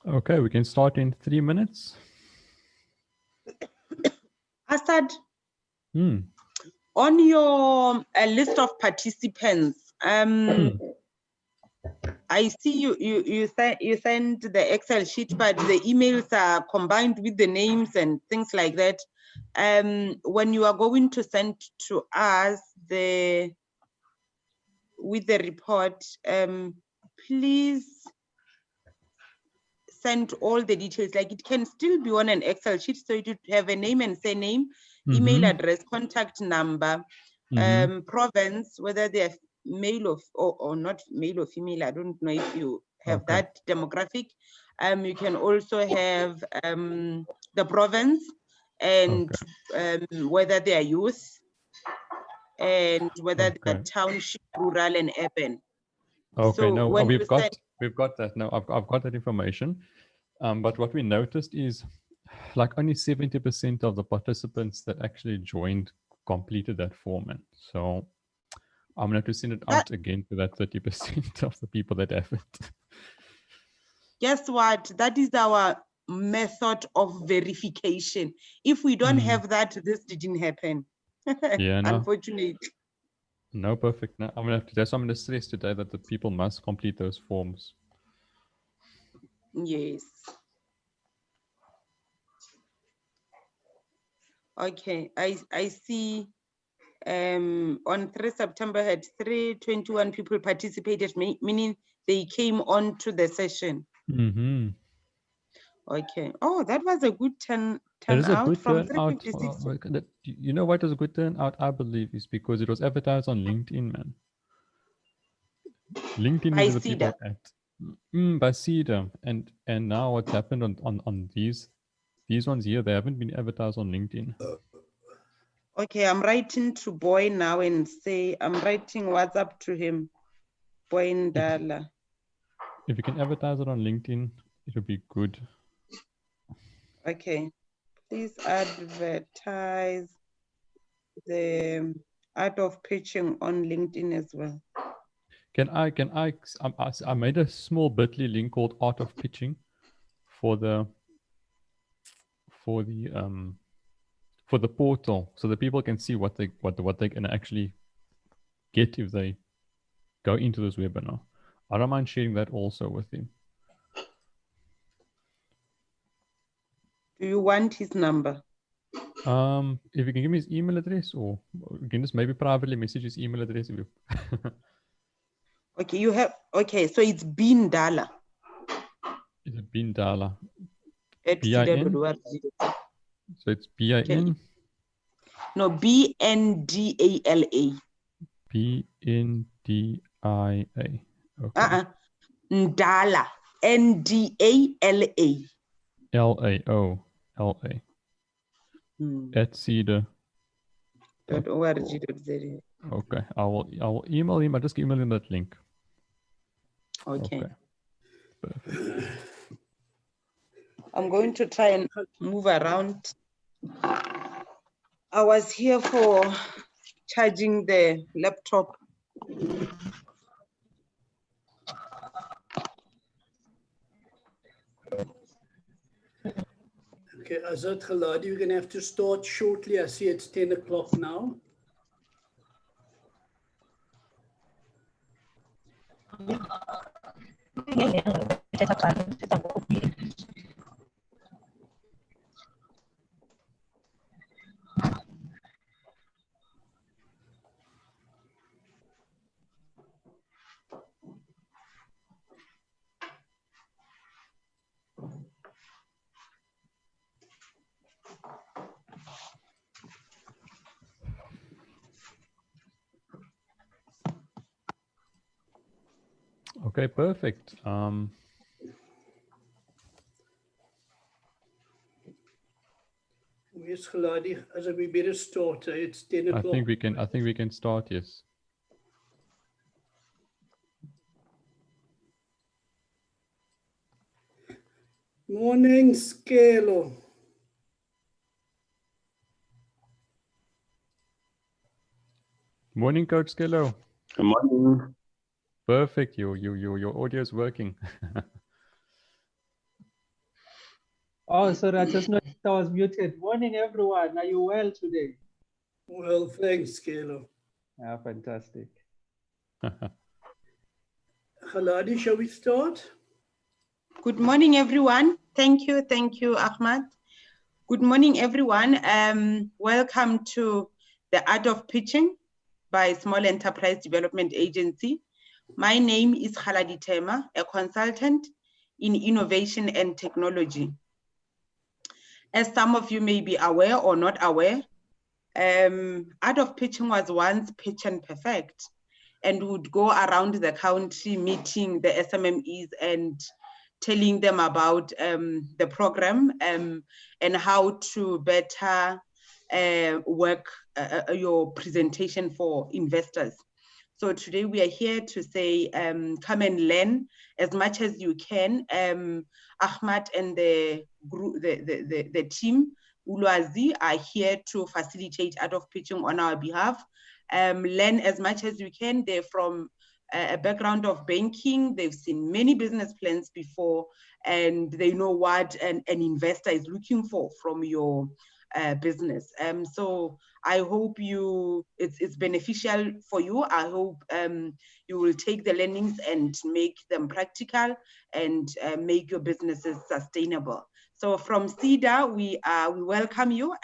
Okay, we can start in 3 minutes. Asad, Hmm. on your list of participants, I see you sent the Excel sheet, but the emails are combined with the names and things like that. When you are going to send to us with the report, please send all the details. Like, it can still be on an Excel sheet, so you have a name and surname, email address, contact number, province, whether they're male or not male or female. I don't know if you have that demographic. You can also have the province and whether they are youth and whether they are township, rural, and urban. Okay, So no, when we've got that. No, I've got that information. But what we noticed is like only 70% of the participants that actually joined completed that format. So I'm going to have to send it out again to that 30% of the people that haven't. Guess what? That is our method of verification. If we don't have that, this didn't happen. Yeah, no. Unfortunately. No, perfect. No, I'm gonna have to. That's why I'm gonna stress today that the people must complete those forms. Yes. Okay, I see. On 3 September had 321 people participated, meaning they came on to the session. Okay. Oh, that was a good turnout. It is a good from turnout. 356. You know what is a good turnout? I believe is because it was advertised on LinkedIn, man. LinkedIn is By the people SEDA. at by SEDA, and now what's happened on these ones here, they haven't been advertised on LinkedIn. Okay, I'm writing to Boy now and say I'm writing WhatsApp to him. Boy Ndala. If you can advertise it on LinkedIn, it would be good. Okay, please advertise the art of pitching on LinkedIn as well. I made a small bit.ly link called Art of Pitching for the portal, so that people can see what they can actually get if they go into this webinar. I don't mind sharing that also with him. Do you want his number? If you can give me his email address, or you can just maybe privately message his email address if you Okay, you have, okay, so it's Bindala. It's Bindala. B-I-N? So it's B-I-N? No, B-N-D-A-L-A. B-N-D-I-A. Okay. Ndala. N-D-A-L-A. L-A-O. At SEDA. .org.za. Okay, I will email him. I'll just email him that link. Okay. Perfect. I'm going to try and move around. I was here for charging the laptop. Okay, Azad Khaladi, you're going to have to start shortly. I see it's 10 o'clock now. Okay, perfect. Where's Khaladi? As we better start. It's 10 o'clock. I think we can start, yes. Morning, Scalo. Morning, Coach Scalo. Good morning. Perfect. Your audio is working. Oh, sorry, I just noticed I was muted. Morning, everyone. Are you well today? Well, thanks, Kelo. Yeah, fantastic. Haladi, shall we start? Good morning, everyone. Thank you, Ahmad. Good morning, everyone. Welcome to the Art of Pitching by Small Enterprise Development Agency. My name is Haladi Tema, a consultant in innovation and technology. As some of you may be aware or not aware, Art of Pitching was once Pitch and Perfect, and would go around the country meeting the SMMEs and telling them about the program and how to better work your presentation for investors. So today we are here to say, come and learn as much as you can. Ahmad and the group, the team, Ulwazi, are here to facilitate Art of Pitching on our behalf. Learn as much as you can. They're from a background of banking. They've seen many business plans before, and they know what an investor is looking for from your business. So I hope it's beneficial for you. I hope you will take the learnings and make them practical and make your businesses sustainable. So from SEDA, we welcome you.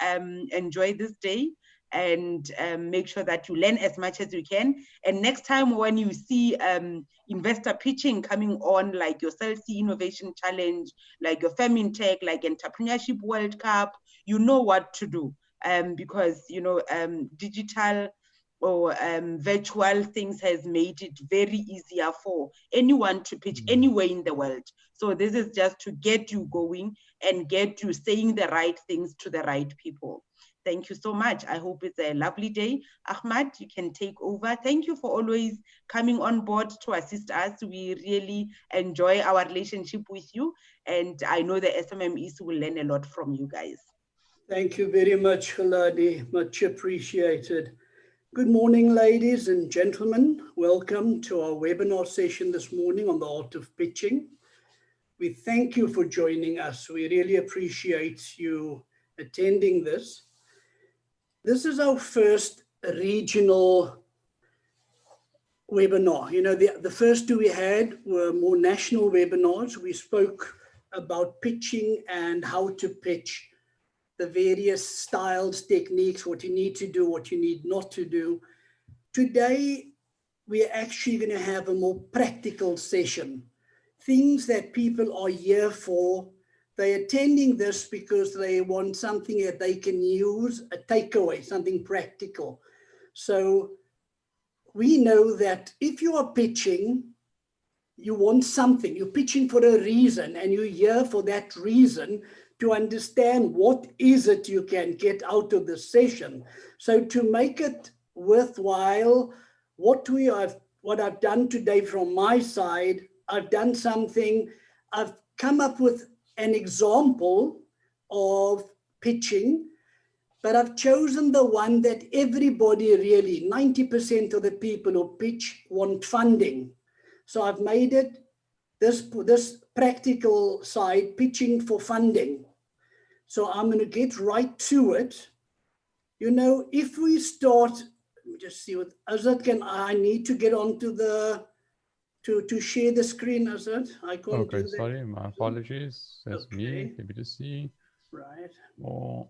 Enjoy this day and make sure that you learn as much as you can. And next time when you see investor pitching coming on, like your Celsi Innovation Challenge, like your FeminTech, like Entrepreneurship World Cup, you know what to do. Because digital or virtual things has made it very easier for anyone to pitch anywhere in the world. So this is just to get you going and get you saying the right things to the right people. Thank you so much. I hope it's a lovely day. Ahmad, you can take over. Thank you for always coming on board to assist us. We really enjoy our relationship with you. And I know the SMMEs will learn a lot from you guys. Thank you very much, Haladi. Much appreciated. Good morning, ladies and gentlemen. Welcome to our webinar session this morning on the art of pitching. We thank you for joining us. We really appreciate you attending this. This is our first regional webinar. You know, the first two we had were more national webinars. We spoke about pitching and how to pitch, the various styles, techniques, what you need to do, what you need not to do. Today, we're actually going to have a more practical session. Things that people are here for. They're attending this because they want something that they can use, a takeaway, something practical. So we know that if you are pitching, you want something. You're pitching for a reason, and you're here for that reason to understand what is it you can get out of the session. So to make it worthwhile, what I've done today from my side, I've done something, I've come up with an example of pitching, but I've chosen the one that everybody really, 90% of the people who pitch want funding. So I've made it this practical side, pitching for funding. So I'm going to get right to it. You know, if we start, let me just see what, Azad, I need to get onto the, to share the screen, Azad. I can't do that. Sorry, my apologies. That's Okay. me. Happy to see. Right. Oh.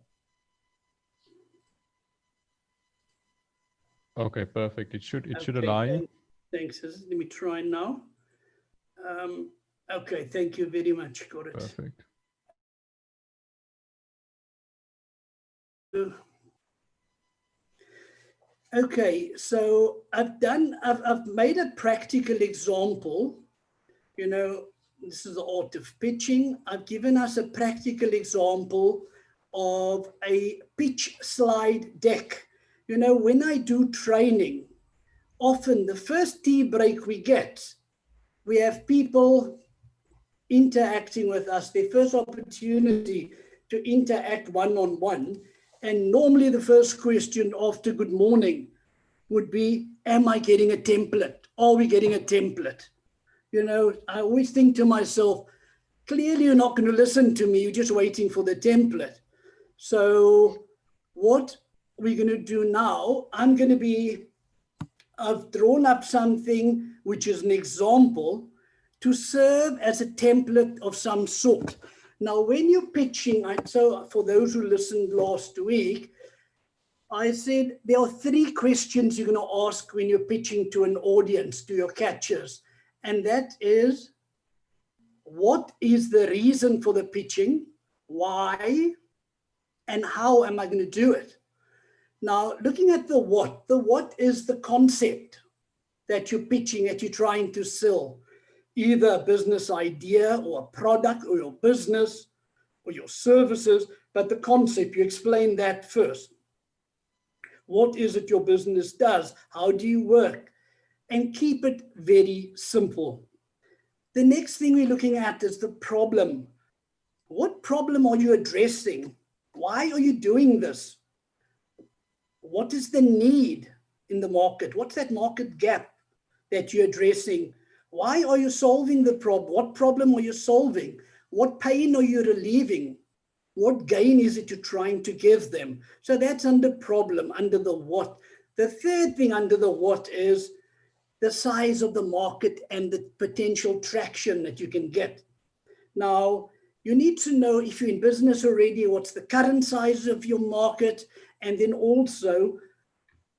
Okay, perfect. It should allow you. Thanks. Let me try now. Okay, thank you very much. Got it. Perfect. Okay, so I've made a practical example. You know, this is the art of pitching. I've given us a practical example of a pitch slide deck. You know, when I do training, often the first tea break we get, we have people interacting with us, their first opportunity to interact one-on-one. And normally the first question after good morning would be, am I getting a template? Are we getting a template? You know, I always think to myself, clearly you're not going to listen to me. You're just waiting for the template. So what we're going to do now, I've drawn up something which is an example to serve as a template of some sort. Now, when you're pitching, so for those who listened last week, I said there are 3 questions you're going to ask when you're pitching to an audience, to your catchers. And that is, what is the reason for the pitching? Why? And how am I going to do it? Now, looking at the what is the concept that you're pitching, that you're trying to sell, either a business idea or a product or your business or your services, but the concept, you explain that first. What is it your business does? How do you work? And keep it very simple. The next thing we're looking at is the problem. What problem are you addressing? Why are you doing this? What is the need in the market? What's that market gap that you're addressing? Why are you solving the problem? What problem are you solving? What pain are you relieving? What gain is it you're trying to give them? So that's under problem, under the what. The third thing under the what is the size of the market and the potential traction that you can get. Now, you need to know, if you're in business already, what's the current size of your market, and then also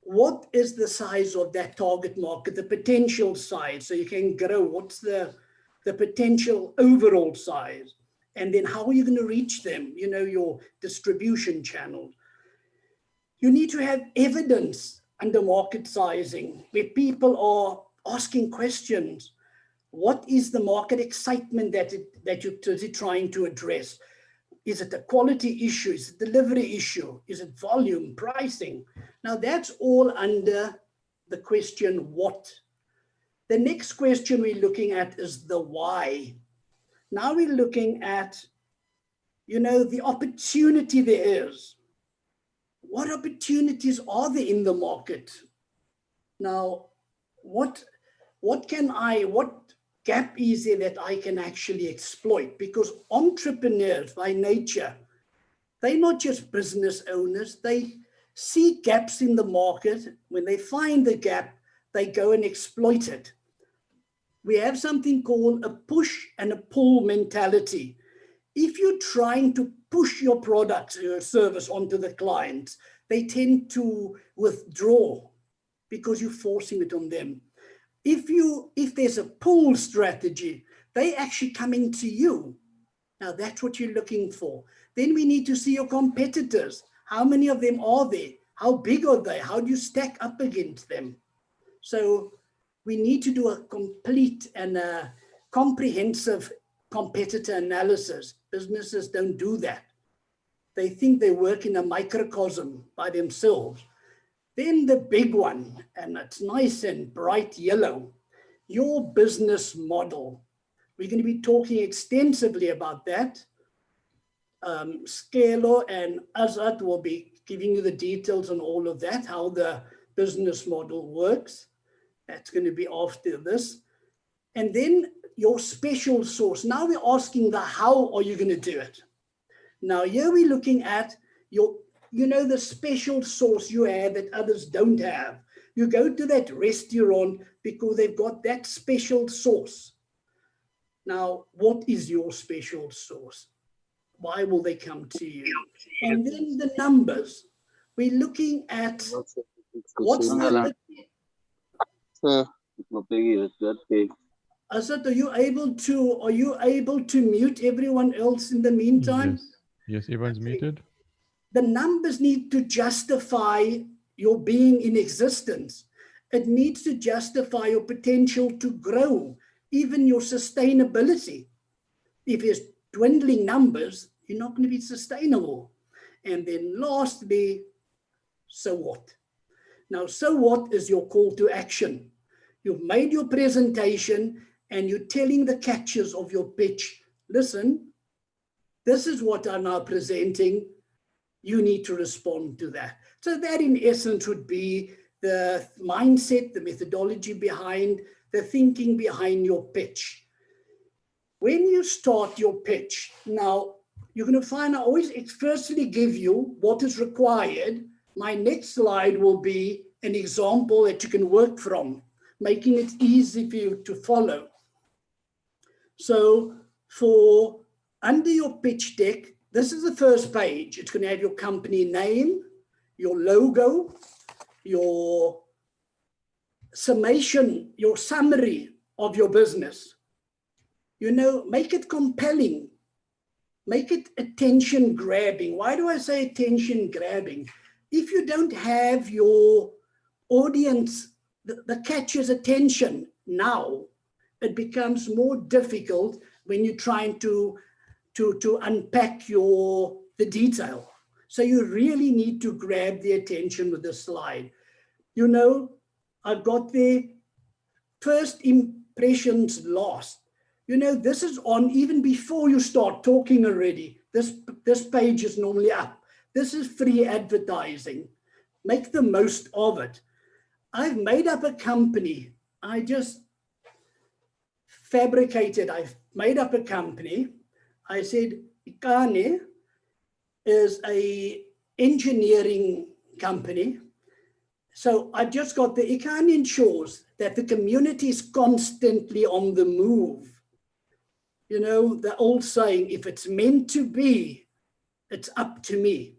what is the size of that target market, the potential size, so you can grow. What's the potential overall size? And then how are you going to reach them? You know, your distribution channel. You need to have evidence under market sizing where people are asking questions. What is the market excitement that you're trying to address? Is it a quality issue? Is it a delivery issue? Is it volume, pricing? Now that's all under the question what. The next question we're looking at is the why. Now we're looking at, you know, the opportunity there is. What opportunities are there in the market? Now, what gap is there that I can actually exploit? Because entrepreneurs by nature, they're not just business owners. They see gaps in the market. When they find the gap, they go and exploit it. We have something called a push and a pull mentality. If you're trying to push your product or your service onto the clients, they tend to withdraw because you're forcing it on them. If there's a pull strategy, they actually coming to you. Now that's what you're looking for. Then we need to see your competitors. How many of them are there? How big are they? How do you stack up against them? So we need to do a complete and a comprehensive competitor analysis. Businesses don't do that. They think they work in a microcosm by themselves. Then the big one, and it's nice and bright yellow, your business model. We're going to be talking extensively about that. Skelo and Azad will be giving you the details on all of that, how the business model works. That's going to be after this. And then your special source. Now we're asking the how are you going to do it? Now here we're looking at your, you know, the special source you have that others don't have. You go to that restaurant because they've got that special sauce. Now, what is your special sauce? Why will they come to you? And then the numbers. We're looking at what's the... Asad, are you able to mute everyone else in the meantime? Yes, everyone's muted. The numbers need to justify your being in existence. It needs to justify your potential to grow, even your sustainability. If it's dwindling numbers, you're not going to be sustainable. And then lastly, so what? Now, so what is your call to action? You've made your presentation and you're telling the catchers of your pitch, listen, this is what I'm now presenting. You need to respond to that. So that in essence would be the mindset, the methodology behind, the thinking behind your pitch. when you start your pitch, now you're going to find I always firstly give you what is required. My next slide will be an example that you can work from, making it easy for you to follow. So for under your pitch deck, this is the first page. It's going to have your company name, your logo, your summation, your summary of your business. You know, make it compelling. Make it attention grabbing. Why do I say attention grabbing? If you don't have your audience that catches attention now, it becomes more difficult when you're trying to unpack the detail. So you really need to grab the attention with the slide. You know, I've got the first impressions lost. You know, this is on even before you start talking already. This page is normally up. This is free advertising. Make the most of it. I've made up a company. I just fabricated. I've made up a company. I said, Ikani is a engineering company. So I just got the Ikani ensures that the community is constantly on the move. You know, the old saying, if it's meant to be, it's up to me.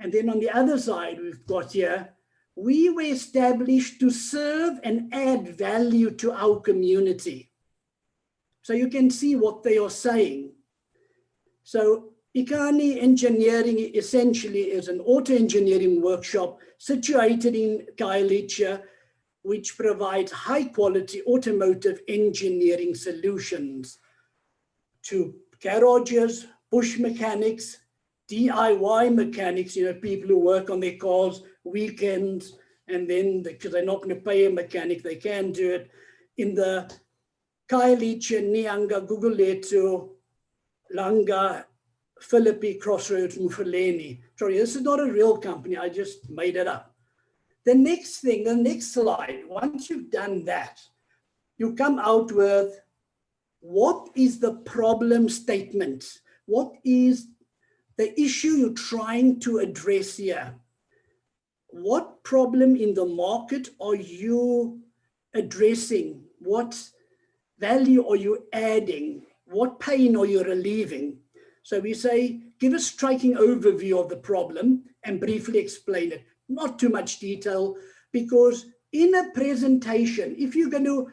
And then on the other side, we've got here, we were established to serve and add value to our community. So you can see what they are saying. So Ikani Engineering essentially is an auto engineering workshop situated in Khayelitsha, which provides high quality automotive engineering solutions to garages, bush mechanics, DIY mechanics, you know, people who work on their cars weekends, and then because they're not going to pay a mechanic, they can do it in the Khayelitsha, Nyanga, Gugulethu, Langa, Philippi, Crossroads, Mufuleni. Sorry, this is not a real company. I just made it up. The next thing, the next slide, once you've done that, you come out with what is the problem statement? What is the issue you're trying to address here? What problem in the market are you addressing? What value are you adding? What pain are you relieving? So we say, give a striking overview of the problem and briefly explain it. Not too much detail, because in a presentation, if you're going to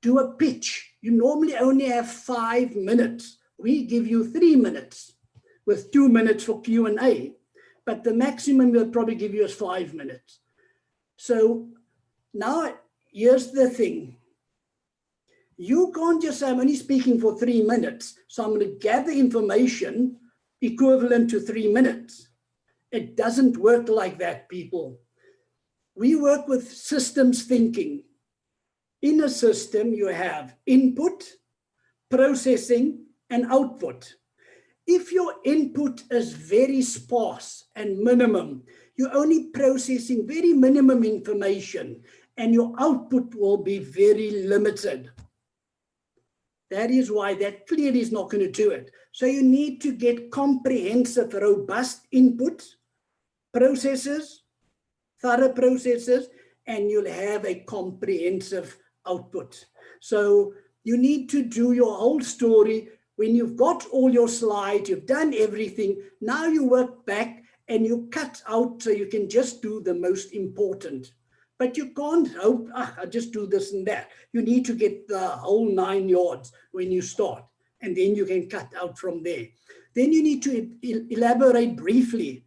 do a pitch, you normally only have 5 minutes. We give you 3 minutes with 2 minutes for Q&A, but the maximum we'll probably give you is 5 minutes. So now here's the thing. You can't just say, I'm only speaking for 3 minutes, so I'm going to gather information equivalent to 3 minutes. It doesn't work like that, people. We work with systems thinking. In a system, you have input, processing, and output. If your input is very sparse and minimum, you're only processing very minimum information, and your output will be very limited. That is why that clearly is not going to do it. So you need to get comprehensive, robust input, processes, thorough processes, and you'll have a comprehensive output. So you need to do your whole story. When you've got all your slides, you've done everything, now you work back and you cut out so you can just do the most important. But you can't hope, I'll just do this and that. You need to get the whole 9 yards when you start, and then you can cut out from there. Then you need to elaborate briefly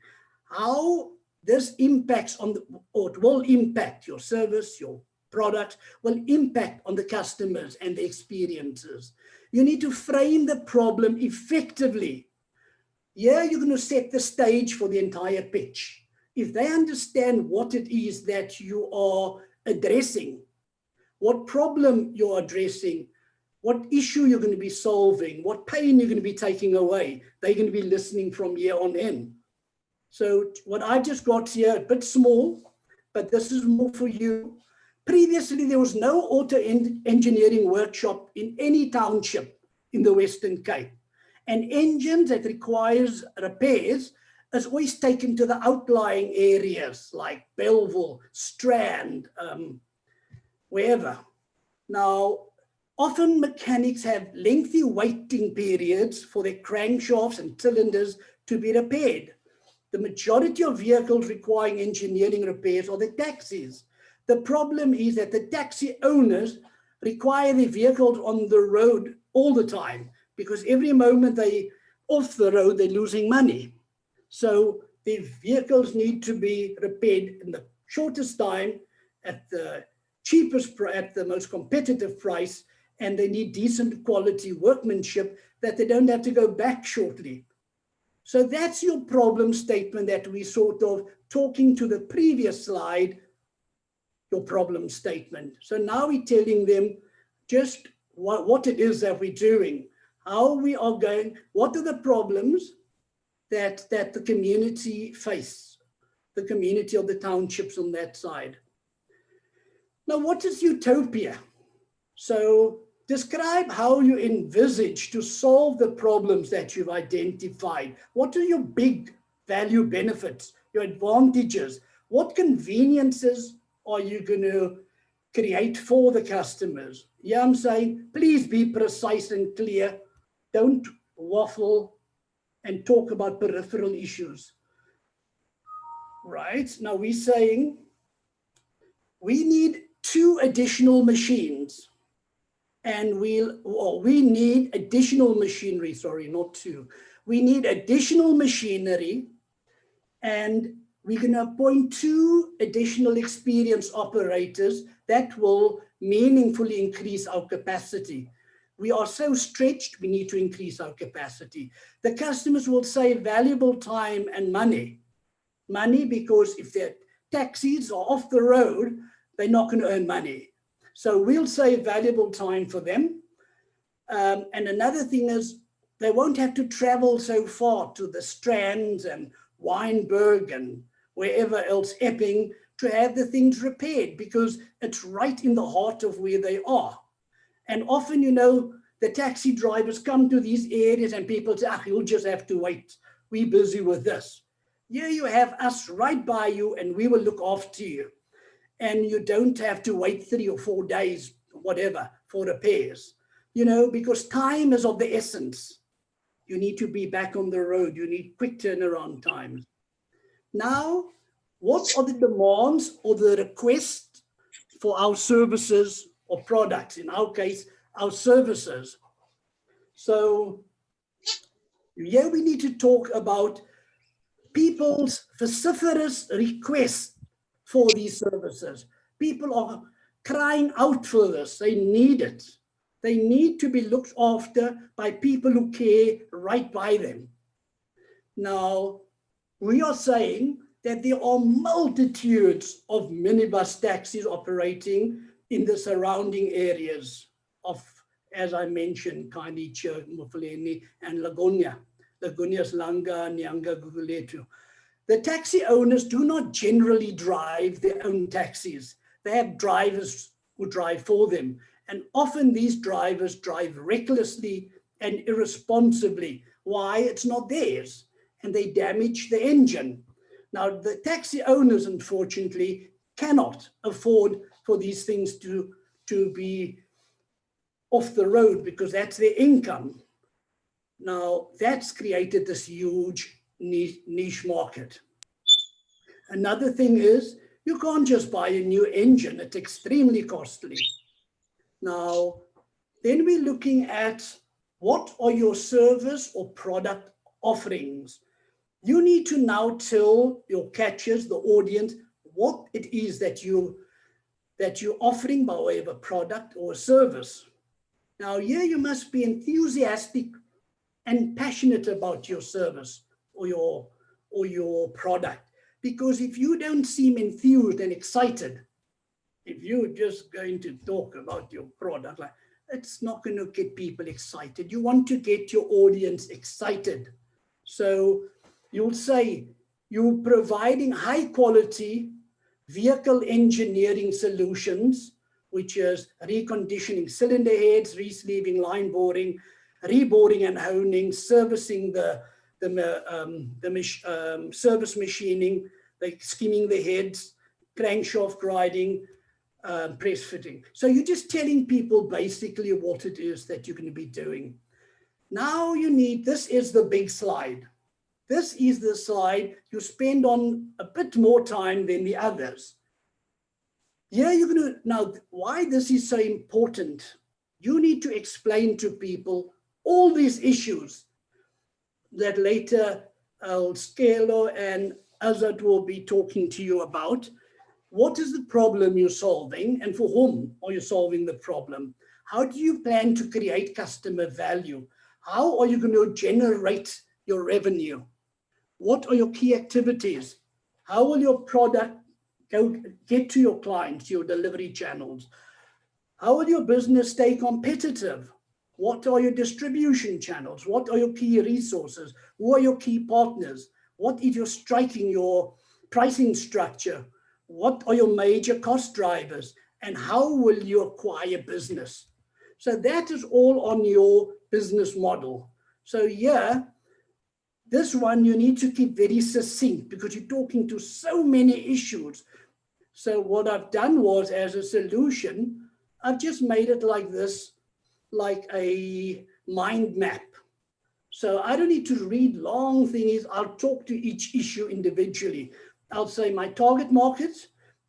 how this impacts on or it will impact your service, your product, will impact on the customers and the experiences. You need to frame the problem effectively. Here you're going to set the stage for the entire pitch. If they understand what it is that you are addressing, what problem you're addressing, what issue you're going to be solving, what pain you're going to be taking away, they're going to be listening from here on in. So what I just got here, a bit small, but this is more for you. Previously, there was no auto engineering workshop in any township in the Western Cape. And engines that requires repairs is always taken to the outlying areas like Belleville, Strand, wherever. Now, often mechanics have lengthy waiting periods for their crankshafts and cylinders to be repaired. The majority of vehicles requiring engineering repairs are the taxis. The problem is that the taxi owners require their vehicles on the road all the time, because every moment they off the road, they're losing money. So their vehicles need to be repaired in the shortest time at the cheapest, at the most competitive price, and they need decent quality workmanship that they don't have to go back shortly. So that's your problem statement that we sort of talking to the previous slide, your problem statement. So now we're telling them just what it is that we're doing, how we are going, what are the problems that the community face, the community of the townships on that side. Now, what is utopia? So describe how you envisage to solve the problems that you've identified. What are your big value benefits, your advantages? What conveniences are you going to create for the customers? Yeah, I'm saying, please be precise and clear. Don't waffle and talk about peripheral issues. Right? Now we're saying we need 2 additional machines. And we need additional machinery, sorry, not 2. We need additional machinery, and we're going to appoint 2 additional experienced operators that will meaningfully increase our capacity. We are so stretched, we need to increase our capacity. The customers will save valuable time and money. Money because if their taxis are off the road, they're not going to earn money. So we'll save valuable time for them. And another thing is they won't have to travel so far to the Strands and Wynberg and wherever else, Epping, to have the things repaired because it's right in the heart of where they are. And often, you know, the taxi drivers come to these areas and people say, you'll just have to wait. We're busy with this. Here you have us right by you and we will look after you. And you don't have to wait 3 or 4 days, whatever, for repairs, you know, because time is of the essence. You need to be back on the road. You need quick turnaround times. Now, what are the demands or the requests for our services or products? In our case, our services. So here we need to talk about people's vociferous requests for these services. People are crying out for this. They need it. They need to be looked after by people who care right by them. Now, we are saying that there are multitudes of minibus taxis operating in the surrounding areas of, as I mentioned, Khayelitsha, Mufuleni, and Lagonia. Lagonia's Langa, Nyanga, Guguletu. The taxi owners do not generally drive their own taxis. They have drivers who drive for them. And often these drivers drive recklessly and irresponsibly. Why? It's not theirs. And they damage the engine. Now, the taxi owners, unfortunately, cannot afford for these things to be off the road because that's their income. Now, that's created this huge niche market. Another thing is, you can't just buy a new engine. It's extremely costly. Now, then we're looking at what are your service or product offerings. You need to now tell your catchers, the audience, what it is that you're offering by way of a product or a service. Now, here you must be enthusiastic and passionate about your service or your product. Because if you don't seem enthused and excited, if you're just going to talk about your product, it's not going to get people excited. You want to get your audience excited. So you'll say you're providing high quality vehicle engineering solutions, which is reconditioning cylinder heads, re-sleeving, line boring, reboarding and honing, servicing the service machining, like skimming the heads, crankshaft grinding, press fitting. So you're just telling people basically what it is that you're going to be doing. Now you need, this is the big slide. This is the slide you spend on a bit more time than the others. Yeah, you're going to, now why this is so important, you need to explain to people all these issues that later Scalo and Azad will be talking to you about. What is the problem you're solving and for whom are you solving the problem? How do you plan to create customer value? How are you going to generate your revenue? What are your key activities? How will your product get to your clients, your delivery channels? How will your business stay competitive? What are your distribution channels? What are your key resources? Who are your key partners? What is your striking your pricing structure? What are your major cost drivers? And how will you acquire business? So that is all on your business model. So yeah, this one you need to keep very succinct because you're talking to so many issues. So what I've done was, as a solution, I've just made it like this, like a mind map. So I don't need to read long things. I'll talk to each issue individually. I'll say my target market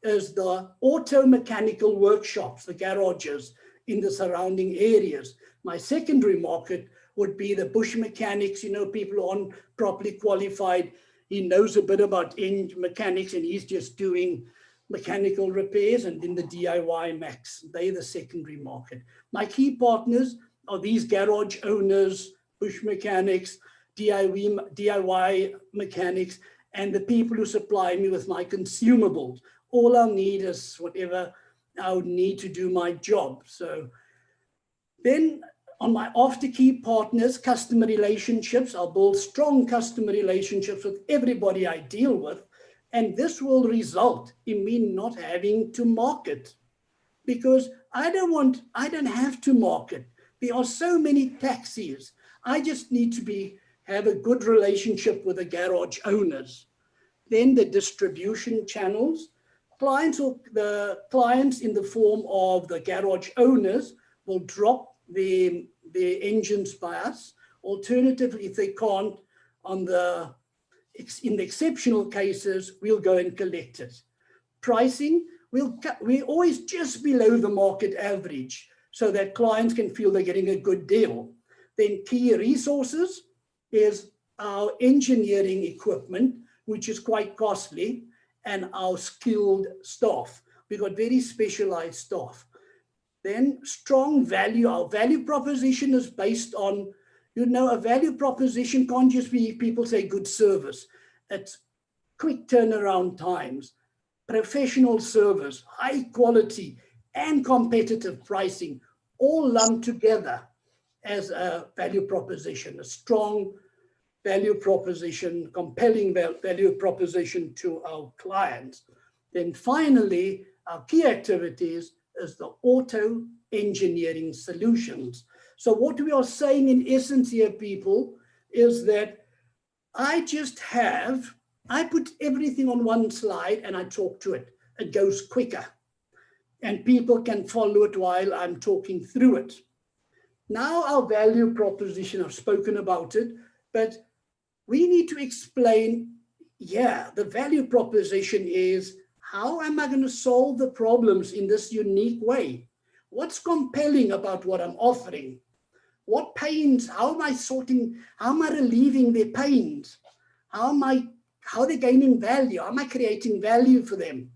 is the auto mechanical workshops, the garages in the surrounding areas. My secondary market would be the bush mechanics, you know, people who aren't properly qualified. He knows a bit about engine mechanics and he's just doing mechanical repairs, and then the DIY max, they're the secondary market. My key partners are these garage owners, bush mechanics, DIY mechanics, and the people who supply me with my consumables. All I'll need is whatever I would need to do my job. So then on my after key partners, customer relationships, I'll build strong customer relationships with everybody I deal with. And this will result in me not having to market because I don't have to market. There are so many taxis. I just need to have a good relationship with the garage owners. Then the distribution channels, the clients in the form of the garage owners will drop their engines by us. Alternatively, if they can't, in the exceptional cases, we'll go and collect it. Pricing, we're always just below the market average so that clients can feel they're getting a good deal. Then key resources is our engineering equipment, which is quite costly, and our skilled staff. We've got very specialized staff. Then strong value. Our value proposition is based on, you know, a value proposition can't just be people say good service. It's quick turnaround times, professional service, high quality, and competitive pricing, all lumped together as a value proposition, a strong value proposition, compelling value proposition to our clients. Then finally, our key activities is the auto engineering solutions. So what we are saying in essence here, people, is that I put everything on one slide and I talk to it. It goes quicker and people can follow it while I'm talking through it. Now our value proposition, I've spoken about it, but we need to explain, yeah, the value proposition is how am I going to solve the problems in this unique way? What's compelling about what I'm offering? What pains, how am I relieving their pains? How are they gaining value? How am I creating value for them?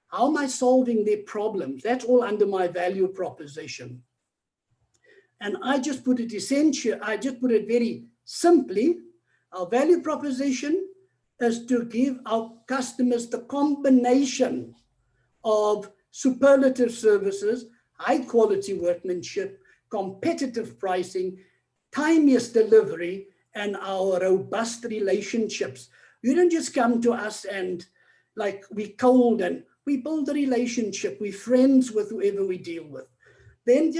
How am I solving their problems? That's all under my value proposition. And I just put it very simply. Our value proposition is to give our customers the combination of superlative services, high quality workmanship, competitive pricing, timeous delivery, and our robust relationships. You don't just come to us and like we cold and we build a relationship. We're friends with whoever we deal with. Then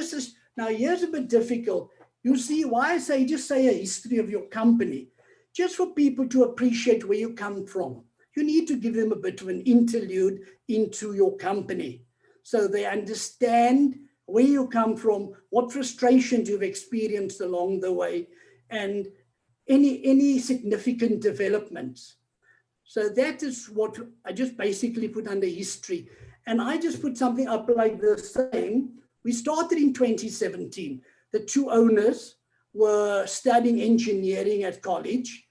now here's a bit difficult. You see why I say just say a history of your company, just for people to appreciate where you come from. You need to give them a bit of an interlude into your company so they understand where you come from, what frustrations you've experienced along the way, and any significant developments. So that is what I just basically put under history. And I just put something up like the same. We started in 2017. The two owners were studying engineering at college.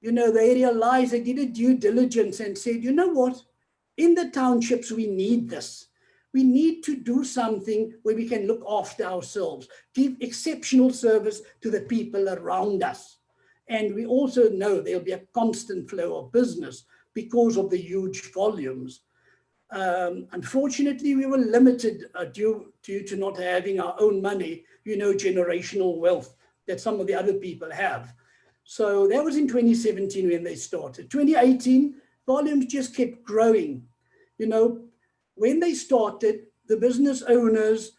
You know, they realized, they did a due diligence and said, you know what, in the townships, we need this. We need to do something where we can look after ourselves, give exceptional service to the people around us. And we also know there'll be a constant flow of business because of the huge volumes. Unfortunately, we were limited due to not having our own money, you know, generational wealth that some of the other people have. So that was in 2017 when they started. 2018, volumes just kept growing. You know, when they started, the business owners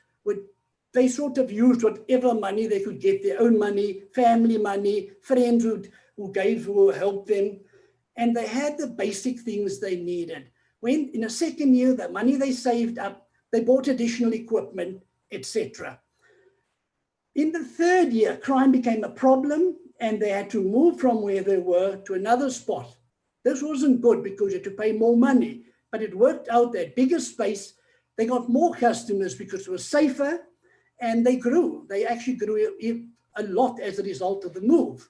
they sort of used whatever money they could get, their own money, family money, friends who helped them. And they had the basic things they needed. When in a second year, the money they saved up, they bought additional equipment, etc. In the third year, crime became a problem and they had to move from where they were to another spot. This wasn't good because you had to pay more money, but it worked out that bigger space. They got more customers because it was safer and they grew. They actually grew a lot as a result of the move.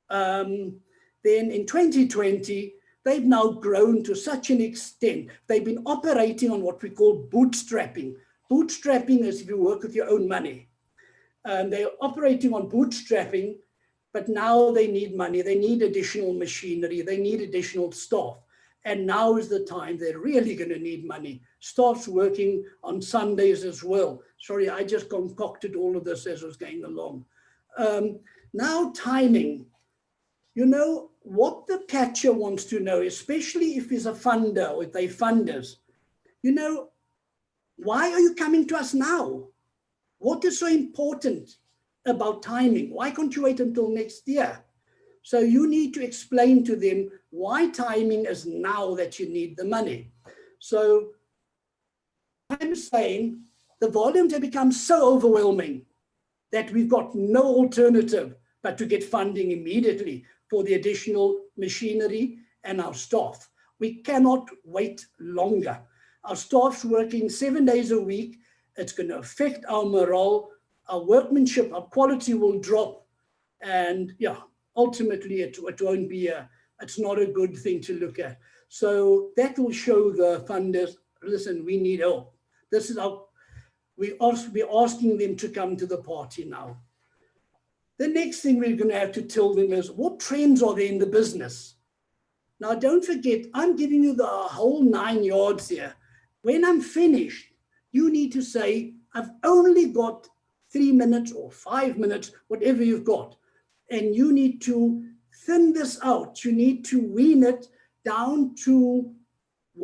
Then in 2020, they've now grown to such an extent. They've been operating on what we call bootstrapping. Bootstrapping is if you work with your own money. They're operating on bootstrapping, but now they need money. They need additional machinery. They need additional staff. And now is the time they're really going to need money. Staff's working on Sundays as well. Sorry, I just concocted all of this as I was going along. Now timing. You know, what the catcher wants to know, especially if he's a funder or if they're funders, you know, why are you coming to us now? What is so important about timing? Why can't you wait until next year? So you need to explain to them why timing is now that you need the money. So I'm saying the volumes have become so overwhelming that we've got no alternative but to get funding immediately for the additional machinery and our staff. We cannot wait longer. Our staff's working 7 days a week. It's going to affect our morale, our workmanship, our quality will drop. And yeah, ultimately it won't be it's not a good thing to look at. So that will show the funders, listen, we need help. This is we're asking them to come to the party now. The next thing we're going to have to tell them is what trends are there in the business. Now, don't forget, I'm giving you the whole 9 yards here. When I'm finished, you need to say, I've only got 3 minutes or 5 minutes, whatever you've got. And you need to thin this out. You need to wean it down to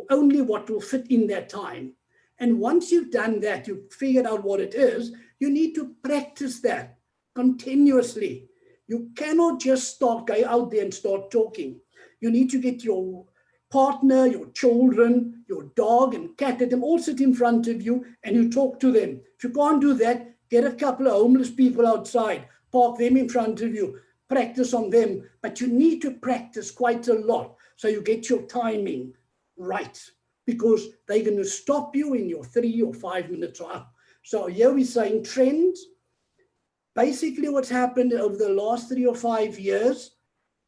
only what will fit in that time. And once you've done that, you've figured out what it is, you need to practice that continuously. You cannot just go out there and start talking. You need to get your partner, your children, your dog and cat, let them all sit in front of you and you talk to them. If you can't do that, get a couple of homeless people outside, park them in front of you, practice on them. But you need to practice quite a lot so you get your timing right, because they're going to stop you in your 3 or 5 minutes are up. So here we're saying trends. Basically what's happened over the last 3 or 5 years,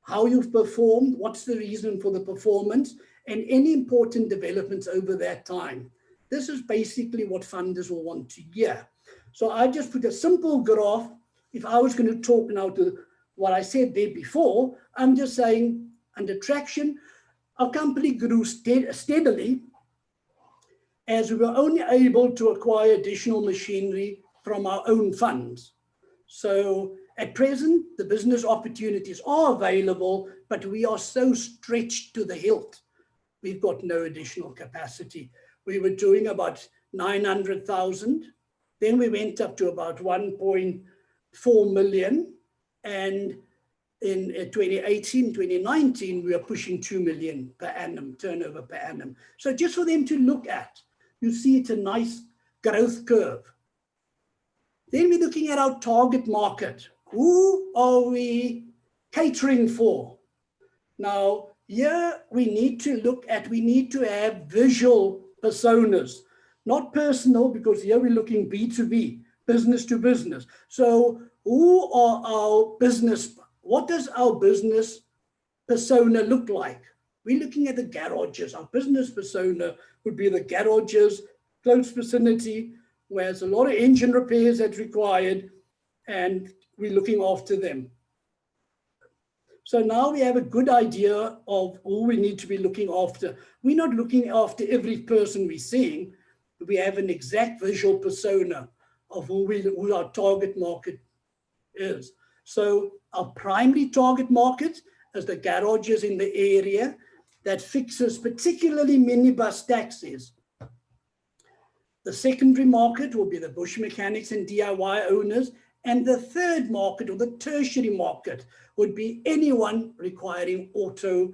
how you've performed, what's the reason for the performance, and any important developments over that time. This is basically what funders will want to hear. So I just put a simple graph. If I was going to talk now to what I said there before, I'm just saying under traction, our company grew steadily as we were only able to acquire additional machinery from our own funds. So at present, the business opportunities are available, but we are so stretched to the hilt. We've got no additional capacity. We were doing about 900,000. Then we went up to about 1.5 4 million, and in 2018, 2019, we are pushing 2 million per annum, turnover per annum. So just for them to look at, you see it's a nice growth curve. Then we're looking at our target market. Who are we catering for? Now, here we need to look at, we need to have visual personas, not personal, because here we're looking B2B, business to business. So who are our business, what does our business persona look like? We're looking at the garages. Our business persona would be the garages, close vicinity, where there's a lot of engine repairs that's required, and we're looking after them. So now we have a good idea of who we need to be looking after. We're not looking after every person we're seeing. We have an exact visual persona of who our target market is. So our primary target market is the garages in the area that fixes particularly minibus taxis. The secondary market will be the bush mechanics and DIY owners. And the third market, or the tertiary market, would be anyone requiring auto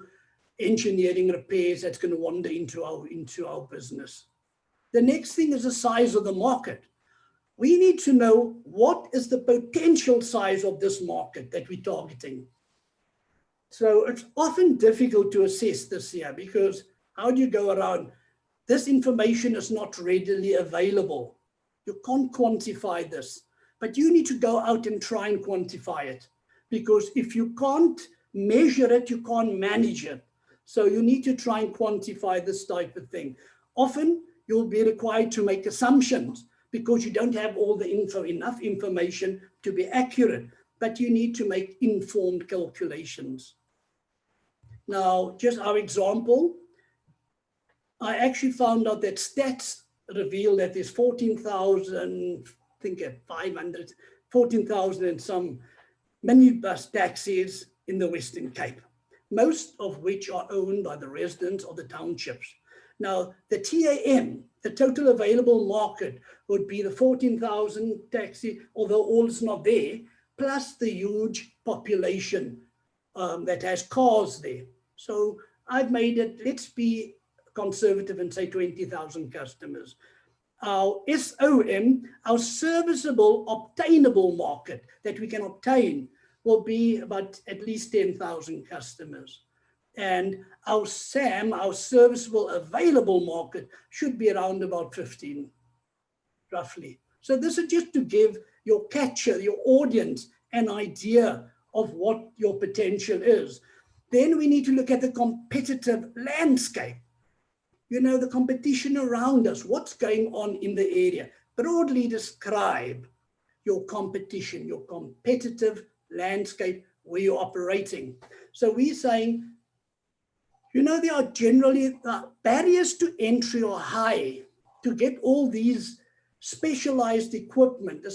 engineering repairs that's going to wander into our business. The next thing is the size of the market. We need to know what is the potential size of this market that we're targeting. So it's often difficult to assess this here, because how do you go around? This information is not readily available. You can't quantify this, but you need to go out and try and quantify it, because if you can't measure it, you can't manage it. So you need to try and quantify this type of thing. Often you'll be required to make assumptions because you don't have all the enough information to be accurate, but you need to make informed calculations. Now, just our example, I actually found out that stats reveal that there's 14,000, I think 500, 14,000 and some minibus taxis in the Western Cape, most of which are owned by the residents of the townships. Now, the TAM, the total available market, would be the 14,000 taxi, although all is not there, plus the huge population that has cars there. So I've made it, let's be conservative and say 20,000 customers. Our SOM, our serviceable, obtainable market that we can obtain, will be about at least 10,000 customers. And our SAM, our serviceable available market, should be around about 15, roughly. So this is just to give your catcher, your audience, an idea of what your potential is. Then we need to look at the competitive landscape. You know, the competition around us, what's going on in the area. Broadly describe your competition, your competitive landscape where you're operating. So we're saying, you know, there are generally barriers to entry are high. To get all these specialized equipment,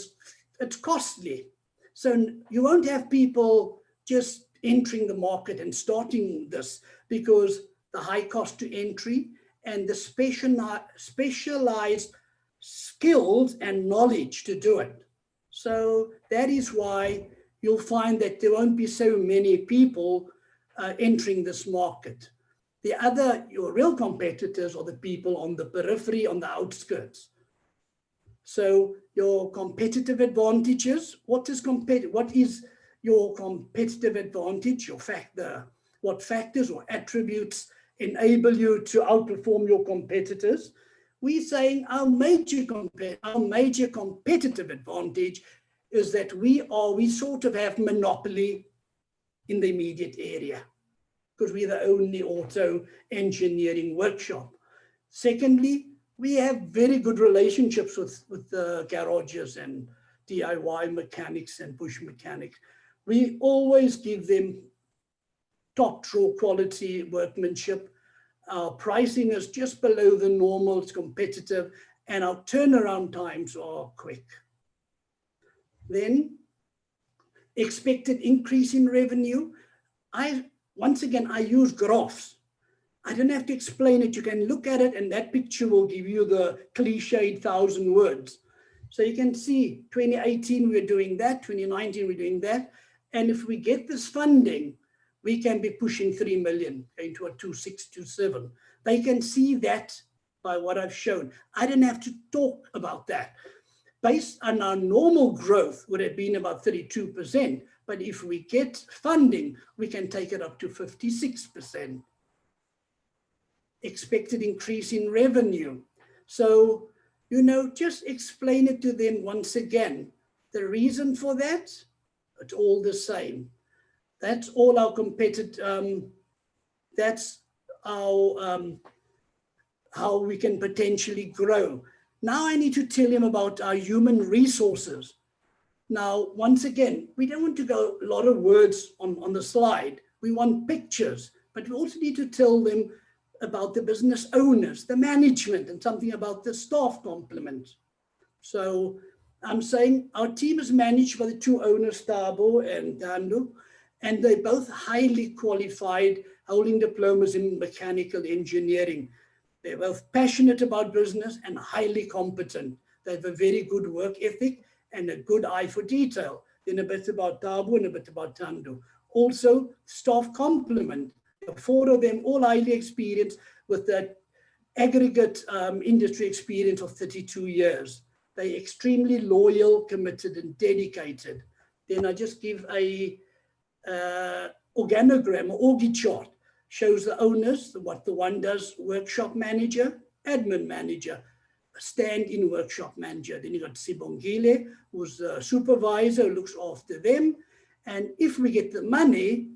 it's costly. So you won't have people just entering the market and starting this, because the high cost to entry and the specialized skills and knowledge to do it. So that is why you'll find that there won't be so many people entering this market. Your real competitors are the people on the periphery, on the outskirts. So your competitive advantages, what is your competitive advantage, what factors or attributes enable you to outperform your competitors? We're saying our major competitive advantage is that we sort of have monopoly in the immediate area, because we're the only auto engineering workshop. Secondly, we have very good relationships with the garages and DIY mechanics and bush mechanics. We always give them top draw quality workmanship. Our pricing is just below the normal, it's competitive, and our turnaround times are quick. Then, expected increase in revenue. Once again, I use graphs. I don't have to explain it. You can look at it, and that picture will give you the cliched 1,000 words. So you can see 2018, we're doing that, 2019, we're doing that. And if we get this funding, we can be pushing 3 million, going to a 2.6, 2.7. They can see that by what I've shown. I didn't have to talk about that. Based on our normal growth would have been about 32%. But if we get funding, we can take it up to 56%. Expected increase in revenue. So, you know, just explain it to them once again. The reason for that, it's all the same. That's all our competitive, that's our, how we can potentially grow. Now I need to tell him about our human resources. Now, once again, we don't want to go a lot of words on the slide. We want pictures, but we also need to tell them about the business owners, the management, and something about the staff complement. So I'm saying our team is managed by the two owners, Tabo and Dando, and they're both highly qualified, holding diplomas in mechanical engineering. They're both passionate about business and highly competent. They have a very good work ethic and a good eye for detail. Then a bit about Tabo and a bit about Tando. Also, staff complement. The four of them all highly experienced with that aggregate industry experience of 32 years. They're extremely loyal, committed, and dedicated. Then I just give a organogram, or org chart, shows the owners, what the one does, workshop manager, admin manager, stand-in workshop manager. Then you got Sibongile, who's the supervisor, who looks after them. And if we get the money,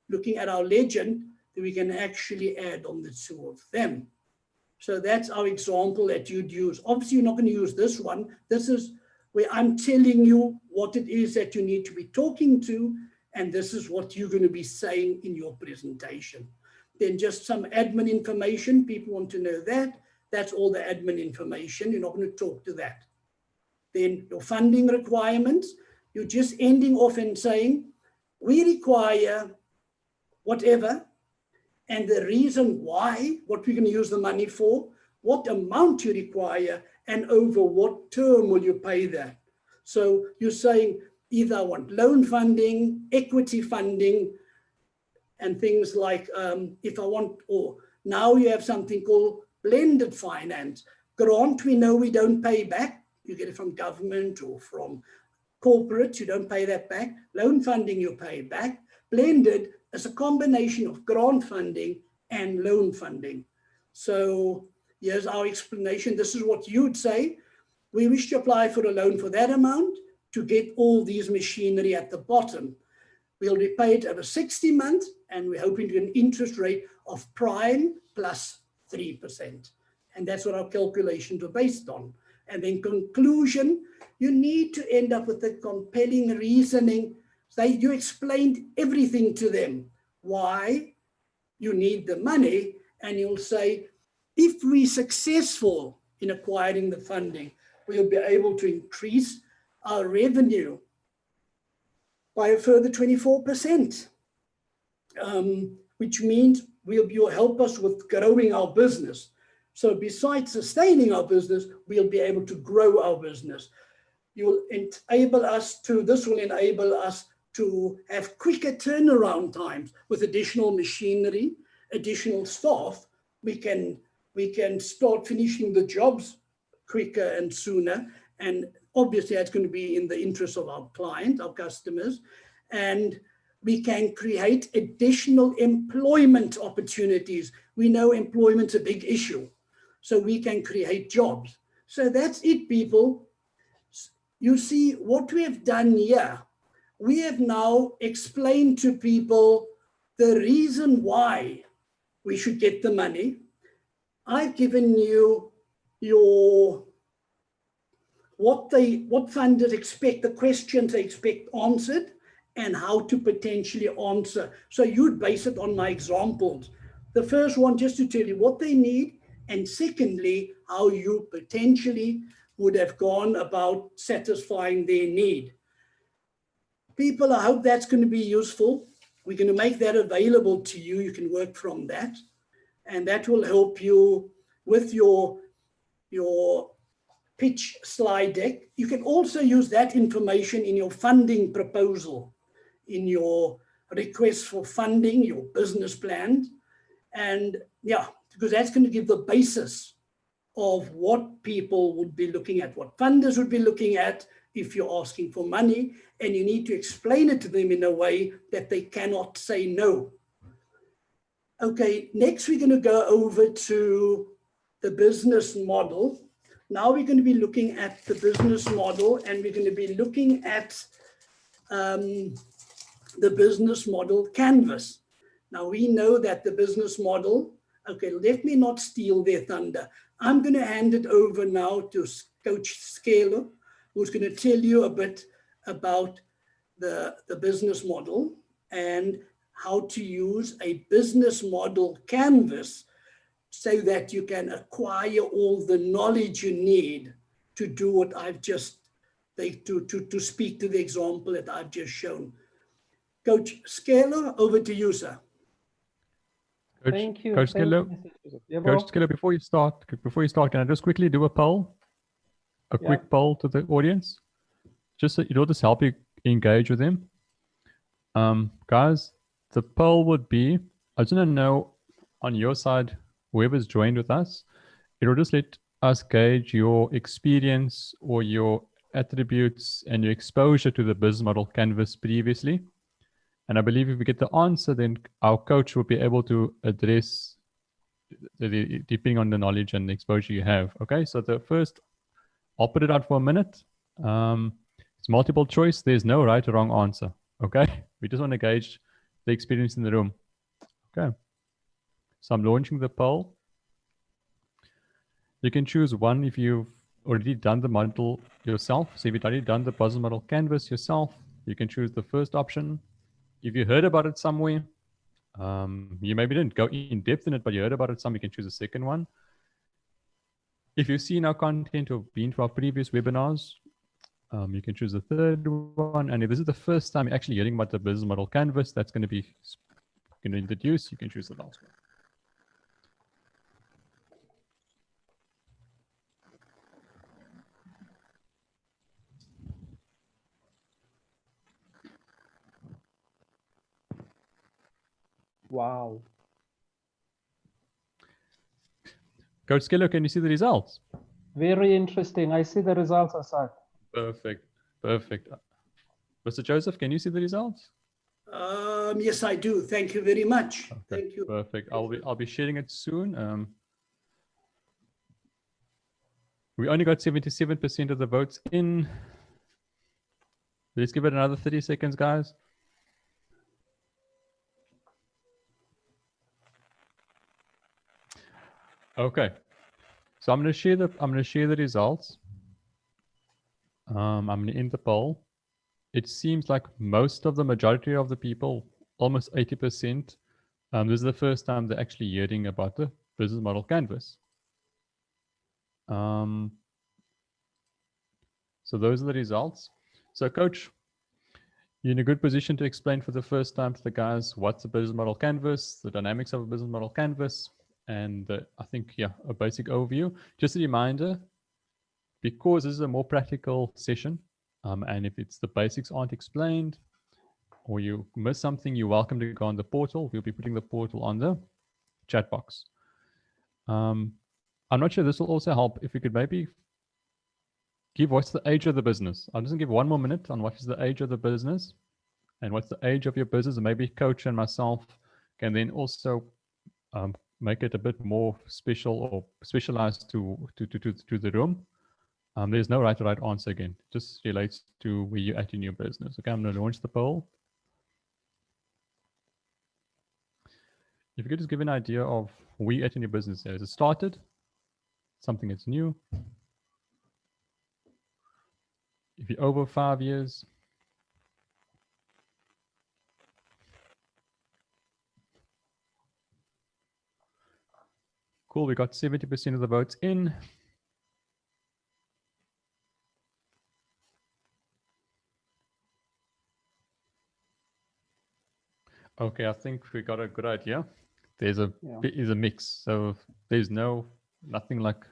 looking at our legend, then we can actually add on the two of them. So that's our example that you'd use. Obviously, you're not going to use this one. This is where I'm telling you what it is that you need to be talking to, and this is what you're going to be saying in your presentation. Then just some admin information. People want to know that. That's all the admin information. You're not going to talk to that. Then your funding requirements. You're just ending off and saying, we require whatever, and the reason why, what we're going to use the money for, what amount you require, and over what term will you pay that. So you're saying either I want loan funding, equity funding, and things like if I want, or now you have something called blended finance. Grant, we know we don't pay back. You get it from government or from corporate, you don't pay that back. Loan funding, you pay back. Blended is a combination of grant funding and loan funding. So here's our explanation. This is what you'd say. We wish to apply for a loan for that amount to get all these machinery at the bottom. We'll repay it over 60 months, and we're hoping to get an interest rate of prime plus 3%. And that's what our calculations are based on. And then conclusion, you need to end up with a compelling reasoning. So you explained everything to them, why you need the money, and you'll say, if we're successful in acquiring the funding, we'll be able to increase our revenue by a further 24%, which means you'll help us with growing our business. So besides sustaining our business, we'll be able to grow our business. You'll enable us to, this will enable us to have quicker turnaround times with additional machinery, additional staff. We can start finishing the jobs quicker and sooner. And obviously that's going to be in the interest of our client, our customers. And we can create additional employment opportunities. We know employment's a big issue. So we can create jobs. So that's it, people. You see what we have done here. We have now explained to people the reason why we should get the money. I've given you what funders expect, the questions they expect answered, and how to potentially answer. So you'd base it on my examples. The first one, just to tell you what they need, and secondly, how you potentially would have gone about satisfying their need. People, I hope that's going to be useful. We're going to make that available to you. You can work from that. And that will help you with your pitch slide deck. You can also use that information in your funding proposal, in your request for funding, your business plan. And yeah, because that's going to give the basis of what people would be looking at, what funders would be looking at if you're asking for money, and you need to explain it to them in a way that they cannot say no. Okay, next we're going to go over to the business model. Now we're going to be looking at the business model, and we're going to be looking at the business model canvas. Now we know that the business model, okay, let me not steal their thunder. I'm going to hand it over now to Coach Scaler, who's going to tell you a bit about the business model and how to use a business model canvas so that you can acquire all the knowledge you need to do what I've just, to speak to the example that I've just shown. Coach Scaler, over to you, sir. Thank you. Coach Scaler, Coach Scaler, before you start, can I just quickly do a poll? A quick poll to the audience? Just so it'll just help you engage with them. Guys, the poll would be, I just want to know on your side, whoever's joined with us, it'll just let us gauge your experience or your attributes and your exposure to the business model canvas previously. And I believe if we get the answer, then our coach will be able to address depending on the knowledge and the exposure you have. Okay, so the first, I'll put it out for a minute. It's multiple choice. There's no right or wrong answer. Okay, we just want to gauge the experience in the room. Okay, so I'm launching the poll. You can choose one if you've already done the model yourself. So if you've already done the business model canvas yourself, you can choose the first option. If you heard about it somewhere, you maybe didn't go in depth in it, but you heard about it some, you can choose the second one. If you've seen our content or been to our previous webinars, you can choose the third one. And if this is the first time you're actually hearing about the business model canvas, that's going to be introduced, you can choose the last one. Wow. Coach Scaler, can you see the results? Very interesting. I see the results, Asad. Perfect. Perfect. Mr. Joseph, can you see the results? Yes, I do. Thank you very much. Okay, thank you. Perfect. I'll be sharing it soon. We only got 77% of the votes in. Let's give it another 30 seconds, guys. Okay, so I'm going to share the results. I'm going to end the poll. It seems like most of the majority of the people, almost 80%, this is the first time they're actually hearing about the business model canvas. So those are the results. So Coach, you're in a good position to explain for the first time to the guys what's a business model canvas, the dynamics of a business model canvas, and I think, yeah, a basic overview. Just a reminder, because this is a more practical session, and if it's the basics aren't explained or you miss something, you're welcome to go on the portal. We'll be putting the portal on the chat box. I'm not sure this will also help if you could maybe give what's the age of the business. I'll just give 1 more minute on what is the age of the business and what's the age of your business, and maybe Coach and myself can then also make it a bit more special or specialized to the room. There's no right or right answer again. It just relates to where you're at in your business. Okay, I'm going to launch the poll. If you could just give an idea of where you're at in your business. Has it started? Something that's new? If you're over 5 years, cool, we got 70% of the votes in. Okay, I think we got a good idea. There's a mix, so there's nothing like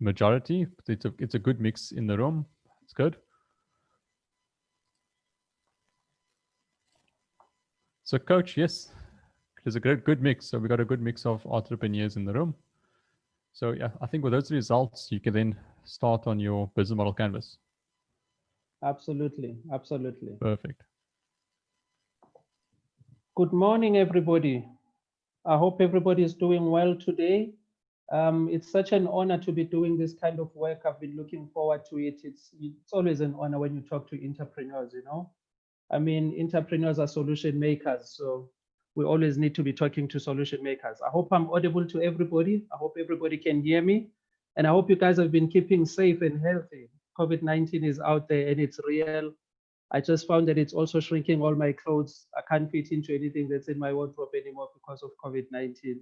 majority. It's a good mix in the room. It's good. So coach, yes, there's a good mix. So we got a good mix of entrepreneurs in the room. So yeah, I think with those results, you can then start on your business model canvas. Absolutely, absolutely. Perfect. Good morning, everybody. I hope everybody is doing well today. It's such an honor to be doing this kind of work. I've been looking forward to it. It's always an honor when you talk to entrepreneurs, you know. I mean, entrepreneurs are solution makers, so we always need to be talking to solution makers. I hope I'm audible to everybody. I hope everybody can hear me. And I hope you guys have been keeping safe and healthy. COVID-19 is out there and it's real. I just found that it's also shrinking all my clothes. I can't fit into anything that's in my wardrobe anymore because of COVID-19.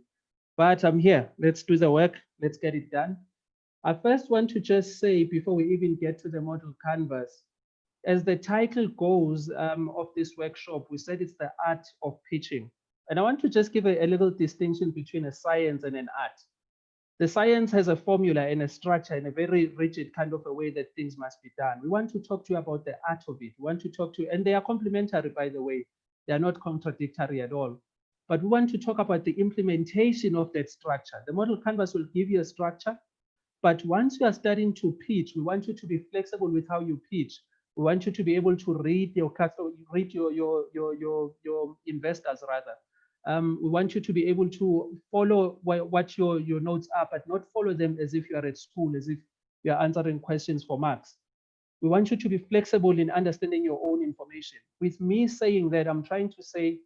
But I'm here. Let's do the work. Let's get it done. I first want to just say, before we even get to the model canvas, as the title goes of this workshop, we said it's the art of pitching. And I want to just give a little distinction between a science and an art. The science has a formula and a structure and a very rigid kind of a way that things must be done. We want to talk to you about the art of it. We want to talk to you, and they are complementary, by the way. They are not contradictory at all. But we want to talk about the implementation of that structure. The model canvas will give you a structure, but once you are starting to pitch, we want you to be flexible with how you pitch. We want you to be able to read your customer, read your investors rather. We want you to be able to follow what your notes are, but not follow them as if you are at school, as if you are answering questions for marks. We want you to be flexible in understanding your own information. With me saying that, I'm trying to say,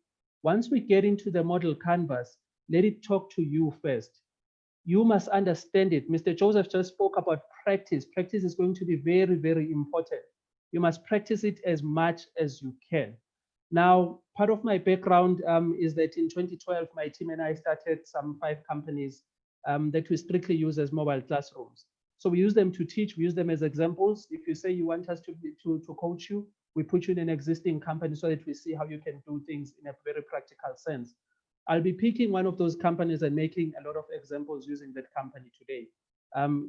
once we get into the model canvas, let it talk to you first. You must understand it. Mr. Joseph just spoke about practice. Practice is going to be very, very important. You must practice it as much as you can. Now, part of my background is that in 2012, my team and I started some 5 companies that we strictly use as mobile classrooms. So we use them to teach, we use them as examples. If you say you want us to coach you, we put you in an existing company so that we see how you can do things in a very practical sense. I'll be picking one of those companies and making a lot of examples using that company today.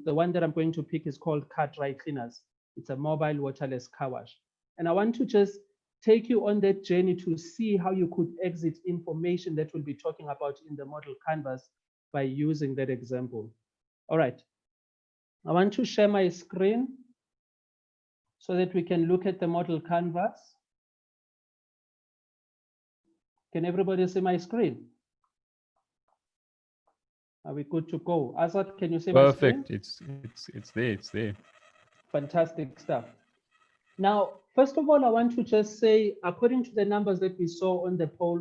The one that I'm going to pick is called Car Dry Cleaners. It's a mobile waterless car wash. And I want to just take you on that journey to see how you could exit information that we'll be talking about in the model canvas by using that example. All right. I want to share my screen so that we can look at the model canvas. Can everybody see my screen? Are we good to go? Azad, can you see my screen? Perfect. It's there. It's there. Fantastic stuff. Now, first of all, I want to just say, according to the numbers that we saw on the poll,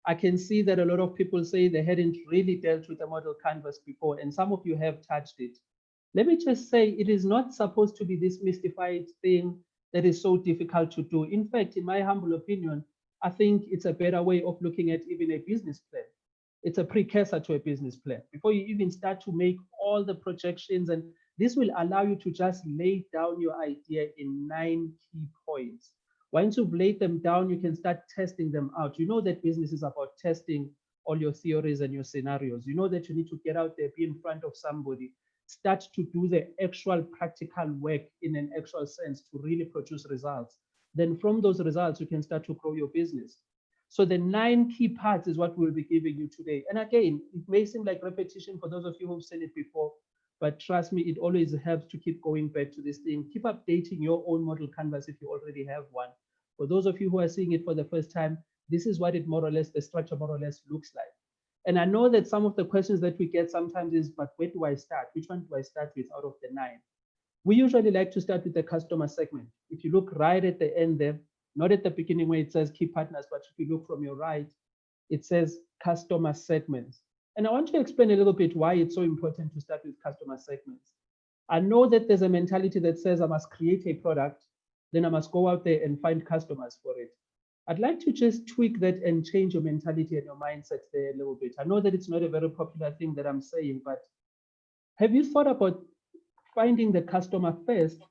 I can see that a lot of people say they hadn't really dealt with the model canvas before, and some of you have touched it. Let me just say, it is not supposed to be this mystified thing that is so difficult to do. In fact, in my humble opinion, I think it's a better way of looking at even a business plan. It's a precursor to a business plan. Before you even start to make all the projections, and this will allow you to just lay down your idea in 9 key points. Once you've laid them down, you can start testing them out. You know that business is about testing all your theories and your scenarios. You know that you need to get out there, be in front of somebody, start to do the actual practical work in an actual sense to really produce results. Then from those results, you can start to grow your business. So the 9 key parts is what we'll be giving you today. And again, it may seem like repetition for those of you who've seen it before, but trust me, it always helps to keep going back to this thing. Keep updating your own model canvas if you already have one. For those of you who are seeing it for the first time, this is what it more or less, the structure more or less looks like. And I know that some of the questions that we get sometimes is, but where do I start? Which one do I start with out of the 9? We usually like to start with the customer segment. If you look right at the end there, not at the beginning where it says key partners, but if you look from your right, it says customer segments. And I want to explain a little bit why it's so important to start with customer segments. I know that there's a mentality that says I must create a product, then I must go out there and find customers for it. I'd like to just tweak that and change your mentality and your mindset there a little bit. I know that it's not a very popular thing that I'm saying, but have you thought about finding the customer first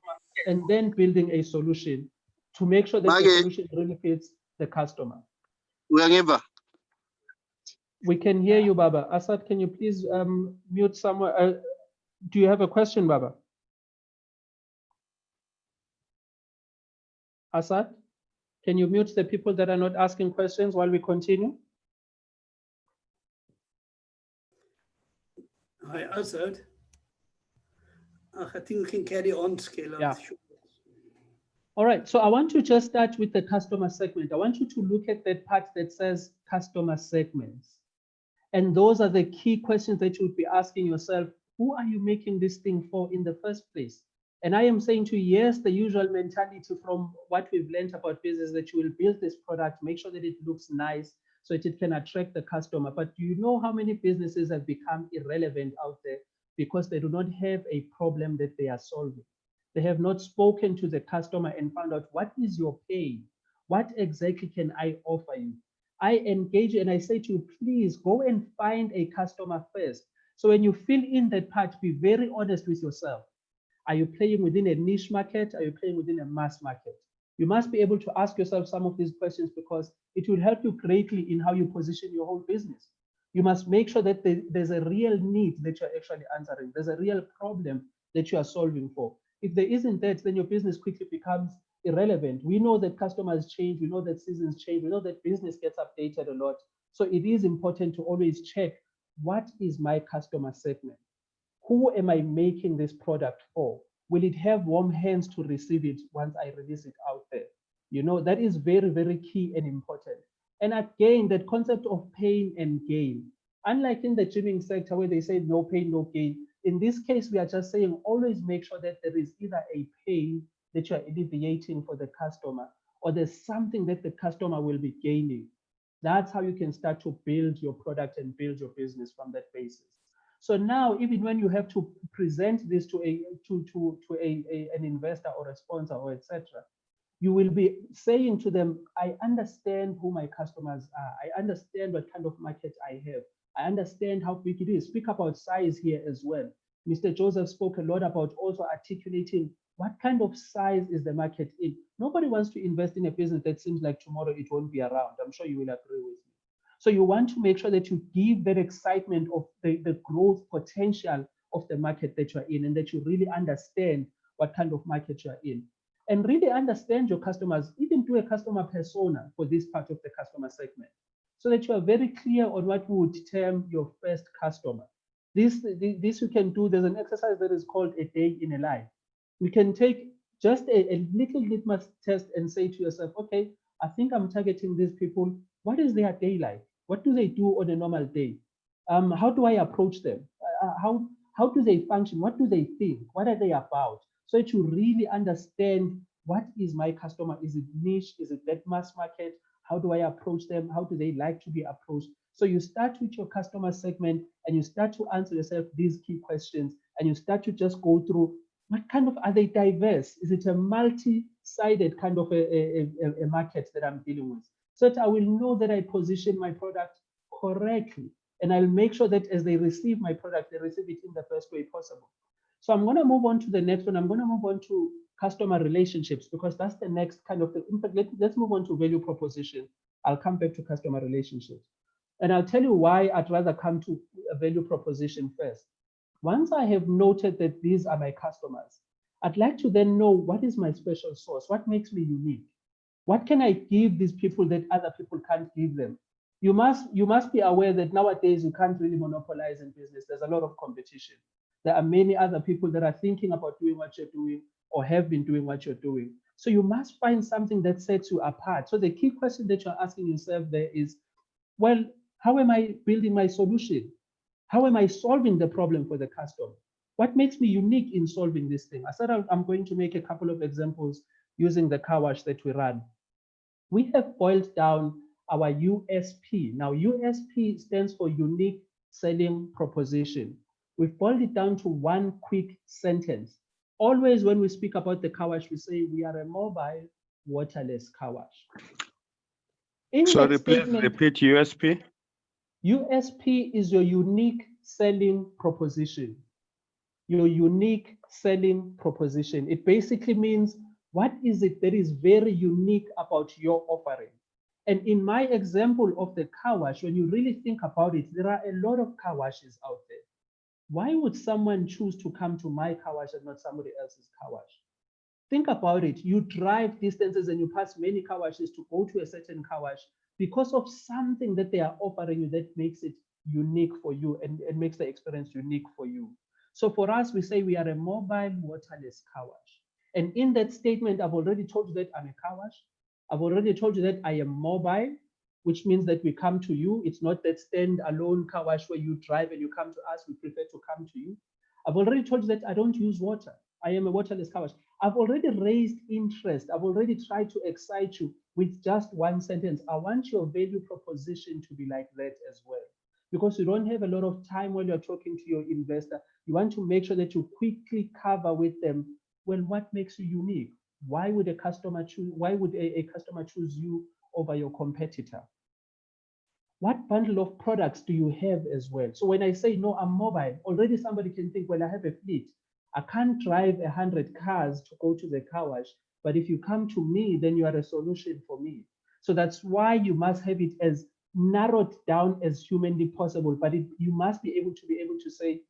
and then building a solution to make sure that the solution really fits the customer? We can hear you, Baba. Asad, can you please mute somewhere? Do you have a question, Baba? Assad, can you mute the people that are not asking questions while we continue? Hi, Azad. I think we can carry on, Scale. Yeah. All right, so I want to just start with the customer segment. I want you to look at that part that says customer segments. And those are the key questions that you would be asking yourself. Who are you making this thing for in the first place? And I am saying to you, yes, the usual mentality from what we've learned about business, that you will build this product, make sure that it looks nice so that it can attract the customer. But do you know how many businesses have become irrelevant out there because they do not have a problem that they are solving? They have not spoken to the customer and found out, what is your pain? What exactly can I offer you? I engage and I say to you, please go and find a customer first. So when you fill in that part, be very honest with yourself. Are you playing within a niche market? Are you playing within a mass market? You must be able to ask yourself some of these questions because it will help you greatly in how you position your whole business. You must make sure that there's a real need that you're actually answering. There's a real problem that you are solving for. If there isn't that, then your business quickly becomes irrelevant. We know that customers change. We know that seasons change. We know that business gets updated a lot. So it is important to always check, what is my customer segment? Who am I making this product for? Will it have warm hands to receive it once I release it out there? You know, that is very, very key and important. And again, that concept of pain and gain. Unlike in the gymming sector where they say no pain, no gain, in this case, we are just saying always make sure that there is either a pain that you are alleviating for the customer, or there's something that the customer will be gaining. That's how you can start to build your product and build your business from that basis. So now, even when you have to present this to an investor or a sponsor or etc., you will be saying to them, I understand who my customers are. I understand what kind of market I have. I understand how big it is. Speak about size here as well. Mr. Joseph spoke a lot about also articulating what kind of size is the market in. Nobody wants to invest in a business that seems like tomorrow it won't be around. I'm sure you will agree with me. So you want to make sure that you give that excitement of the growth potential of the market that you're in, and that you really understand what kind of market you're in. And really understand your customers, even do a customer persona for this part of the customer segment, so that you are very clear on what we would term your first customer. This you can do. There's an exercise that is called a day in a life. We can take just a little litmus test and say to yourself, okay, I think I'm targeting these people. What is their day like? What do they do on a normal day? How do I approach them? How do they function? What do they think? What are they about? So that you really understand, what is my customer? Is it niche? Is it that mass market? How do I approach them? How do they like to be approached? So you start with your customer segment and you start to answer yourself these key questions, and you start to just go through, what kind of, are they diverse? Is it a multi-sided kind of a market that I'm dealing with? So that I will know that I position my product correctly. And I'll make sure that as they receive my product, they receive it in the best way possible. So I'm going to move on to the next one. I'm going to move on to customer relationships, because that's the next kind of, in fact, let's move on to value proposition. I'll come back to customer relationships. And I'll tell you why I'd rather come to a value proposition first. Once I have noted that these are my customers, I'd like to then know, what is my special sauce? What makes me unique? What can I give these people that other people can't give them? You must be aware that nowadays you can't really monopolize in business. There's a lot of competition. There are many other people that are thinking about doing what you're doing or have been doing what you're doing. So you must find something that sets you apart. So the key question that you're asking yourself there is, well, how am I building my solution? How am I solving the problem for the customer? What makes me unique in solving this thing? I said I'm going to make a couple of examples using the car wash that we run. We have boiled down our USP. Now, USP stands for unique selling proposition. We've boiled it down to one quick sentence. Always when we speak about the car wash, we say we are a mobile waterless car wash. Sorry, please repeat USP. USP is your unique selling proposition. Your unique selling proposition. It basically means, what is it that is very unique about your offering? And in my example of the car wash, when you really think about it, there are a lot of car washes out there. Why would someone choose to come to my car wash and not somebody else's car wash? Think about it. You drive distances and you pass many car washes to go to a certain car wash because of something that they are offering you that makes it unique for you and makes the experience unique for you. So for us, we say we are a mobile waterless car wash. And in that statement, I've already told you that I'm a car wash. I've already told you that I am mobile, which means that we come to you. It's not that stand-alone car wash where you drive and you come to us. We prefer to come to you. I've already told you that I don't use water. I am a waterless car wash. I've already raised interest. I've already tried to excite you with just one sentence. I want your value proposition to be like that as well. Because you don't have a lot of time when you're talking to your investor. You want to make sure that you quickly cover with them, well, what makes you unique? Why would a customer choose, why would a customer choose you over your competitor? What bundle of products do you have as well? So when I say, no, I'm mobile, already somebody can think, well, I have a fleet. I can't drive 100 cars to go to the car wash, but if you come to me, then you are a solution for me. So that's why you must have it as narrowed down as humanly possible, but you must be able to say,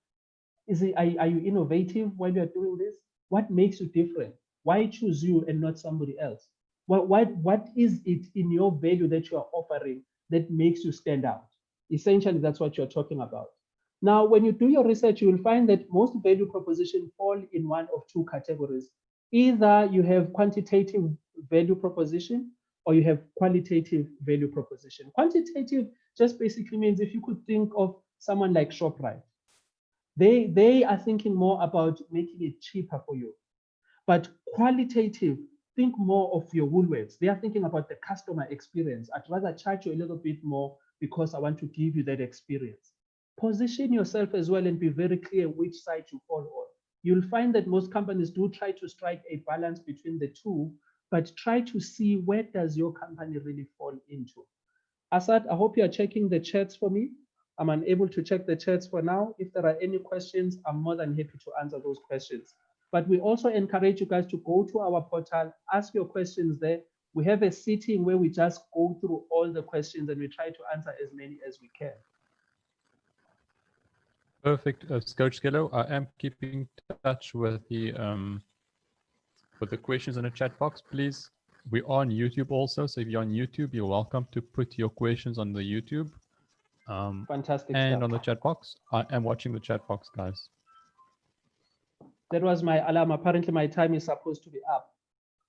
are you innovative while you're doing this? What makes you different? Why choose you and not somebody else? What is it in your value that you are offering that makes you stand out? Essentially, that's what you're talking about. Now, when you do your research, you will find that most value propositions fall in one of two categories. Either you have quantitative value proposition or you have qualitative value proposition. Quantitative just basically means if you could think of someone like ShopRite, they are thinking more about making it cheaper for you. But qualitative, think more of your Woolworths. They are thinking about the customer experience. I'd rather charge you a little bit more because I want to give you that experience. Position yourself as well and be very clear which side you fall on. You'll find that most companies do try to strike a balance between the two, but try to see where does your company really fall into. Asad, I hope you are checking the chats for me. I'm unable to check the chats for now. If there are any questions, I'm more than happy to answer those questions. But we also encourage you guys to go to our portal, ask your questions there. We have a sitting where we just go through all the questions and we try to answer as many as we can. Perfect, Coach Skello. I am keeping touch with the questions in the chat box, please. We're on YouTube also, so if you're on YouTube, you're welcome to put your questions on the YouTube. Fantastic and stuff. On the chat box. I am watching the chat box, guys. That was my alarm. Apparently my time is supposed to be up.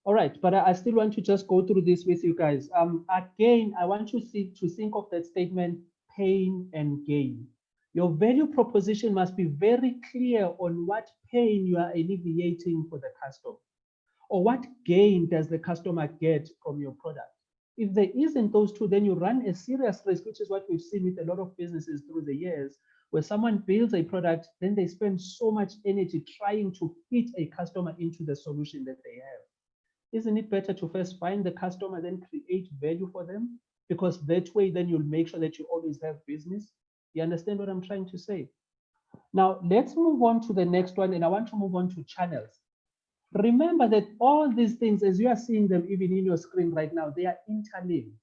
All right, but I still want to just go through this with you guys. Again, I want you to think of that statement, pain and gain. Your value proposition must be very clear on what pain you are alleviating for the customer, or what gain does the customer get from your product. If there isn't those two, then you run a serious risk, which is what we've seen with a lot of businesses through the years, where someone builds a product, then they spend so much energy trying to fit a customer into the solution that they have. Isn't it better to first find the customer, then create value for them? Because that way, then you'll make sure that you always have business. You understand what I'm trying to say? Now, let's move on to the next one, and I want to move on to channels. Remember that all these things, as you are seeing them even in your screen right now, they are interlinked.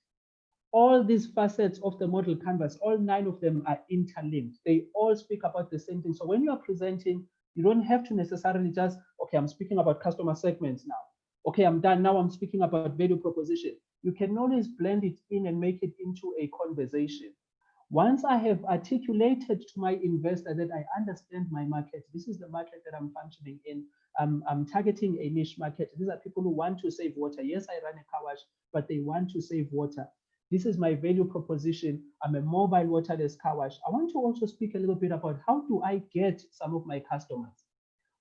All these facets of the model canvas, all 9 of them are interlinked. They all speak about the same thing. So when you are presenting, you don't have to necessarily just, okay, I'm speaking about customer segments now. Okay, I'm done. Now I'm speaking about value proposition. You can always blend it in and make it into a conversation. Once I have articulated to my investor that I understand my market, this is the market that I'm functioning in. I'm targeting a niche market. These are people who want to save water. Yes, I run a car wash, but they want to save water. This is my value proposition. I'm a mobile waterless car wash. I want to also speak a little bit about how do I get some of my customers.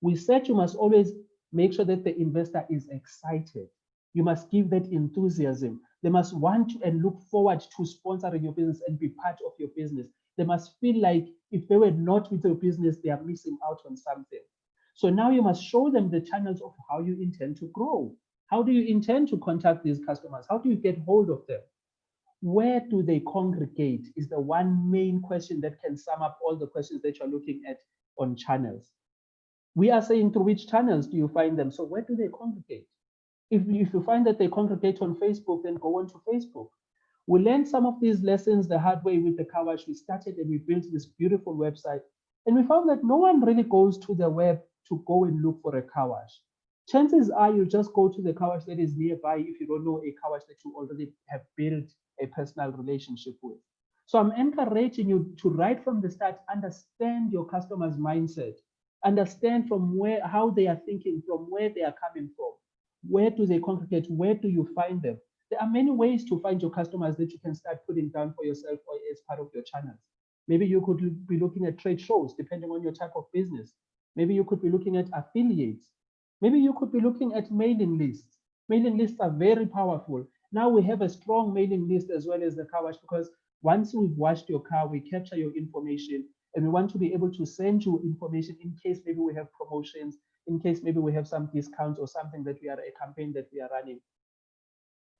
We said you must always make sure that the investor is excited. You must give that enthusiasm. They must want to and look forward to sponsoring your business and be part of your business. They must feel like if they were not with your business, they are missing out on something. So now you must show them the channels of how you intend to grow. How do you intend to contact these customers? How do you get hold of them? Where do they congregate is the one main question that can sum up all the questions that you're looking at on channels. We are saying through which channels do you find them? So where do they congregate? If you find that they congregate on Facebook, then go on to Facebook. We learned some of these lessons the hard way with the car wash. We started and we built this beautiful website. And we found that no one really goes to the web to go and look for a car wash. Chances are you just go to the car wash that is nearby if you don't know a car wash that you already have built a personal relationship with. So I'm encouraging you to right from the start, understand your customer's mindset, understand from where, how they are thinking, from where they are coming from, where do they congregate, where do you find them? There are many ways to find your customers that you can start putting down for yourself or as part of your channels. Maybe you could be looking at trade shows, depending on your type of business. Maybe you could be looking at affiliates. Maybe you could be looking at mailing lists. Mailing lists are very powerful. Now we have a strong mailing list as well as the car wash, because once we've washed your car, we capture your information, and we want to be able to send you information in case maybe we have promotions, in case maybe we have some discounts or something that we are a campaign that we are running.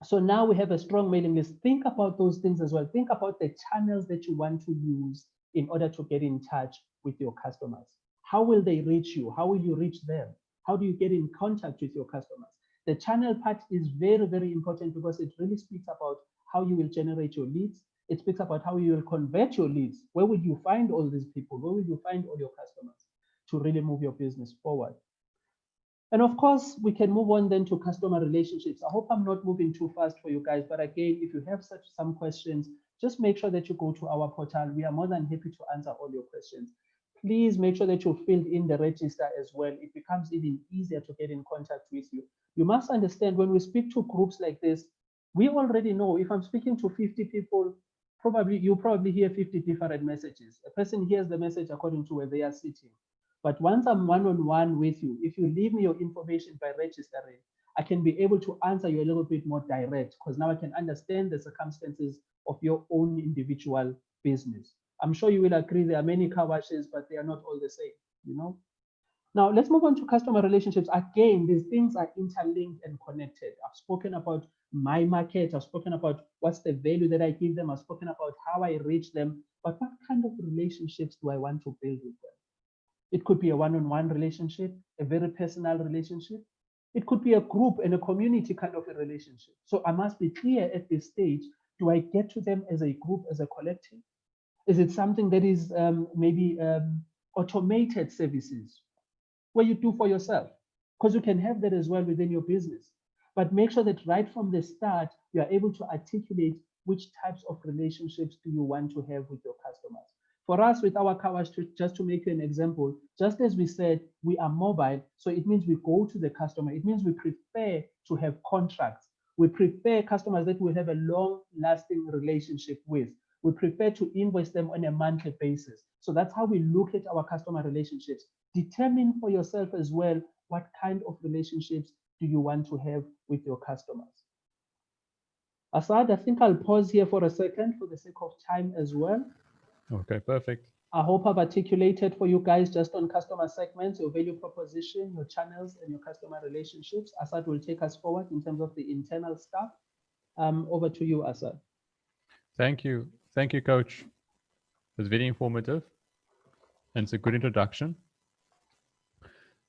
So now we have a strong mailing list. Think about those things as well. Think about the channels that you want to use in order to get in touch with your customers. How will they reach you? How will you reach them? How do you get in contact with your customers? The channel part is very, very important because it really speaks about how you will generate your leads. It speaks about how you will convert your leads. Where will you find all these people? Where will you find all your customers to really move your business forward? And of course, we can move on then to customer relationships. I hope I'm not moving too fast for you guys, but again, if you have some questions, just make sure that you go to our portal. We are more than happy to answer all your questions. Please make sure that you filled in the register as well. It becomes even easier to get in contact with you. You must understand, when we speak to groups like this, we already know if I'm speaking to 50 people, you probably hear 50 different messages. A person hears the message according to where they are sitting. But once I'm one-on-one with you, if you leave me your information by registering, I can be able to answer you a little bit more direct, because now I can understand the circumstances of your own individual business. I'm sure you will agree there are many car washes, but they are not all the same, you know? Now let's move on to customer relationships. Again, these things are interlinked and connected. I've spoken about my market. I've spoken about what's the value that I give them. I've spoken about how I reach them, but what kind of relationships do I want to build with them? It could be a one-on-one relationship, a very personal relationship. It could be a group and a community kind of a relationship. So I must be clear at this stage, do I get to them as a group, as a collective? Is it something that is maybe automated services where you do for yourself? Because you can have that as well within your business. But make sure that right from the start, you are able to articulate which types of relationships do you want to have with your customers. For us, with our car wash, just to make you an example, just as we said, we are mobile. So it means we go to the customer. It means we prefer to have contracts. We prefer customers that we have a long-lasting relationship with. We prefer to invoice them on a monthly basis. So that's how we look at our customer relationships. Determine for yourself as well, what kind of relationships do you want to have with your customers? Asad, I think I'll pause here for a second for the sake of time as well. Okay, perfect. I hope I've articulated for you guys just on customer segments, your value proposition, your channels, and your customer relationships. Asad will take us forward in terms of the internal stuff. Over to you, Asad. Thank you. Thank you, Coach. It was very informative, and it's a good introduction.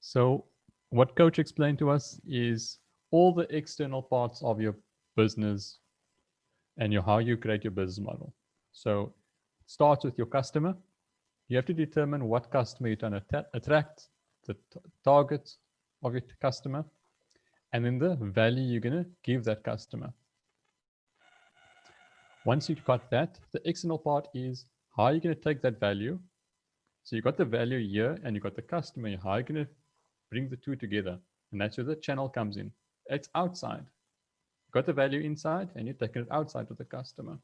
So what Coach explained to us is all the external parts of your business and how you create your business model. So it starts with your customer. You have to determine what customer you're trying to attract, the target of your customer, and then the value you're going to give that customer. Once you've got that, the external part is how are you going to take that value? So you got the value here and you got the customer. How are you going to bring the two together? And that's where the channel comes in. It's outside. You got the value inside and you're taking it outside with the customer.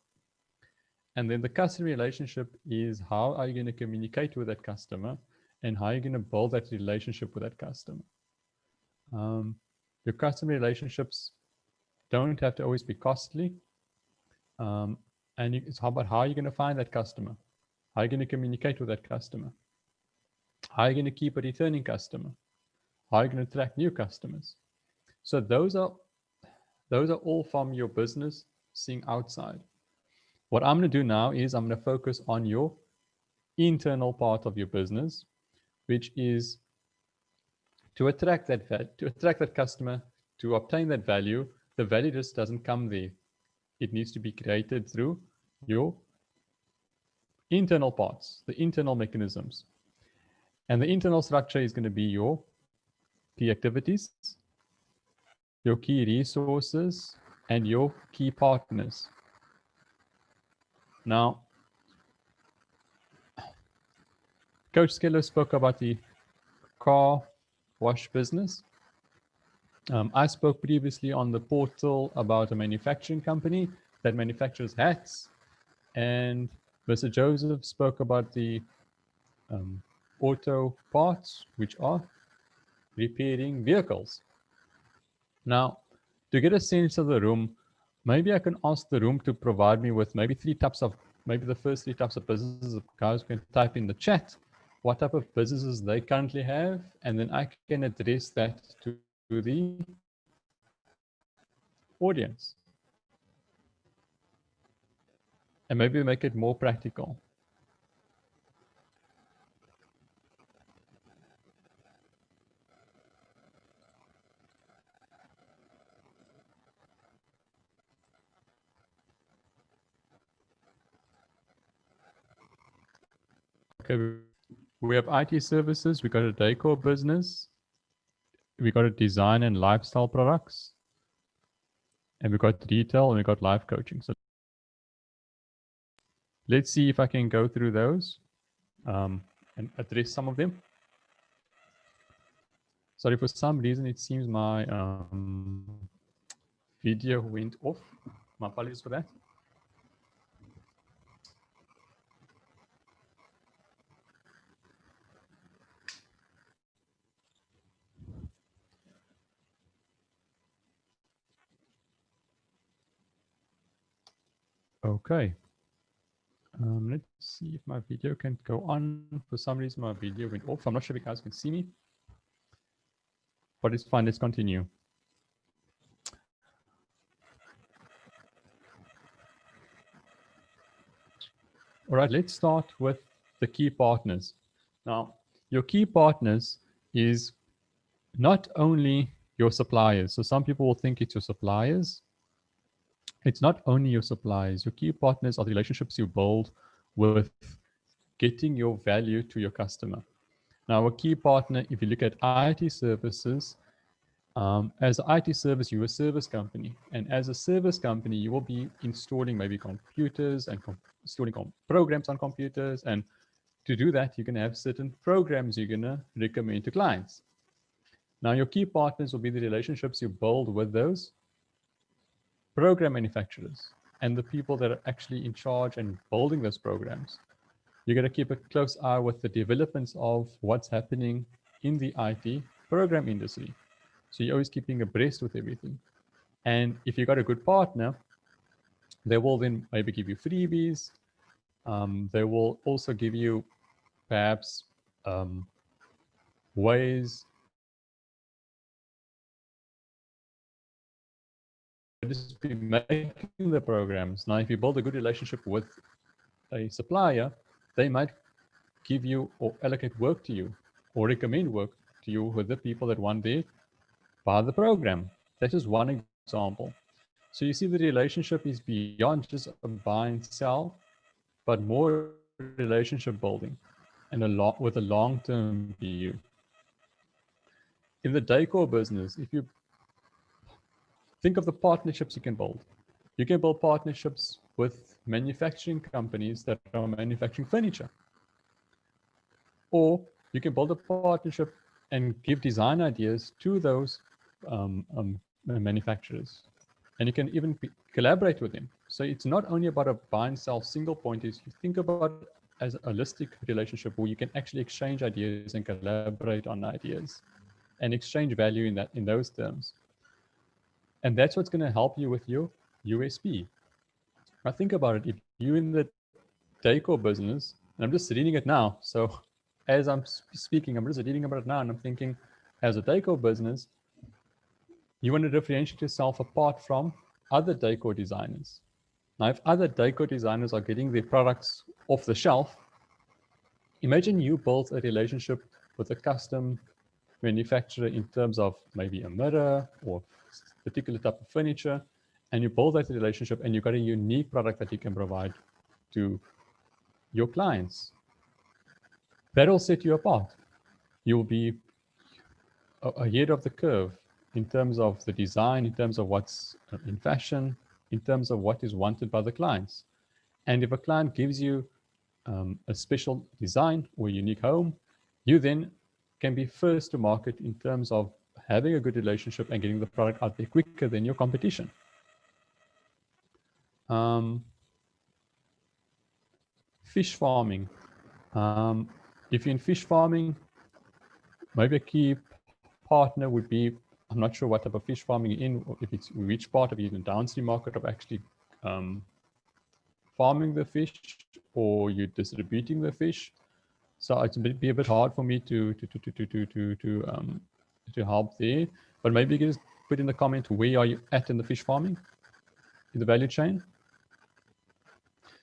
And then the customer relationship is how are you going to communicate with that customer and how are you going to build that relationship with that customer? Your customer relationships don't have to always be costly. And it's about how are you going to find that customer? How are you going to communicate with that customer? How are you going to keep a returning customer? How are you going to attract new customers? So those are all from your business seeing outside. What I'm going to do now is I'm going to focus on your internal part of your business, which is to attract that customer, to obtain that value. The value just doesn't come there. It needs to be created through your internal parts, the internal mechanisms. And the internal structure is going to be your key activities, your key resources, and your key partners. Now, Coach Skeller spoke about the car wash business. I spoke previously on the portal about a manufacturing company that manufactures hats, and Mr. Joseph spoke about the auto parts, which are repairing vehicles. Now, to get a sense of the room, maybe I can ask the room to provide me with maybe the first 3 types of businesses. Guys can type in the chat what type of businesses they currently have, and then I can address that to the audience. And maybe make it more practical. Okay, we have IT services, we got a decor business, we got a design and lifestyle products, and we got retail, and we got life coaching. So let's see if I can go through those and address some of them. Sorry, for some reason it seems my video went off. My apologies for that. Okay. Let's see if my video can go on. For some reason, my video went off. I'm not sure if you guys can see me, but it's fine. Let's continue. All right, let's start with the key partners. Now, your key partners is not only your suppliers. So some people will think it's your suppliers. It's not only your suppliers. Your key partners are the relationships you build with getting your value to your customer. Now, a key partner, if you look at IT services, as an IT service, you're a service company. And as a service company, you will be installing maybe computers and installing programs on computers. And to do that, you're going to have certain programs you're going to recommend to clients. Now, your key partners will be the relationships you build with those program manufacturers and the people that are actually in charge and building those programs. You're going to keep a close eye with the developments of what's happening in the IT program industry. So you're always keeping abreast with everything. And if you've got a good partner, they will then maybe give you freebies. They will also give you perhaps ways just be making the programs. Now, if you build a good relationship with a supplier, they might give you or allocate work to you or recommend work to you with the people that want their part of the program. That is one example. So you see the relationship is beyond just a buy and sell, but more relationship building and with a long-term view. In the decor business, if you think of the partnerships you can build partnerships with manufacturing companies that are manufacturing furniture. Or you can build a partnership and give design ideas to those manufacturers. And you can even collaborate with them. So it's not only about a buy and sell single point, is you think about it as a holistic relationship where you can actually exchange ideas and collaborate on ideas and exchange value in those terms. And that's what's going to help you with your USP. Now think about it. If you're in the decor business, and I'm just reading it now. So as I'm speaking, I'm just reading about it now, and I'm thinking, as a decor business, you want to differentiate yourself apart from other decor designers. Now, if other decor designers are getting their products off the shelf, imagine you build a relationship with a custom manufacturer in terms of maybe a mirror or a particular type of furniture, and you build that relationship and you've got a unique product that you can provide to your clients. That'll set you apart. you'll be ahead of the curve in terms of the design, in terms of what's in fashion, in terms of what is wanted by the clients. And if a client gives you a special design or unique home, you then can be first to market in terms of having a good relationship and getting the product out there quicker than your competition. Fish farming. If you're in fish farming, maybe a key partner would be, I'm not sure what type of fish farming you're in, or if it's which part of it, in the downstream market of actually farming the fish, or you're distributing the fish. So it's be a bit hard for me to help there. But maybe you can just put in the comment, where are you at in the fish farming, in the value chain?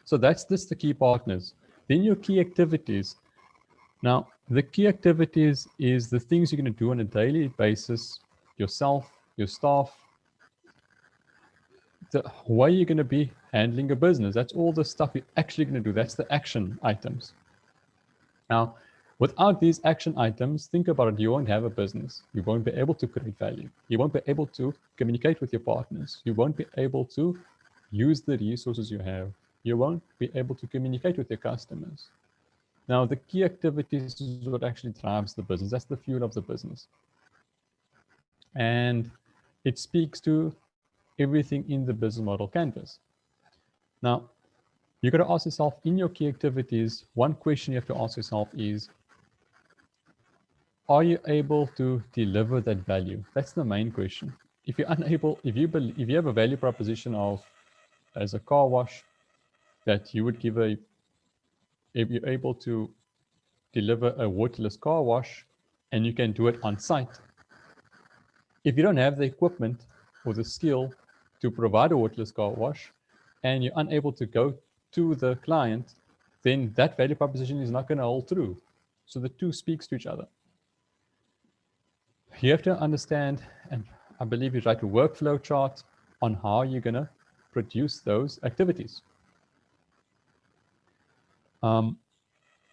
So that's just the key partners. Then your key activities. Now, the key activities is the things you're going to do on a daily basis, yourself, your staff, the way you're going to be handling your business. That's all the stuff you're actually going to do. That's the action items. Now, without these action items, think about it, you won't have a business. You won't be able to create value. You won't be able to communicate with your partners. You won't be able to use the resources you have. You won't be able to communicate with your customers. Now, the key activities is what actually drives the business. That's the fuel of the business. And it speaks to everything in the business model canvas. Now, you got to ask yourself, in your key activities, one question you have to ask yourself is, are you able to deliver that value? That's the main question. If you're unable, if you have a value proposition of, as a car wash, that you would give if you're able to deliver a waterless car wash and you can do it on site. If you don't have the equipment or the skill to provide a waterless car wash and you're unable to go to the client, then that value proposition is not going to hold true. So the two speaks to each other. You have to understand, and I believe you write a workflow chart on how you're going to produce those activities.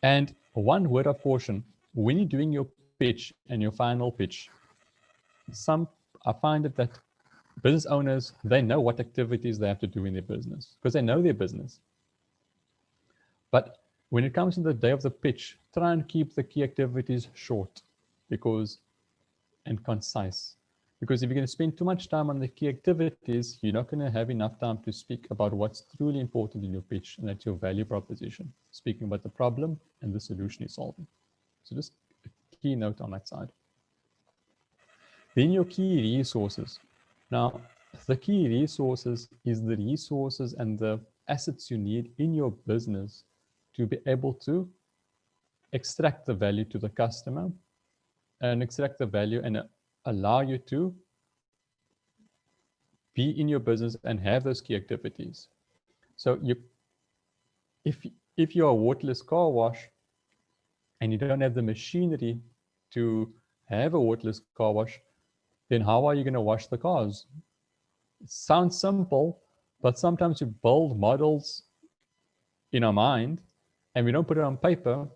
And one word of caution, when you're doing your pitch and your final pitch, I find that business owners, they know what activities they have to do in their business because they know their business. But when it comes to the day of the pitch, try and keep the key activities short and concise. Because if you're going to spend too much time on the key activities, you're not going to have enough time to speak about what's truly important in your pitch, and that's your value proposition, speaking about the problem and the solution you're solving. So just a key note on that side. Then your key resources. Now, the key resources is the resources and the assets you need in your business to be able to extract the value to the customer and extract the value and allow you to be in your business and have those key activities. So if you're a waterless car wash and you don't have the machinery to have a waterless car wash, then how are you going to wash the cars? It sounds simple, but sometimes we build models in our mind and we don't put it on paper.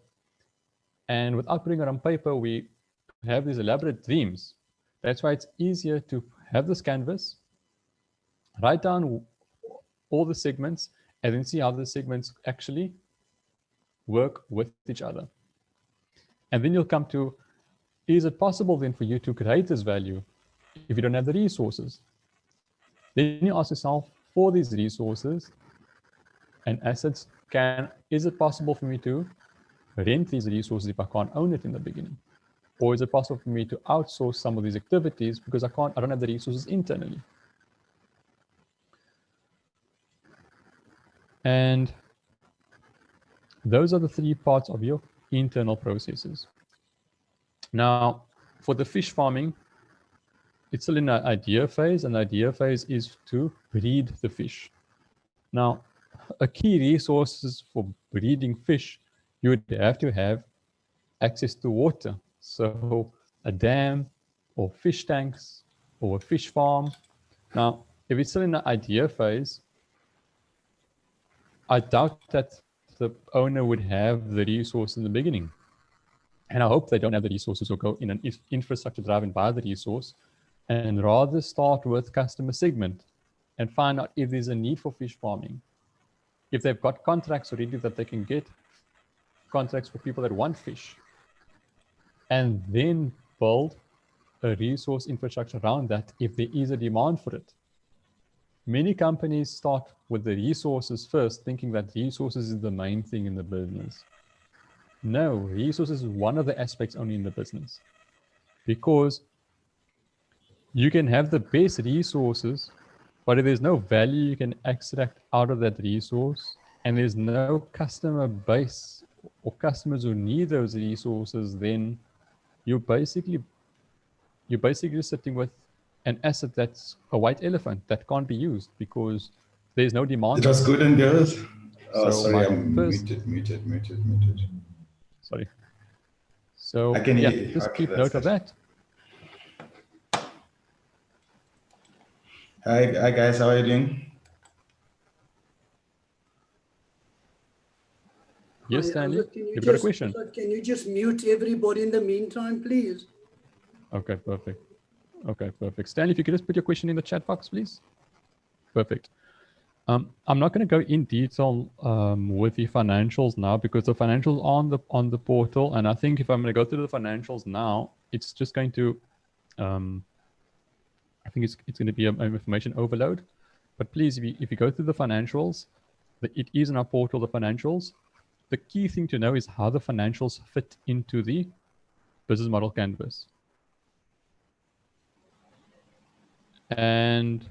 And without putting it on paper, we have these elaborate dreams. That's why it's easier to have this canvas, write down all the segments, and then see how the segments actually work with each other. And then you'll come to, is it possible then for you to create this value if you don't have the resources? Then you ask yourself, for these resources and assets, is it possible for me to rent these resources if I can't own it in the beginning? Or is it possible for me to outsource some of these activities because I don't have the resources internally? And those are the three parts of your internal processes. Now, for the fish farming, it's still in the idea phase, and the idea phase is to breed the fish. Now, a key resources for breeding fish, you would have to have access to water. So a dam or fish tanks or a fish farm. Now, if it's still in the idea phase, I doubt that the owner would have the resource in the beginning. And I hope they don't have the resources or go in an infrastructure drive and buy the resource, and rather start with customer segment and find out if there's a need for fish farming. If they've got contracts already that they can get contracts for people that want fish, and then build a resource infrastructure around that if there is a demand for it. Many companies start with the resources first, thinking that resources is the main thing in the business. No, resources is one of the aspects only in the business, because you can have the best resources, but if there's no value you can extract out of that resource, and there's no customer base or customers who need those resources, then you're basically sitting with an asset that's a white elephant that can't be used because there's no demand. It was good and good. Oh, So sorry, I'm muted. Sorry. So I can yeah, hear you. just Okay, keep that's note of good. that. Hi guys, how are you doing? Yes, Hi, Stanley, Albert, you've got a question. Can you just mute everybody in the meantime, please? Okay, perfect. Okay, perfect. Stanley, if you could just put your question in the chat box, please. Perfect. I'm not going to go in detail with the financials now, because the financials are on the portal, and I think if I'm going to go through the financials now, it's just going to, I think it's going to be an information overload. But please, if you go through the financials, it is in our portal, the financials. The key thing to know is how the financials fit into the business model canvas. And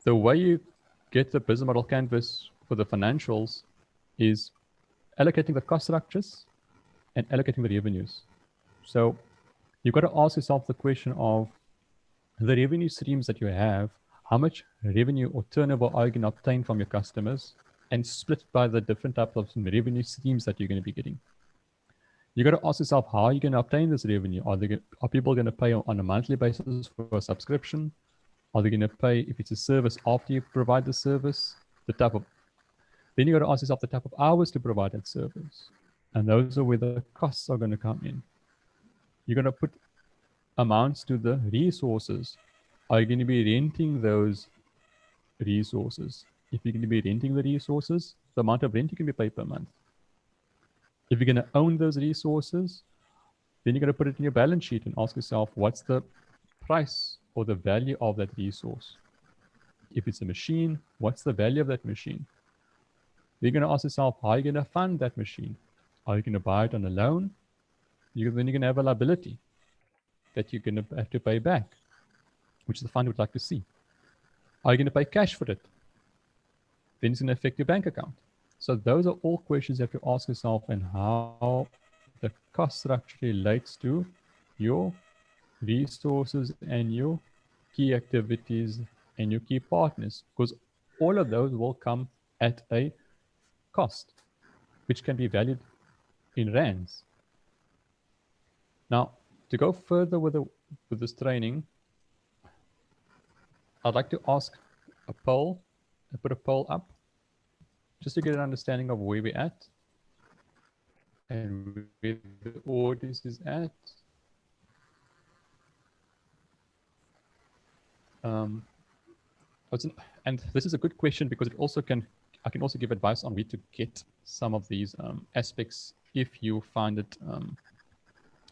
the way you get the business model canvas for the financials is allocating the cost structures and allocating the revenues. So you've got to ask yourself the question of the revenue streams that you have, how much revenue or turnover are you going to obtain from your customers, and split by the different types of revenue streams that you're going to be getting. You got to ask yourself, how are you going to obtain this revenue? Are people going to pay on a monthly basis for a subscription? Are they going to pay if it's a service after you provide the service? Then you got to ask yourself the type of hours to provide that service. And those are where the costs are going to come in. You're going to put amounts to the resources. Are you going to be renting those resources? If you're going to be renting the resources, the amount of rent you can be paid per month. If you're going to own those resources, then you're going to put it in your balance sheet and ask yourself, what's the price or the value of that resource? If it's a machine, what's the value of that machine? You're going to ask yourself, how are you going to fund that machine? Are you going to buy it on a loan? Then you're going to have a liability that you're going to have to pay back, which the fund would like to see. Are you going to pay cash for it? Then it's going to affect your bank account. So those are all questions you have to ask yourself, and how the cost structure relates to your resources and your key activities and your key partners, because all of those will come at a cost, which can be valued in rands. Now, to go further with this training, I'd like to ask a poll, and put a poll up, just to get an understanding of where we're at and where the audience is at. And this is a good question, because I can also give advice on where to get some of these aspects if you find it,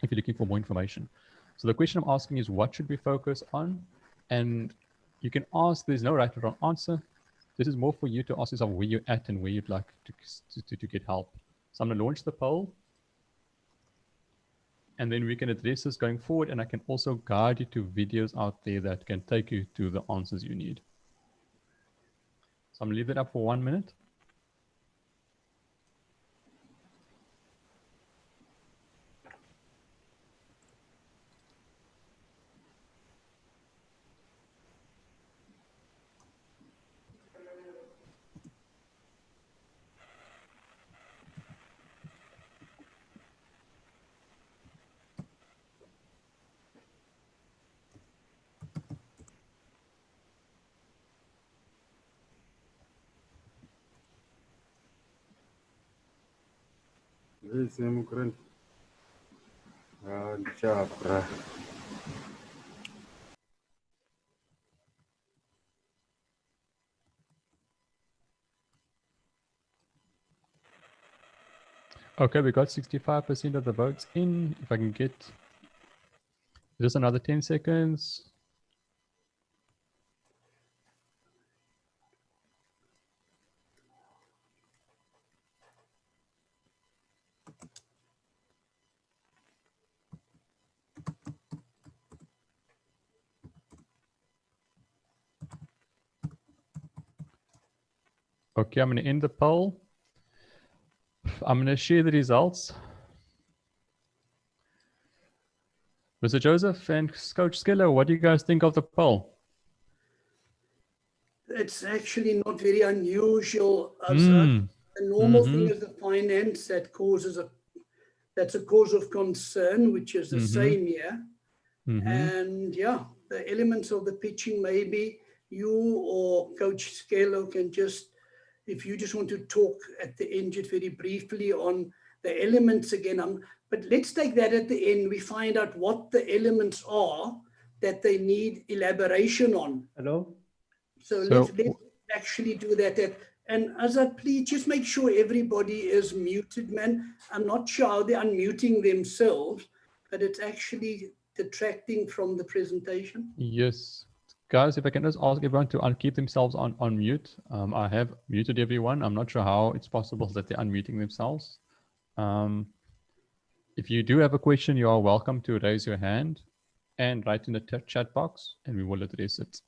if you're looking for more information. So the question I'm asking is, what should we focus on? And you can ask, there's no right or wrong answer. This is more for you to ask yourself where you're at and where you'd like to get help. So I'm going to launch the poll, and then we can address this going forward, and I can also guide you to videos out there that can take you to the answers you need. So I'm going to leave that up for 1 minute. Hey, Sam, current. Algebra. Okay, we got 65% of the votes in. If I can get just another 10 seconds. Okay, I'm going to end the poll. I'm going to share the results. Mr. Joseph and Coach Skiller, what do you guys think of the poll? It's actually not very unusual. The normal thing is the finance that that's a cause of concern, which is the same here. And yeah, the elements of the pitching, maybe you or Coach Skello can just, if you just want to talk at the end, just very briefly on the elements again. But let's take that at the end. We find out what the elements are that they need elaboration on. Hello? So let's actually do that. And Azad, please just make sure everybody is muted, man. I'm not sure how they're unmuting themselves, but it's actually detracting from the presentation. Yes. Guys, if I can just ask everyone to keep themselves on mute. I have muted everyone. I'm not sure how it's possible that they're unmuting themselves. If you do have a question, you are welcome to raise your hand and write in the chat box, and we will address it.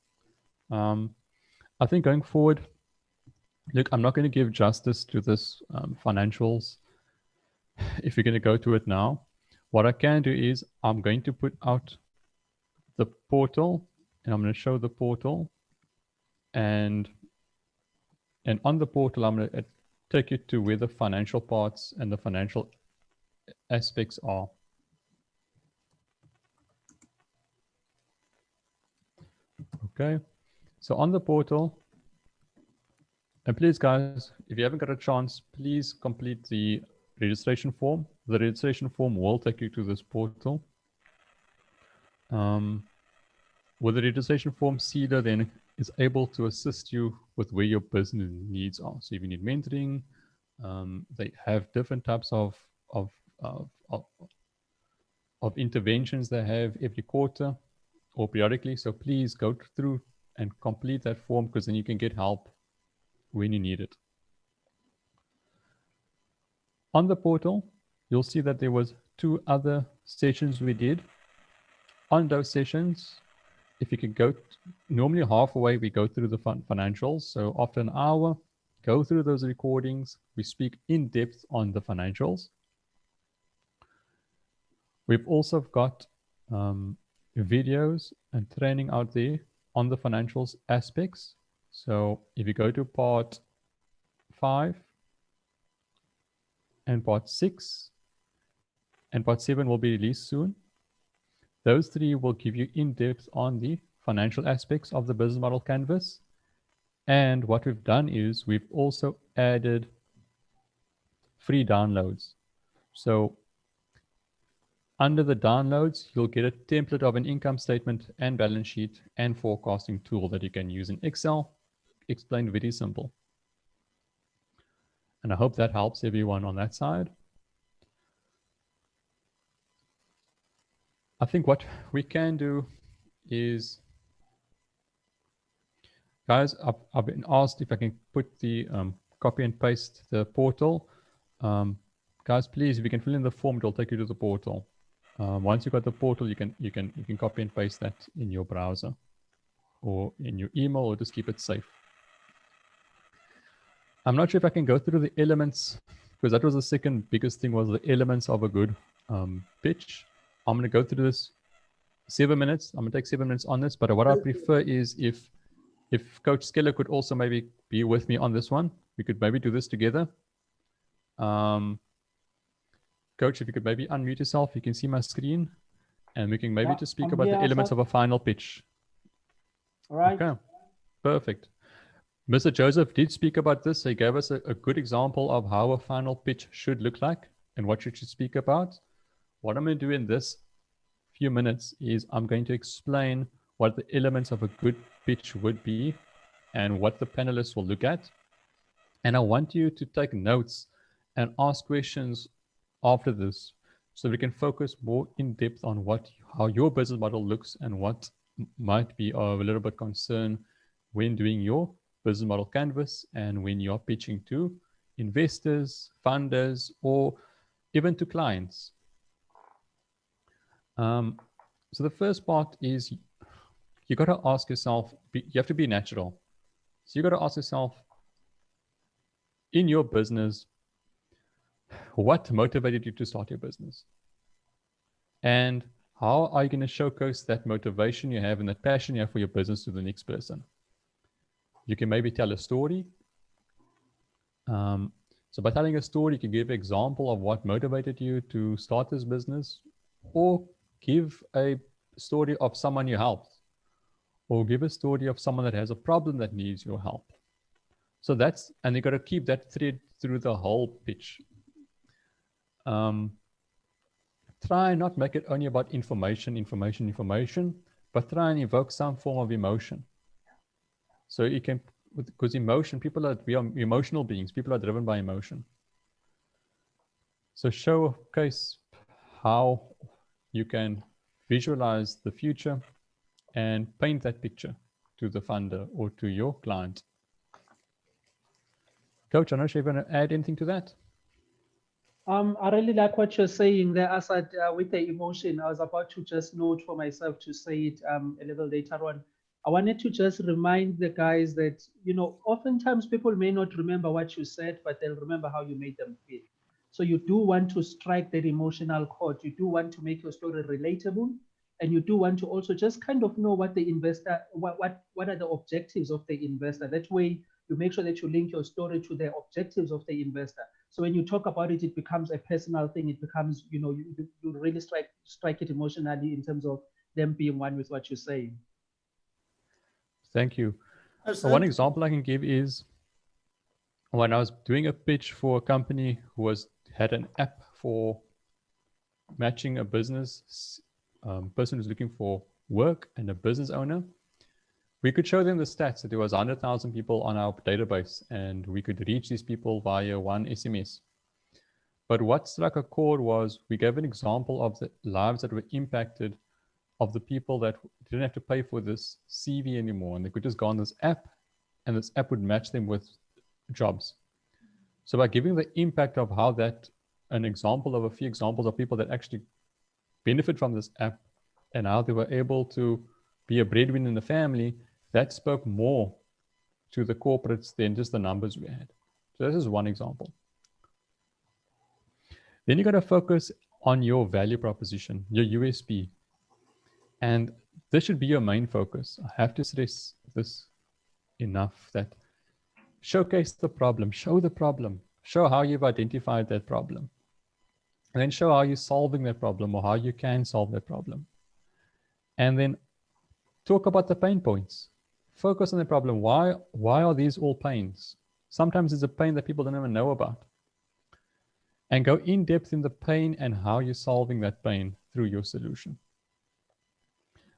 I think going forward, look, I'm not going to give justice to this financials if you're going to go to it now. What I can do is I'm going to put out the portal, and I'm going to show the portal, and on the portal, I'm going to take you to where the financial parts and the financial aspects are. Okay, so on the portal, and please guys, if you haven't got a chance, please complete the registration form. The registration form will take you to this portal. With the registration form, SEDA then is able to assist you with where your business needs are. So if you need mentoring, they have different types of interventions they have every quarter or periodically. So please go through and complete that form, because then you can get help when you need it. On the portal, you'll see that there was 2 other sessions we did. On those sessions, if you could go, normally halfway we go through the financials. So after an hour, go through those recordings. We speak in depth on the financials. We've also got videos and training out there on the financials aspects. So if you go to part 5 and part 6, and part 7 will be released soon. Those 3 will give you in-depth on the financial aspects of the business model canvas. And what we've done is we've also added free downloads. So under the downloads, you'll get a template of an income statement and balance sheet and forecasting tool that you can use in Excel, explained very simple. And I hope that helps everyone on that side. I think what we can do is, guys, I've been asked if I can put the copy and paste the portal. Guys, please, if you can fill in the form, it'll take you to the portal. Once you've got the portal, you can copy and paste that in your browser or in your email, or just keep it safe. I'm not sure if I can go through the elements, because that was the second biggest thing, was the elements of a good pitch. I'm going to go through this 7 minutes. I'm going to take 7 minutes on this, but what I prefer is if Coach Skeller could also maybe be with me on this one, we could maybe do this together. Coach, if you could maybe unmute yourself, you can see my screen, and we can maybe just speak about the elements of a final pitch. All right. Okay, perfect. Mr. Joseph did speak about this. He gave us a good example of how a final pitch should look like and what you should speak about. what I'm going to do in this few minutes is I'm going to explain what the elements of a good pitch would be and what the panelists will look at. And I want you to take notes and ask questions after this so we can focus more in depth on how your business model looks and what might be of a little bit concern when doing your business model canvas and when you're pitching to investors, funders, or even to clients. So the first part is you got to ask yourself, you have to be natural. So you got to ask yourself, in your business, what motivated you to start your business? And how are you going to showcase that motivation you have and that passion you have for your business to the next person? You can maybe tell a story. So by telling a story, you can give an example of what motivated you to start this business, or give a story of someone you helped, or give a story of someone that has a problem that needs your help. So and you got to keep that thread through the whole pitch. Try and not make it only about information, but try and evoke some form of emotion. So you can, because emotion, we are emotional beings. People are driven by emotion. So showcase how you can visualize the future and paint that picture to the funder or to your client. Coach, I'm not sure if you want to add anything to that. I really like what you're saying there, Asad, with the emotion. I was about to just note for myself to say it a little later on. I wanted to just remind the guys that, oftentimes people may not remember what you said, but they'll remember how you made them feel. So you do want to strike that emotional chord. You do want to make your story relatable, and you do want to also just kind of know what the investor, what are the objectives of the investor. That way you make sure that you link your story to the objectives of the investor. So when you talk about it, it becomes a personal thing. It becomes, you really strike it emotionally in terms of them being one with what you're saying. Thank you. One example I can give is when I was doing a pitch for a company who had an app for matching a business person who's looking for work and a business owner. We could show them the stats that there was 100,000 people on our database and we could reach these people via one SMS. But what struck a chord was we gave an example of the lives that were impacted of the people that didn't have to pay for this CV anymore, and they could just go on this app and this app would match them with jobs. So by giving the impact of how an example of a few examples of people that actually benefit from this app and how they were able to be a breadwinner in the family, that spoke more to the corporates than just the numbers we had. So this is one example. Then you got to focus on your value proposition, your USP. And this should be your main focus. I have to stress this enough that showcase the problem, show the problem, show how you've identified that problem, and then show how you're solving that problem or how you can solve that problem. And then talk about the pain points. Focus on the problem. Why are these all pains? Sometimes it's a pain that people don't even know about. And go in depth in the pain and how you're solving that pain through your solution.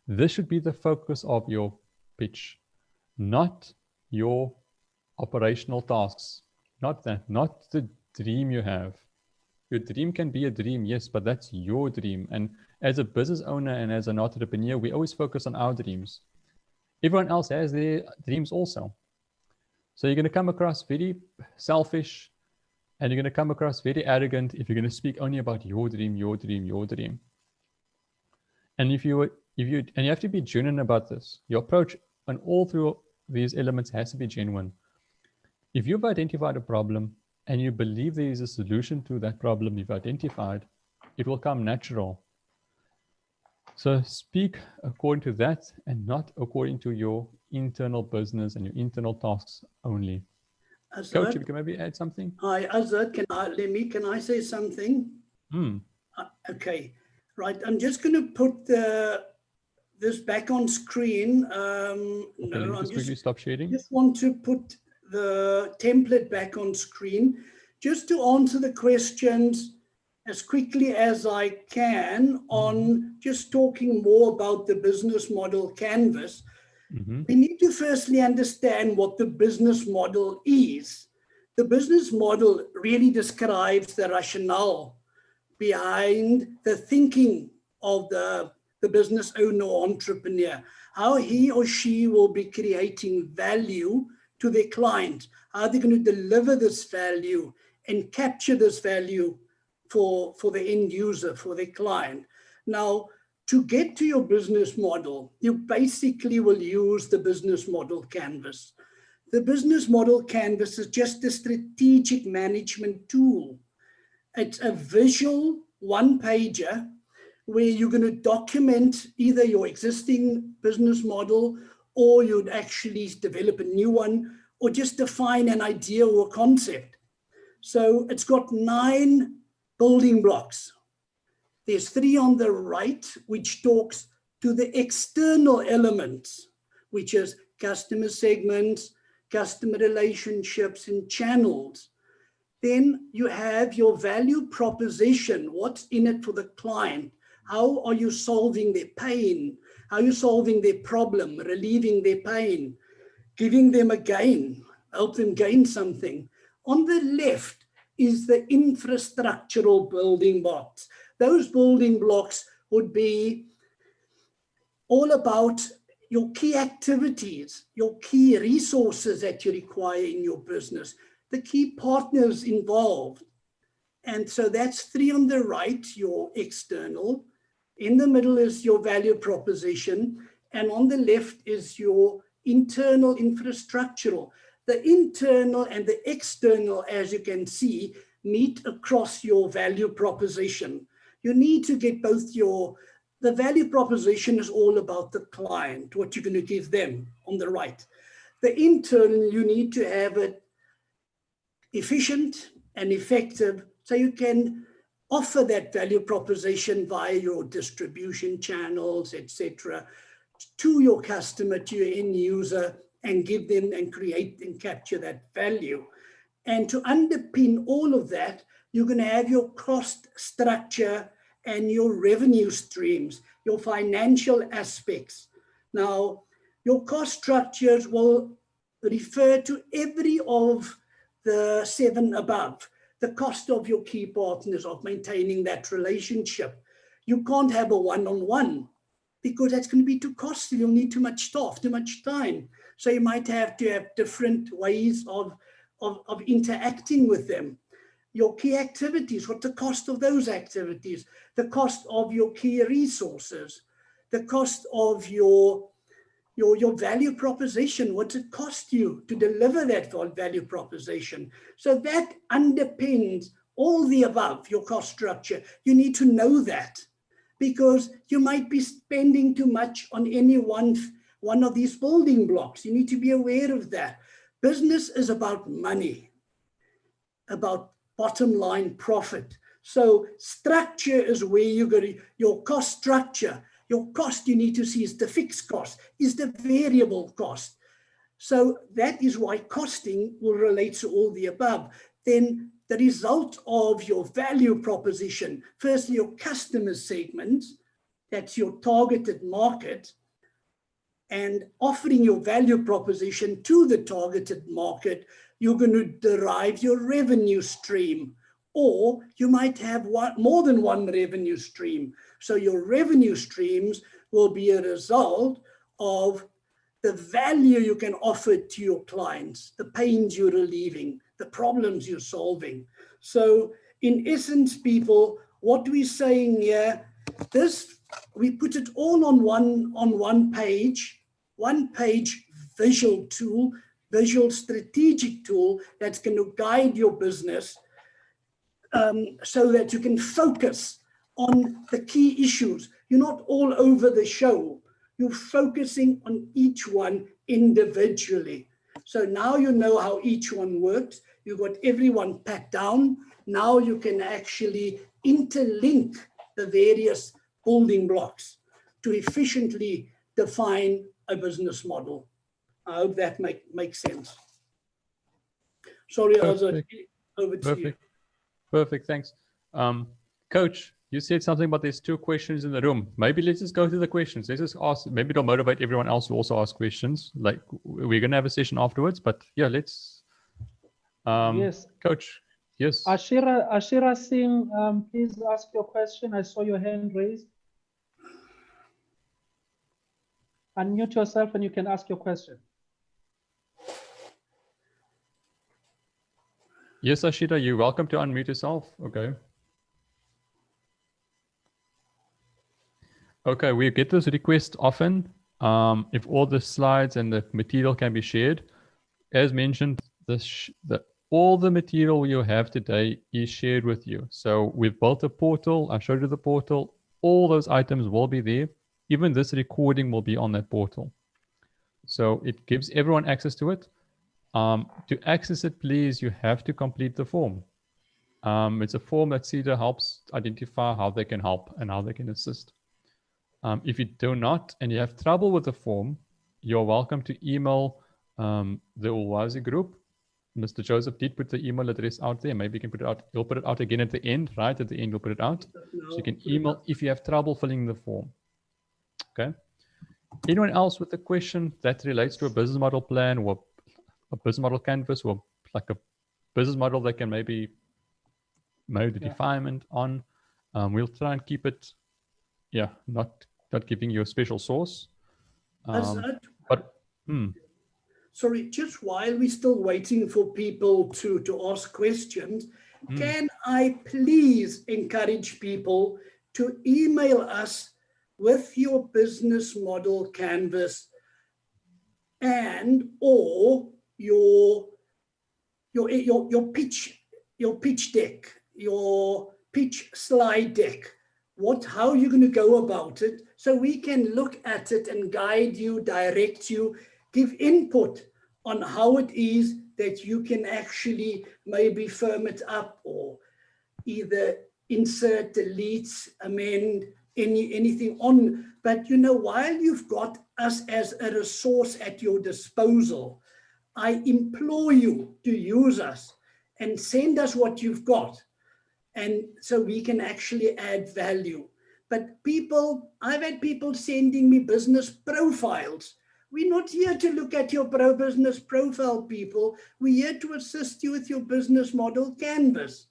This should be the focus of your pitch, not your operational tasks. Not the dream you have. Your dream can be a dream, yes, but that's your dream. And as a business owner and as an entrepreneur, we always focus on our dreams. Everyone else has their dreams also. So you're going to come across very selfish and you're going to come across very arrogant if you're going to speak only about your dream, your dream, your dream. And you have to be genuine about this. Your approach on all through these elements has to be genuine. If you've identified a problem and you believe there is a solution to that problem you've identified, it will come natural. So speak according to that and not according to your internal business and your internal tasks only. Azad, Coach, if you can maybe add something. Hi, Azad, can I say something? Okay, right. I'm just going to put this back on screen. Okay, let me just quickly stop sharing. Just want to put the template back on screen just to answer the questions as quickly as I can on just talking more about the business model canvas. We need to firstly understand what the business model is. The business model really describes the rationale behind the thinking of the business owner or entrepreneur, how he or she will be creating value to their client, how they're going to deliver this value and capture this value for the end user, for the client. Now, to get to your business model, you basically will use the business model canvas. The business model canvas is just a strategic management tool. It's a visual one-pager where you're going to document either your existing business model, or you'd actually develop a new one, or just define an idea or concept. So it's got 9 building blocks. There's 3 on the right, which talks to the external elements, which is customer segments, customer relationships, and channels. Then you have your value proposition. What's in it for the client? How are you solving their pain? How are you solving their problem, relieving their pain, giving them a gain, help them gain something? On the left is the infrastructural building blocks. Those building blocks would be all about your key activities, your key resources that you require in your business, the key partners involved. And so that's 3 on the right, your external. In the middle is your value proposition. And on the left is your internal infrastructural. The internal and the external, as you can see, meet across your value proposition. You need to get both the value proposition is all about the client, what you're going to give them on the right. The internal, you need to have it efficient and effective so you can offer that value proposition via your distribution channels, etc., to your customer, to your end user, and give them and create and capture that value. And to underpin all of that, you're going to have your cost structure and your revenue streams, your financial aspects. Now, your cost structures will refer to every of the 7 above. The cost of your key partners, of maintaining that relationship. You can't have a one-on-one because that's going to be too costly. You'll need too much staff, too much time. So you might have to have different ways of interacting with them. Your key activities, what's the cost of those activities? The cost of your key resources, the cost of your value proposition. What's it cost you to deliver that value proposition? So that underpins all the above, your cost structure. You need to know that because you might be spending too much on any one of these building blocks. You need to be aware of that. Business is about money, about bottom line profit. So structure is where you go to your cost structure. Your cost you need to see is the fixed cost, is the variable cost. So that is why costing will relate to all the above. Then the result of your value proposition, firstly, your customer segments, that's your targeted market, and offering your value proposition to the targeted market, you're going to derive your revenue stream, or you might have more than one revenue stream. So your revenue streams will be a result of the value you can offer to your clients, the pains you're relieving, the problems you're solving. So in essence, people, what we're saying here, we put it all on one page visual tool, visual strategic tool that's going to guide your business so that you can focus on the key issues. You're not all over the show. You're focusing on each one individually. So now you know how each one works. You've got everyone packed down. Now you can actually interlink the various building blocks to efficiently define a business model. I hope that makes sense. Sorry, Ozzy, over to you. Perfect, thanks. Coach, you said something about there's 2 questions in the room. Maybe let's just go through the questions. Let's just ask. Maybe it'll motivate everyone else to also ask questions. Like we're going to have a session afterwards, but yeah, let's. Yes. Coach, yes. Ashira Singh, please ask your question. I saw your hand raised. Unmute yourself and you can ask your question. Yes, Ashira, you're welcome to unmute yourself. Okay. Okay, we get this request often. If all the slides and the material can be shared, as mentioned, all the material you have today is shared with you. So we've built a portal. I showed you the portal. All those items will be there. Even this recording will be on that portal. So it gives everyone access to it. To access it, please, you have to complete the form. It's a form that SEDA helps identify how they can help and how they can assist. If you do not and you have trouble with the form, you're welcome to email the Ulwazi group. Mr. Joseph did put the email address out there. Maybe you can put it out. He'll put it out again at the end, right? At the end, we'll put it out. So you can email if you have trouble filling the form. Okay. Anyone else with a question that relates to a business model plan or a business model canvas or like a business model that can maybe mode the definement on? We'll try and keep it, not giving you a special source. Sorry, just while we're still waiting for people to ask questions, can I please encourage people to email us with your business model canvas and or your pitch deck, your pitch slide deck. How are you going to go about it so we can look at it and guide you, direct you, give input on how it is that you can actually maybe firm it up or either insert, delete, amend, anything on. But while you've got us as a resource at your disposal, I implore you to use us and send us what you've got. And so we can actually add value. But I've had people sending me business profiles. We're not here to look at your business profile, people. We're here to assist you with your business model canvas.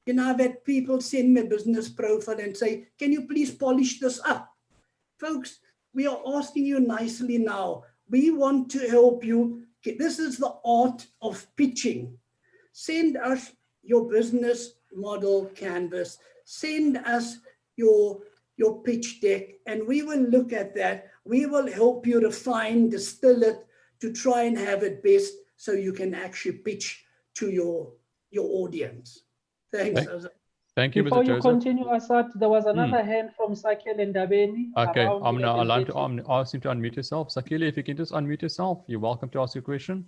I've had people send me a business profile and say, can you please polish this up? Folks, we are asking you nicely now. We want to help you. This is the art of pitching. Send us your business model canvas, send us your pitch deck, and we will look at that. We will help you refine, distill it to try and have it best so you can actually pitch to your audience. Thanks. Thank you, Before Mr. you Joseph. continue, Asad, there was another hand from Sakil Ndabeni. Okay, I'm now allowed to ask him to unmute yourself. Sakili, if you can just unmute yourself, you're welcome to ask your question.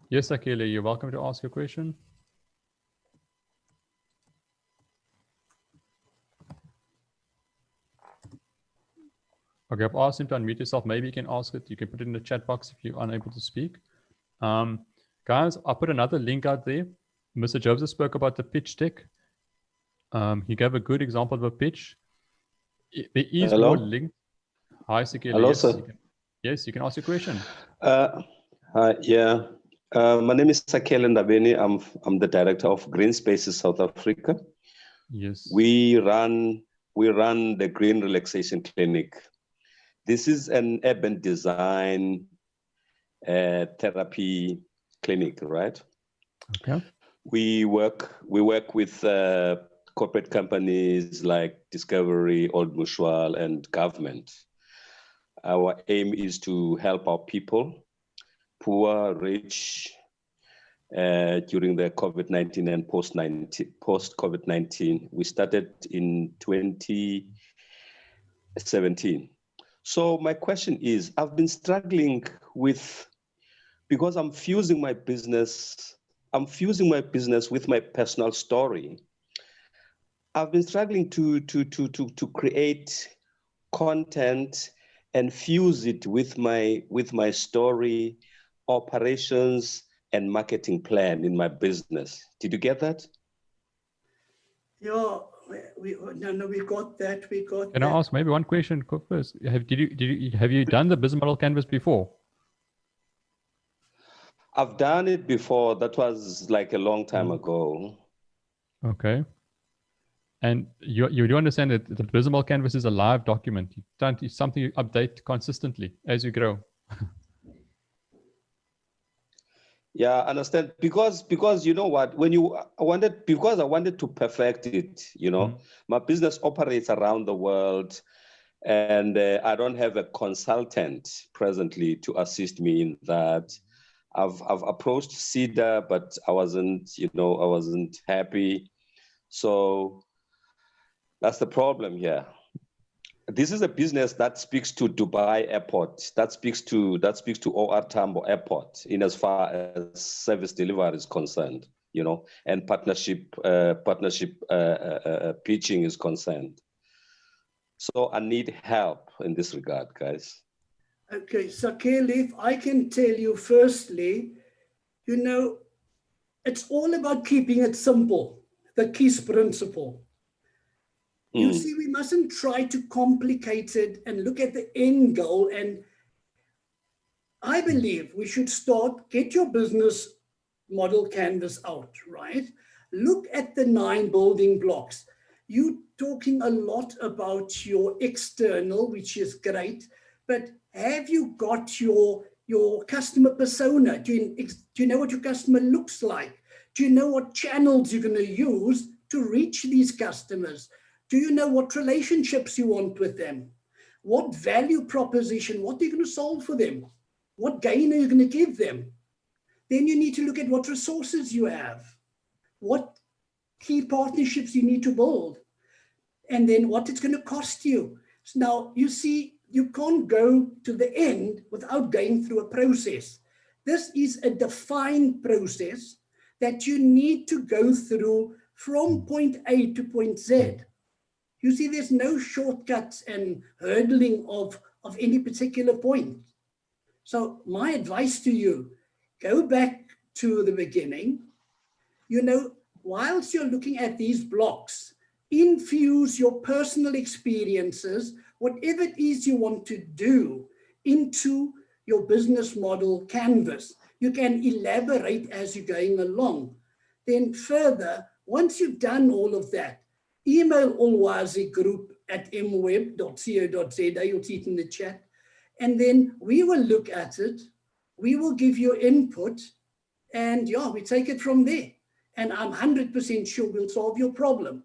Yes, Akili, you're welcome to ask your question. Okay, I've asked him to unmute yourself. Maybe you can ask it. You can put it in the chat box if you're unable to speak. Guys, I'll put another link out there. Mr. Joseph spoke about the pitch deck. He gave a good example of a pitch. There is more link. Hi, Sakili. Hello, yes, sir. Yes, you can ask your question. Yeah. My name is Sakil Ndabeni. I'm the director of Green Spaces South Africa. Yes. We run the Green Relaxation Clinic. This is an urban design therapy clinic, right? Okay. We work with corporate companies like Discovery, Old Mutual, and government. Our aim is to help our people, poor, rich, during the COVID-19 and post-COVID-19. We started in 2017. So my question is, I've been struggling because I'm fusing my business with my personal story. I've been struggling to create content and fuse it with my story, operations, and marketing plan in my business. Did you get that? Yeah, we got that. We got. Can I ask maybe one question first? Have you done the business model canvas before? I've done it before. That was like a long time ago. Okay. And you do understand that the business model canvas is a live document. It's something you update consistently as you grow. Yeah, I understand. Because you know what, I wanted to perfect it, you know. My business operates around the world, and I don't have a consultant presently to assist me in that. I've approached SEDA, but I wasn't happy. So that's the problem here. This is a business that speaks to Dubai Airport, that speaks to OR Tambo Airport in as far as service delivery is concerned, you know, and partnership pitching is concerned. So I need help in this regard, guys. Okay, so Caleb, I can tell you firstly, you know, it's all about keeping it simple, the KISS principle. You see, we mustn't try to complicate it and look at the end goal. And I believe we should get your business model canvas out, right? Look at the 9 building blocks. You talking a lot about your external, which is great, but have you got your customer persona? Do you know what your customer looks like? Do you know what channels you're going to use to reach these customers? Do you know what relationships you want with them? What value proposition, what are you going to solve for them? What gain are you going to give them? Then you need to look at what resources you have, what key partnerships you need to build, and then what it's going to cost you. So now, you see, you can't go to the end without going through a process. This is a defined process that you need to go through from point A to point Z. You see, there's no shortcuts and hurdling of any particular point. So my advice to you, go back to the beginning. You know, whilst you're looking at these blocks, infuse your personal experiences, whatever it is you want to do, into your business model canvas. You can elaborate as you're going along. Then further, once you've done all of that, email allwazigroup@mweb.co.za, you'll see it in the chat, and then we will look at it, we will give you input, and yeah, we take it from there. And I'm 100% sure we'll solve your problem.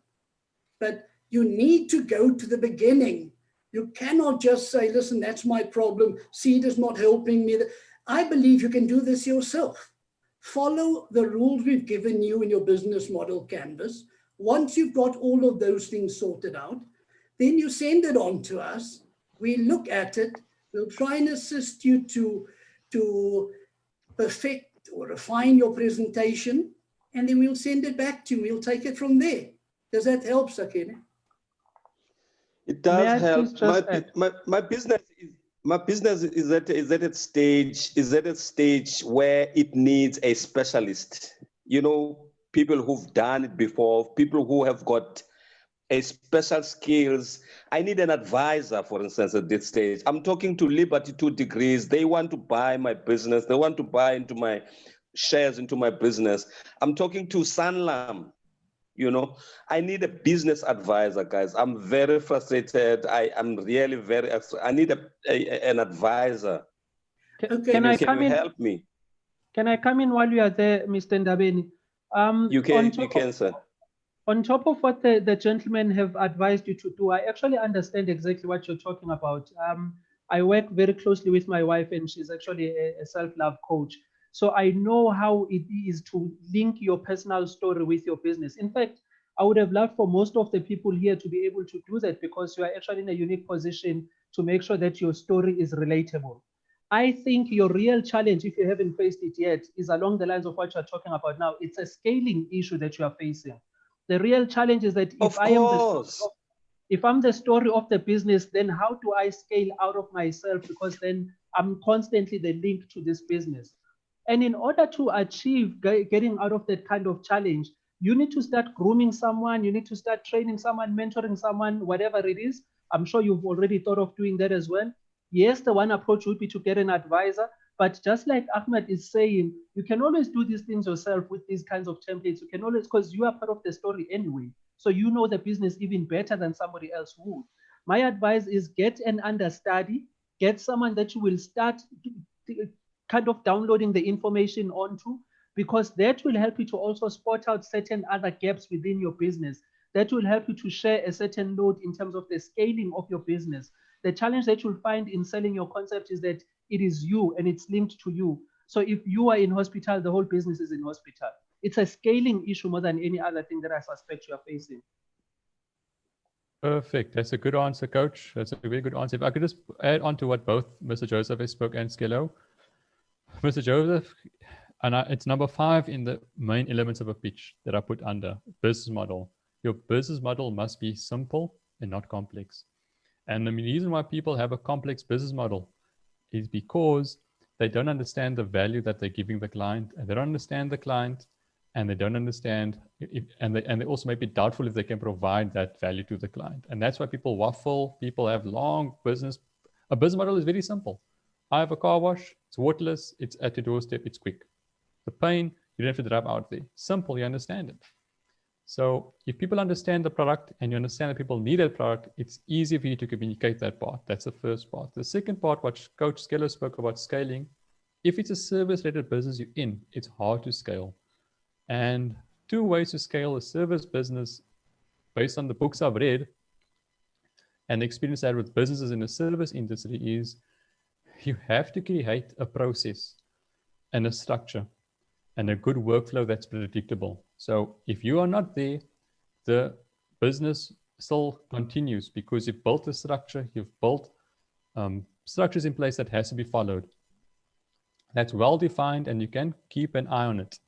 But you need to go to the beginning. You cannot just say, listen, that's my problem, SEDA's not helping me. I believe you can do this yourself. Follow the rules we've given you in your business model canvas. Once you've got all of those things sorted out, then you send it on to us. We look at it. We'll try and assist you to perfect or refine your presentation, and then we'll send it back to you. We'll take it from there. Does that help, Sakine? It does help. My business is at a stage where it needs a specialist. You know, people who've done it before, people who have got a special skills. I need an advisor, for instance, at this stage. I'm talking to Liberty 2 Degrees. They want to buy my business. They want to buy into my shares into my business. I'm talking to Sanlam. You know, I need a business advisor, guys. I'm very frustrated. I'm really I need an advisor. Can I come in? Help me? Can I come in while you are there, Mr. Ndabeni? You can, sir. On top of what the gentlemen have advised you to do, I actually understand exactly what you're talking about. I work very closely with my wife, and she's actually a self-love coach. So I know how it is to link your personal story with your business. In fact, I would have loved for most of the people here to be able to do that, because you are actually in a unique position to make sure that your story is relatable. I think your real challenge, if you haven't faced it yet, is along the lines of what you're talking about now. It's a scaling issue that you are facing. The real challenge is that if I'm the story of the business, then how do I scale out of myself? Because then I'm constantly the link to this business. And in order to achieve getting out of that kind of challenge, you need to start grooming someone, you need to start training someone, mentoring someone, whatever it is. I'm sure you've already thought of doing that as well. Yes, the one approach would be to get an advisor, but just like Ahmed is saying, you can always do these things yourself with these kinds of templates. You can always, because you are part of the story anyway. So you know the business even better than somebody else would. My advice is get an understudy, get someone that you will start kind of downloading the information onto, because that will help you to also spot out certain other gaps within your business. That will help you to share a certain load in terms of the scaling of your business. The challenge that you'll find in selling your concept is that it is you and it's linked to you. So if you are in hospital, the whole business is in hospital. It's a scaling issue more than any other thing that I suspect you are facing. Perfect. That's a good answer, Coach. That's a very good answer. If I could just add on to what both Mr. Joseph has spoke and Skello. Mr. Joseph, and it's number 5 in the main elements of a pitch that I put under business model. Your business model must be simple and not complex. And the reason why people have a complex business model is because they don't understand the value that they're giving the client, and they don't understand the client, and they don't understand, and they also may be doubtful if they can provide that value to the client. And that's why people waffle. People have long business. A business model is very simple. I have a car wash. It's waterless. It's at your doorstep. It's quick. The pain, you don't have to drive out there. Simple, you understand it. So if people understand the product and you understand that people need that product, it's easy for you to communicate that part. That's the first part. The second part, what Coach Skello spoke about scaling, if it's a service-related business you're in, it's hard to scale. And 2 ways to scale a service business based on the books I've read and the experience I had with businesses in the service industry is you have to create a process and a structure and a good workflow that's predictable. So if you are not there, the business still continues because you've built a structure, you've built structures in place that has to be followed. That's well defined and you can keep an eye on it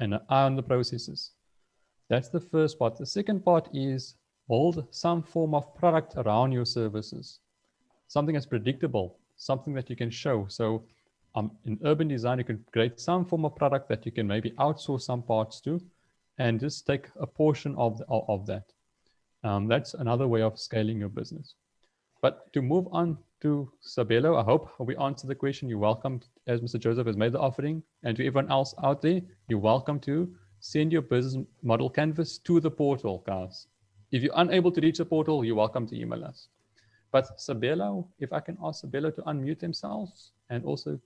and an eye on the processes. That's the first part. The second part is hold some form of product around your services. Something that's predictable, something that you can show. So in urban design, you can create some form of product that you can maybe outsource some parts to and just take a portion of that. That's another way of scaling your business. But to move on to Sabelo, I hope we answered the question. You're welcome, as Mr. Joseph has made the offering, and to everyone else out there, you're welcome to send your business model canvas to the portal, guys. If you're unable to reach the portal, you're welcome to email us. But Sabelo, if I can ask Sabelo to unmute themselves and also.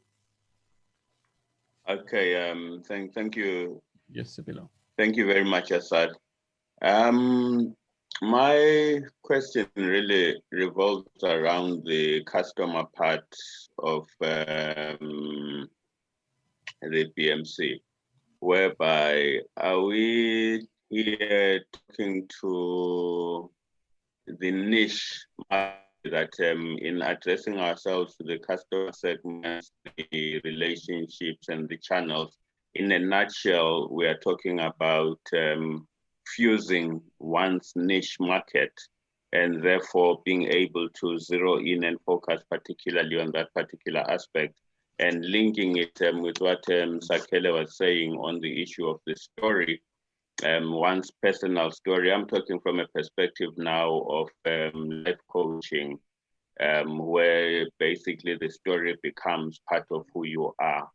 Okay, thank you. Yes, Sabelo. Thank you very much, Asad. My question really revolves around the customer part of the BMC, whereby are we here talking to the niche that in addressing ourselves to the customer segments, the relationships and the channels, in a nutshell, we are talking about fusing one's niche market and therefore being able to zero in and focus particularly on that particular aspect and linking it with what Sakele was saying on the issue of the story, one's personal story. I'm talking from a perspective now of life coaching, where basically the story becomes part of who you are.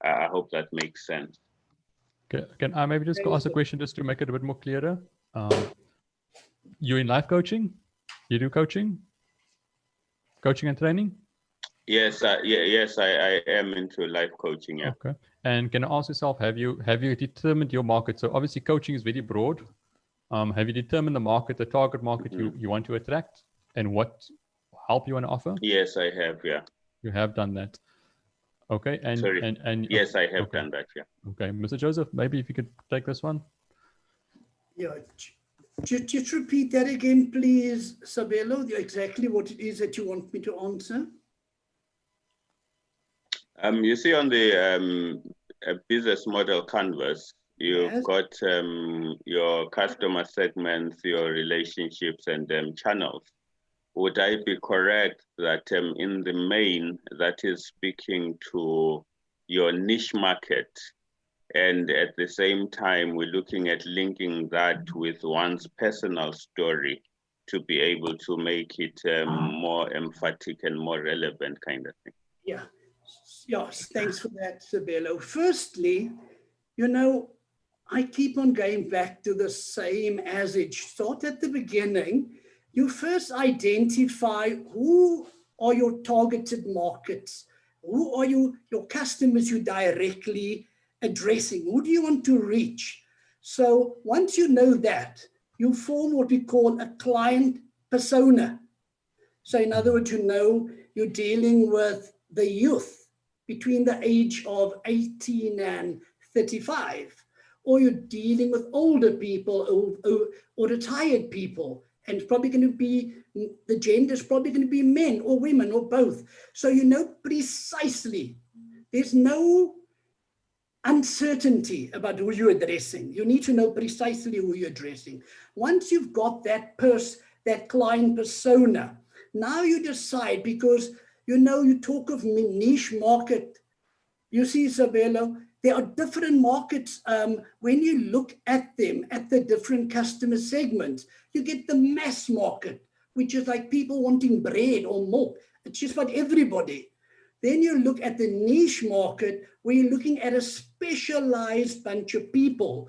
I hope that makes sense. Okay. Can I maybe just ask a question just to make it a bit more clearer? You're in life coaching? You do coaching and training? Yes, yes, I am into life coaching. Yeah. Okay. And can I ask yourself, have you determined your market? So obviously, coaching is very broad. Have you determined the market, the target market you want to attract, and what help you want to offer? Yes, I have. Yeah. You have done that. Okay. And sorry. And yes, I have done that. Yeah. Okay, Mr. Joseph, maybe if you could take this one. Yeah. Just repeat that again, please, Sabelo, exactly what it is that you want me to answer. You see on the business model canvas, you've got your customer segments, your relationships, and channels. Would I be correct that in the main, that is speaking to your niche market. And at the same time, we're looking at linking that with one's personal story to be able to make it more emphatic and more relevant kind of thing. Yeah, yes, thanks for that, Sabelo. Firstly, you know, I keep on going back to the same adage. Start at the beginning. You first identify who are your targeted markets, who are your customers you directly addressing, who do you want to reach? So once you know that, you form what we call a client persona. So in other words, you know you're dealing with the youth between the age of 18 and 35, or you're dealing with older people or retired people, and it's probably going to be, the gender is probably going to be men or women or both. So you know precisely, there's no uncertainty about who you're addressing. You need to know precisely who you're addressing. Once you've got that client persona, now you decide, because you know you talk of niche market. You see, Isabella, there are different markets. When you look at them, at the different customer segments, you get the mass market, which is like people wanting bread or milk. It's just about everybody. Then you look at the niche market, where you're looking at a specialized bunch of people.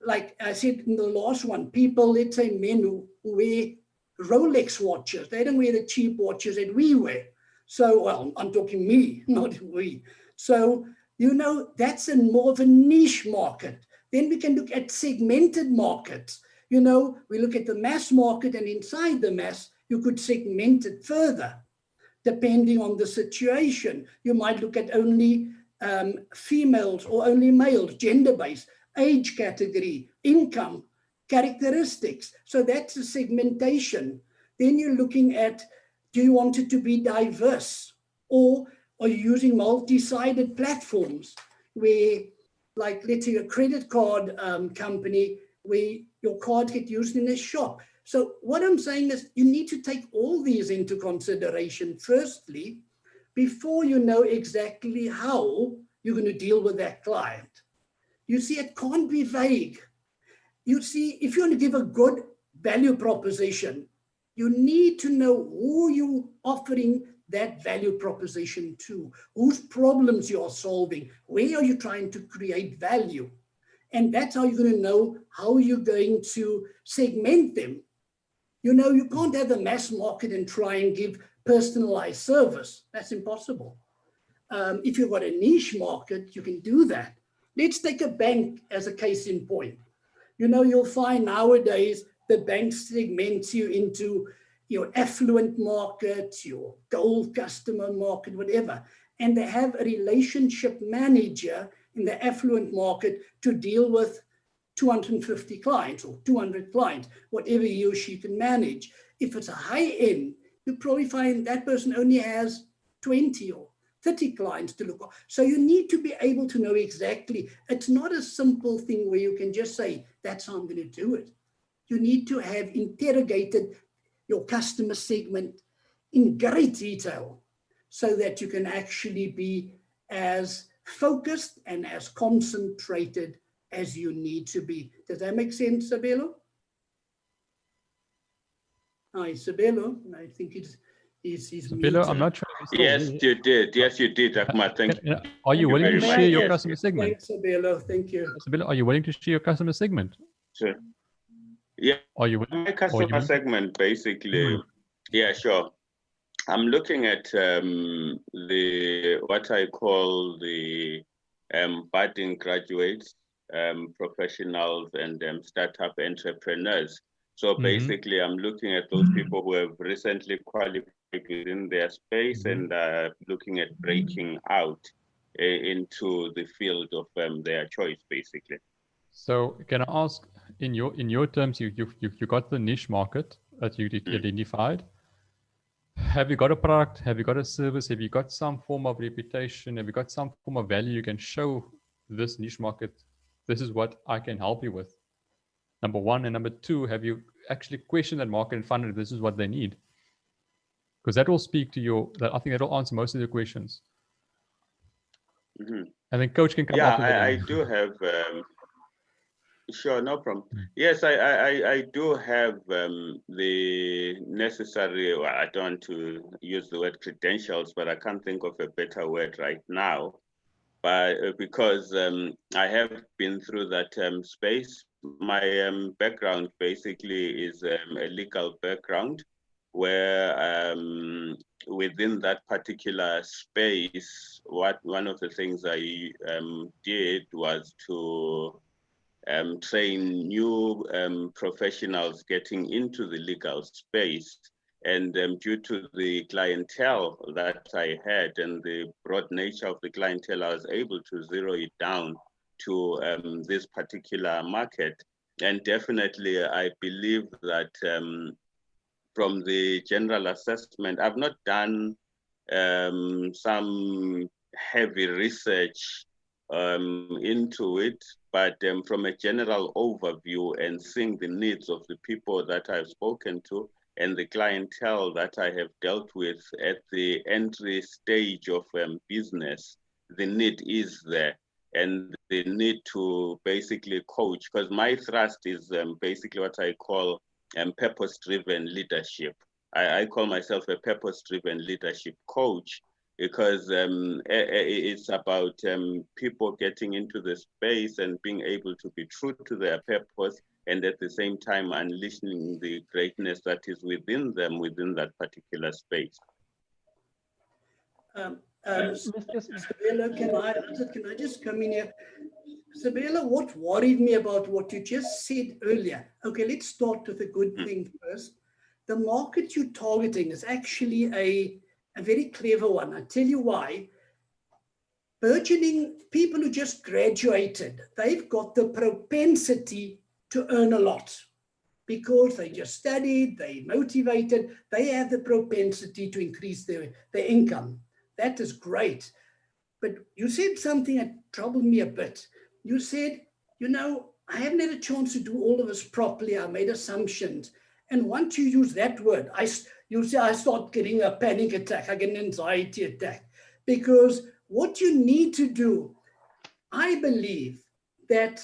Like I said in the last one, people, let's say men who wear Rolex watches. They don't wear the cheap watches that we wear. So, well, I'm talking me, not we. So, you know, that's more of a niche market. Then we can look at segmented markets. You know, we look at the mass market, and inside the mass, you could segment it further. Depending on the situation, you might look at only females or only males, gender-based, age category, income, characteristics. So that's a segmentation. Then you're looking at, do you want it to be diverse, or are you using multi-sided platforms where, like, let's say a credit card company, where your cards get used in a shop. So what I'm saying is you need to take all these into consideration firstly, before you know exactly how you're going to deal with that client. You see, it can't be vague. You see, if you want to give a good value proposition, you need to know who you're offering that value proposition to, whose problems you are solving, where are you trying to create value. And that's how you're going to know how you're going to segment them. You know, you can't have a mass market and try and give personalized service. That's impossible. If you've got a niche market, you can do that. Let's take a bank as a case in point. You know, you'll find nowadays the bank segments you into your affluent market, your gold customer market, whatever. And they have a relationship manager in the affluent market to deal with 250 clients or 200 clients, whatever he or she can manage. If it's a high end, you probably find that person only has 20 or 30 clients to look at. So you need to be able to know exactly. It's not a simple thing where you can just say, that's how I'm going to do it. You need to have interrogated your customer segment in great detail so that you can actually be as focused and as concentrated as you need to be. Does that make sense, Sabelo? Hi, Sabelo. I think he's Sabelo, I'm not sure. Yes, you did. Yes, you did, Ahmad. Thank you. Are you willing to share your customer segment? Thanks, Sabelo. Thank you. Sabelo, are you willing to share your customer segment? Sure. Yeah. Are you my customer segment, basically? Yeah, sure. I'm looking at what I call the budding graduates, professionals, and startup entrepreneurs. So basically, I'm looking at those people who have recently qualified within their space and looking at breaking out into the field of their choice, basically. So can I ask, in your terms, you got the niche market that you identified. Have you got a product? Have you got a service? Have you got some form of reputation? Have you got some form of value you can show this niche market? This is what I can help you with. Number one. And number two, have you actually questioned that market and found out this is what they need? Because that will speak to I think that will answer most of the questions. And then Coach can come yeah, after that. I do have, sure, no problem. Yes, I do have the necessary, well, I don't want to use the word credentials, but I can't think of a better word right now. But because I have been through that space, my background basically is a legal background, where within that particular space, one of the things I did was to train new professionals getting into the legal space. And due to the clientele that I had and the broad nature of the clientele, I was able to zero it down to this particular market. And definitely, I believe that from the general assessment, I've not done some heavy research into it, but from a general overview and seeing the needs of the people that I've spoken to and the clientele that I have dealt with at the entry stage of business, the need is there. And the need to basically coach, because my thrust is basically what I call purpose-driven leadership. I call myself a purpose-driven leadership coach, because it's about people getting into the space and being able to be true to their purpose, and at the same time unleashing the greatness that is within them within that particular space. Sabelo, can I just come in here? Sabelo, what worried me about what you just said earlier, okay, let's start with a good thing first. The market you're targeting is actually a very clever one. I tell you why. Burgeoning people who just graduated, they've got the propensity to earn a lot because they just studied, they motivated, they have the propensity to increase their income. That is great. But you said something that troubled me a bit. You said, you know, I haven't had a chance to do all of this properly. I made assumptions. And once you use that word, you say I start getting a panic attack, I get an anxiety attack. Because what you need to do, I believe that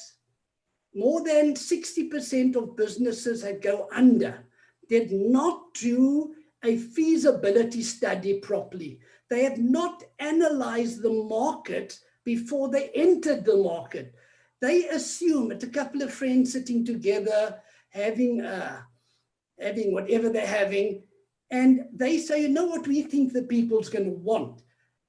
more than 60% of businesses that go under did not do a feasibility study properly. They have not analyzed the market before they entered the market. They assume that a couple of friends sitting together, having whatever they're having, and they say, you know what we think the people's going to want.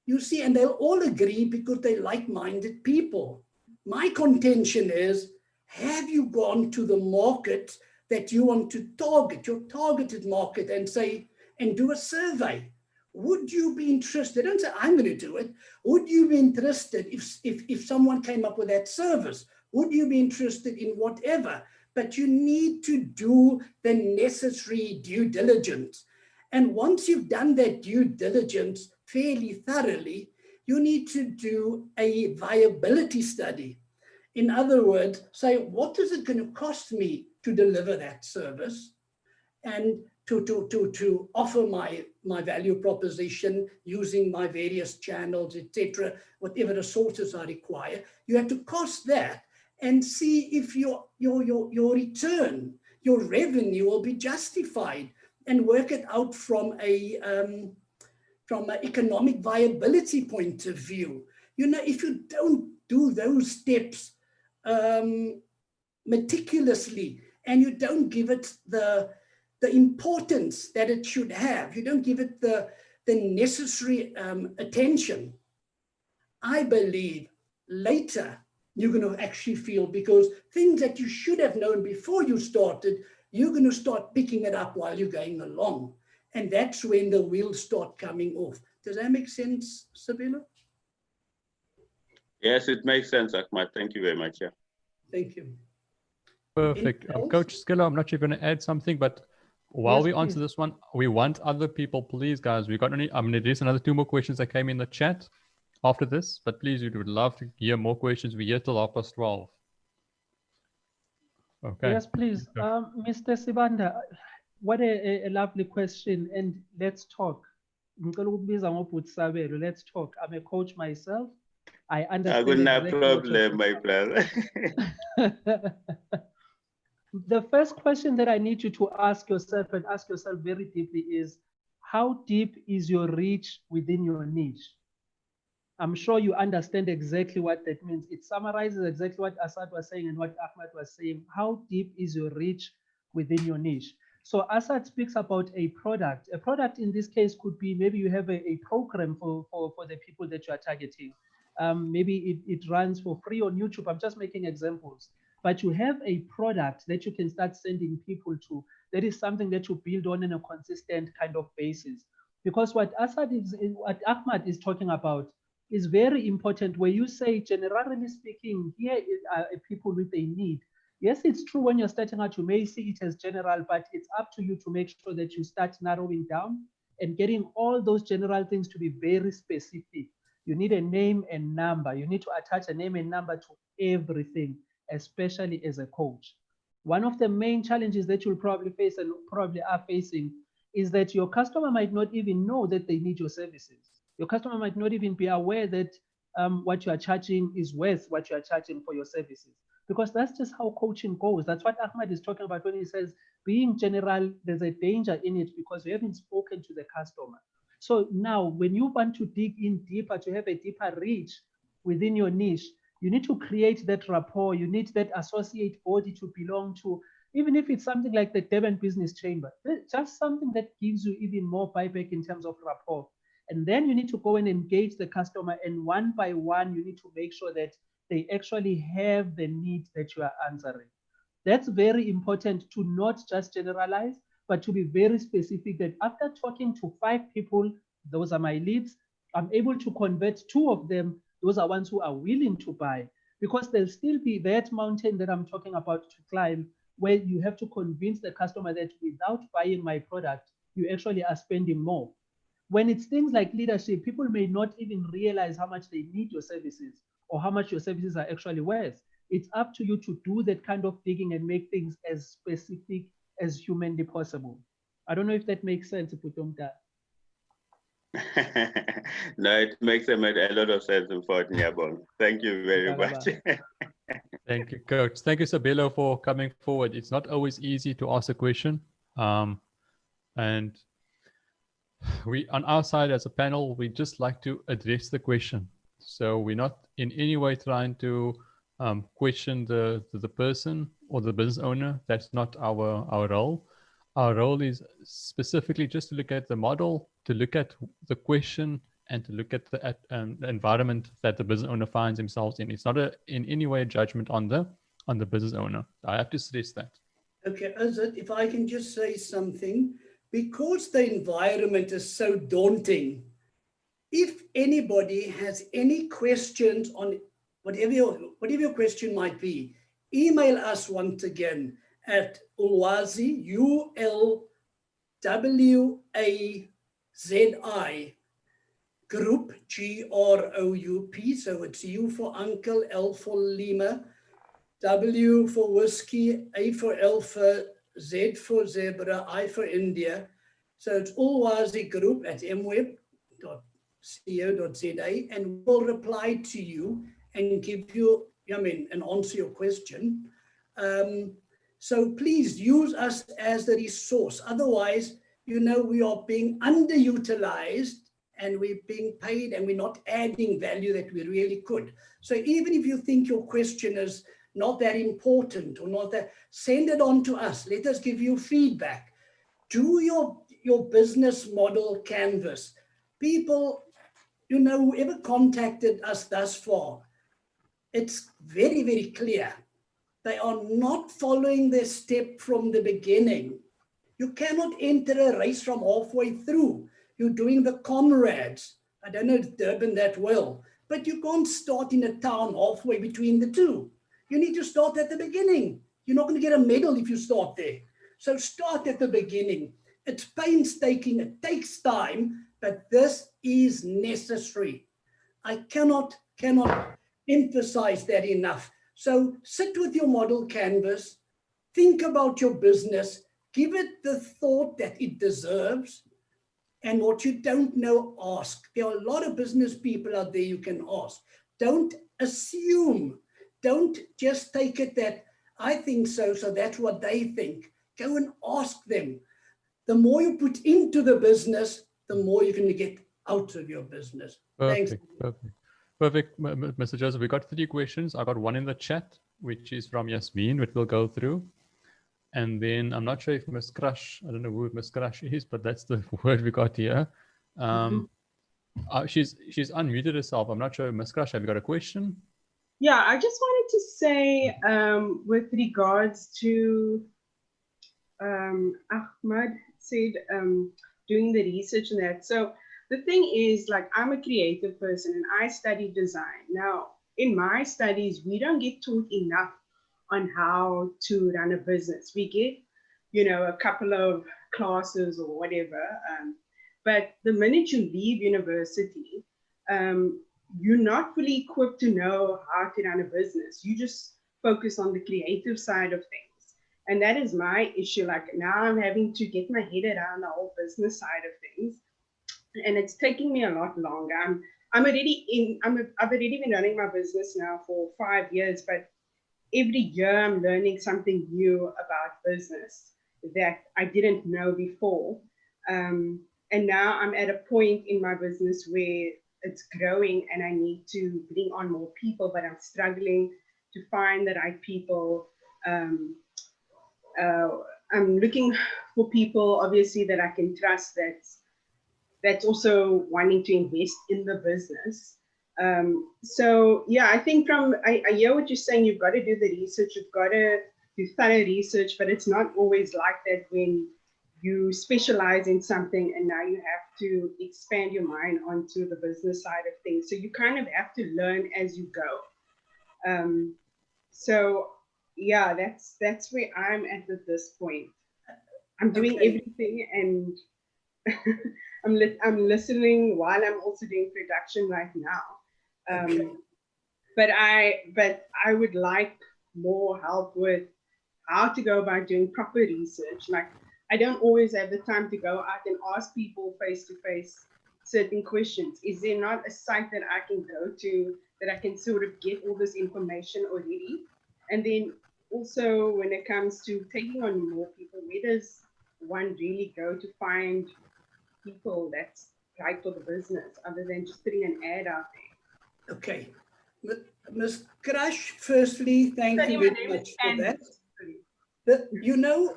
You see, and they'll all agree because they're like-minded people. My contention is, have you gone to the market that you want to target, your targeted market, and say, and do a survey? Would you be interested? Don't say, I'm going to do it. Would you be interested if someone came up with that service? Would you be interested in whatever? But you need to do the necessary due diligence. And once you've done that due diligence fairly thoroughly, you need to do a viability study. In other words, say, what is it going to cost me to deliver that service and to offer my value proposition using my various channels, etc., whatever resources I require. You have to cost that and see if your return, your revenue will be justified, and work it out from an economic viability point of view. You know, if you don't do those steps meticulously, and you don't give it the importance that it should have, you don't give it the necessary attention, I believe later you're going to actually feel, because things that you should have known before you started, you're going to start picking it up while you're going along. And that's when the wheels start coming off. Does that make sense, Sabelo? Yes, it makes sense, Ahmad. Thank you very much. Yeah. Thank you. Perfect. Coach Skiller, I'm not sure if you're going to add something, but while Yes, we answer please. this one, we want other people, please, guys. We got only, I'm going to do another 2 more questions that came in the chat after this, but please, we would love to hear more questions. We're here till 12:30. Okay. Yes, please. Mr. Sibanda, what a lovely question. And let's talk. Let's talk. I'm a coach myself. I understand. No problem, my brother. The first question that I need you to ask yourself and ask yourself very deeply is, how deep is your reach within your niche? I'm sure you understand exactly what that means. It summarizes exactly what Asad was saying and what Ahmad was saying. How deep is your reach within your niche? So Asad speaks about a product. A product in this case could be, maybe you have a program for the people that you are targeting. Maybe it runs for free on YouTube. I'm just making examples. But you have a product that you can start sending people to. That is something that you build on a consistent kind of basis. Because what Ahmad is talking about is very important. Where you say, generally speaking, here are people with a need. Yes, it's true when you're starting out, you may see it as general, but it's up to you to make sure that you start narrowing down and getting all those general things to be very specific. You need a name and number. You need to attach a name and number to everything, especially as a coach. One of the main challenges that you'll probably face and probably are facing is that your customer might not even know that they need your services. Your customer might not even be aware that what you are charging is worth what you are charging for your services. Because that's just how coaching goes. That's what Ahmad is talking about when he says being general, there's a danger in it because you haven't spoken to the customer. So now when you want to dig in deeper, to have a deeper reach within your niche, you need to create that rapport. You need that associate body to belong to, even if it's something like the Durban Business Chamber, just something that gives you even more buyback in terms of rapport. And then you need to go and engage the customer, and one by one, you need to make sure that they actually have the need that you are answering. That's very important, to not just generalize, but to be very specific that after talking to 5 people, those are my leads, I'm able to convert 2 of them. Those are ones who are willing to buy, because there'll still be that mountain that I'm talking about to climb, where you have to convince the customer that without buying my product, you actually are spending more. When it's things like leadership, people may not even realize how much they need your services or how much your services are actually worth. It's up to you to do that kind of digging and make things as specific as humanly possible. I don't know if that makes sense, Putumta. No, it makes a lot of sense in Fort Nyabong. Thank you very much. Thank you, Coach. Thank you, Sabelo, for coming forward. It's not always easy to ask a question. And we, on our side as a panel, we just like to address the question. So we're not in any way trying to question the person or the business owner. That's not our role. Our role is specifically just to look at the model, to look at the question, and to look at the environment that the business owner finds themselves in. It's not in any way a judgment on the business owner. I have to stress that. Okay, Azad, if I can just say something, because the environment is so daunting, if anybody has any questions on whatever your question might be, email us once again at Ulwazi, ULWAZI, group, GROUP. So it's U for uncle, L for Lima, W for whiskey, A for alpha, Z for zebra, I for India. So it's Ulwazi group at mweb.co.za, and we'll reply to you and give you, and answer your question. So please use us as the resource. Otherwise, we are being underutilized and we're being paid and we're not adding value that we really could. So even if you think your question is not that important or not that, send it on to us. Let us give you feedback. Do your business model canvas. People, whoever contacted us thus far, it's very, very clear. They are not following their step from the beginning. You cannot enter a race from halfway through. You're doing the comrades. I don't know Durban that well, but you can't start in a town halfway between the two. You need to start at the beginning. You're not going to get a medal if you start there. So start at the beginning. It's painstaking. It takes time, but this is necessary. I cannot emphasize that enough. So sit with your model canvas, think about your business, give it the thought that it deserves, and what you don't know, ask. There are a lot of business people out there you can ask. Don't assume. Don't just take it that I think so, so that's what they think. Go and ask them. The more you put into the business, the more you're going to get out of your business. Perfect, Thanks. perfect, Mr. Joseph. We got 3 questions. I got one in the chat, which is from Yasmin, which we'll go through. And then I'm not sure if Miss Crush, I don't know who Miss Crush is, but that's the word we got here. She's unmuted herself. I'm not sure, Miss Crush, have you got a question? Yeah, I just wanted to say with regards to Ahmad said doing the research and that. So the thing is, like, I'm a creative person and I study design. Now, in my studies, we don't get taught enough on how to run a business. We get, you know, a couple of classes or whatever. But the minute you leave university, you're not fully equipped to know how to run a business. You just focus on the creative side of things. And that is my issue. Like, now I'm having to get my head around the whole business side of things. And it's taking me a lot longer. I've already been running my business now for 5 years, but every year I'm learning something new about business that I didn't know before. And now I'm at a point in my business where it's growing and I need to bring on more people, but I'm struggling to find the right people. I'm looking for people, obviously, that I can trust, that's also wanting to invest in the business. So yeah, I think I hear what you're saying. You've got to do the research, you've got to do thorough research, but it's not always like that when you specialize in something and now you have to expand your mind onto the business side of things. So you kind of have to learn as you go. So yeah, that's where I'm at this point. I'm doing everything and I'm listening while I'm also doing production right now. But I would like more help with how to go about doing proper research. Like, I don't always have the time to go out and ask people face to face certain questions. Is there not a site that I can go to that I can sort of get all this information already? And then also when it comes to taking on more people, where does one really go to find people that's right for the business other than just putting an ad out there? Okay. Ms. Crush, firstly, thank you very much for that. You know,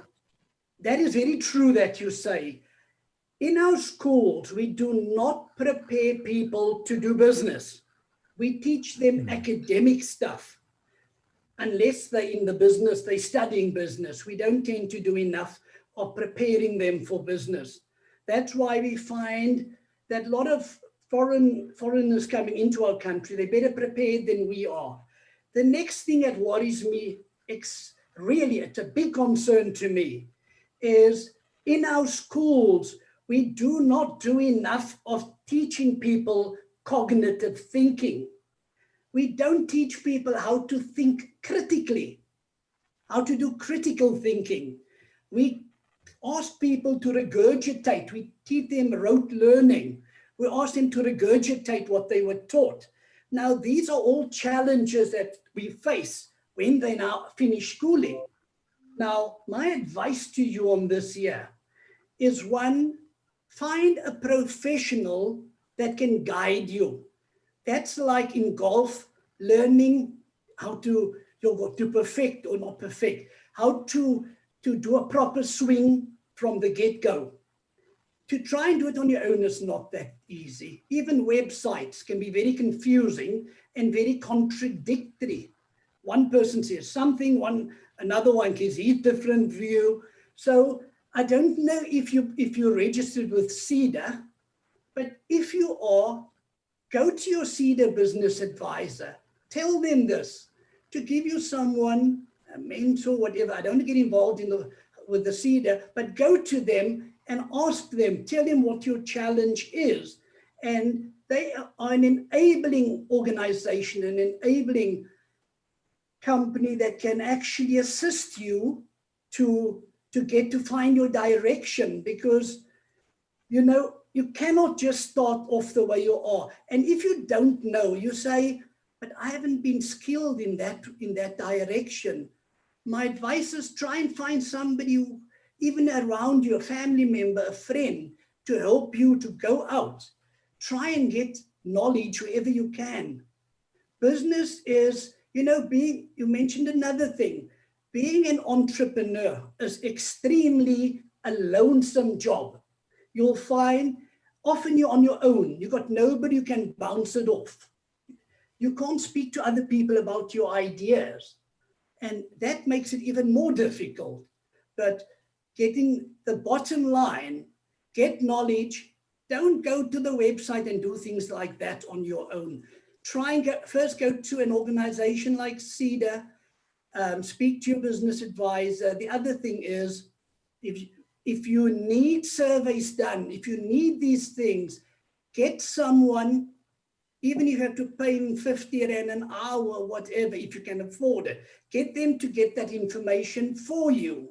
that is very true that you say. In our schools, we do not prepare people to do business. We teach them academic stuff. Unless they're in the business, they're studying business. We don't tend to do enough of preparing them for business. That's why we find that a lot of foreigners coming into our country, they're better prepared than we are. The next thing that worries me, really, it's a big concern to me, is in our schools, we do not do enough of teaching people cognitive thinking. We don't teach people how to think critically, how to do critical thinking. We ask people to regurgitate. We teach them rote learning. We ask them to regurgitate what they were taught. Now, these are all challenges that we face when they now finish schooling. Now, my advice to you on this here is, one, find a professional that can guide you. That's like in golf, learning how to perfect or not perfect, how to do a proper swing from the get-go. To try and do it on your own is not that easy. Even websites can be very confusing and very contradictory. One person says something, another one gives his different view. So I don't know if you're registered with SEDA, but if you are, go to your SEDA business advisor. Tell them this, to give you someone, a mentor, whatever. I don't want to get involved with the SEDA, but go to them and ask them, tell them what your challenge is. And they are an enabling organization, an enabling company that can actually assist you to find your direction, because, you know, you cannot just start off the way you are. And if you don't know, you say, but I haven't been skilled in that direction. My advice is try and find somebody who, even around you, a family member, a friend, to help you to go out. Try and get knowledge wherever you can. Business is, you mentioned another thing. Being an entrepreneur is extremely a lonesome job. You'll find often you're on your own. You've got nobody you can bounce it off. You can't speak to other people about your ideas. And that makes it even more difficult. But getting the bottom line, get knowledge. Don't go to the website and do things like that on your own. Try and first go to an organization like SEDA, speak to your business advisor. The other thing is, if you need surveys done, if you need these things, get someone, even if you have to pay them 50 Rand an hour, whatever, if you can afford it, get them to get that information for you.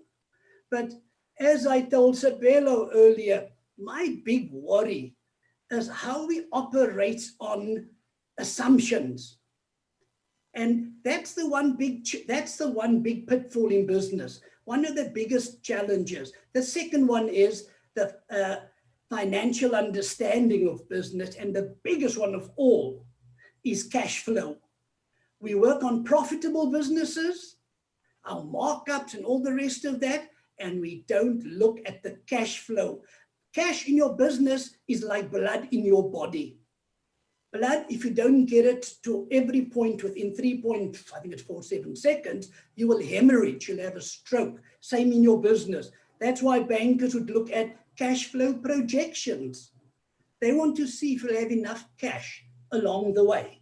But as I told Sabelo earlier, my big worry is how we operate on assumptions. And that's the one big pitfall in business. One of the biggest challenges. The second one is the financial understanding of business. And the biggest one of all is cash flow. We work on profitable businesses, our markups and all the rest of that, and we don't look at the cash flow. Cash in your business is like blood in your body. Blood, if you don't get it to every point within 3.47 seconds, you will hemorrhage, you'll have a stroke. Same in your business. That's why bankers would look at cash flow projections. They want to see if you'll have enough cash along the way.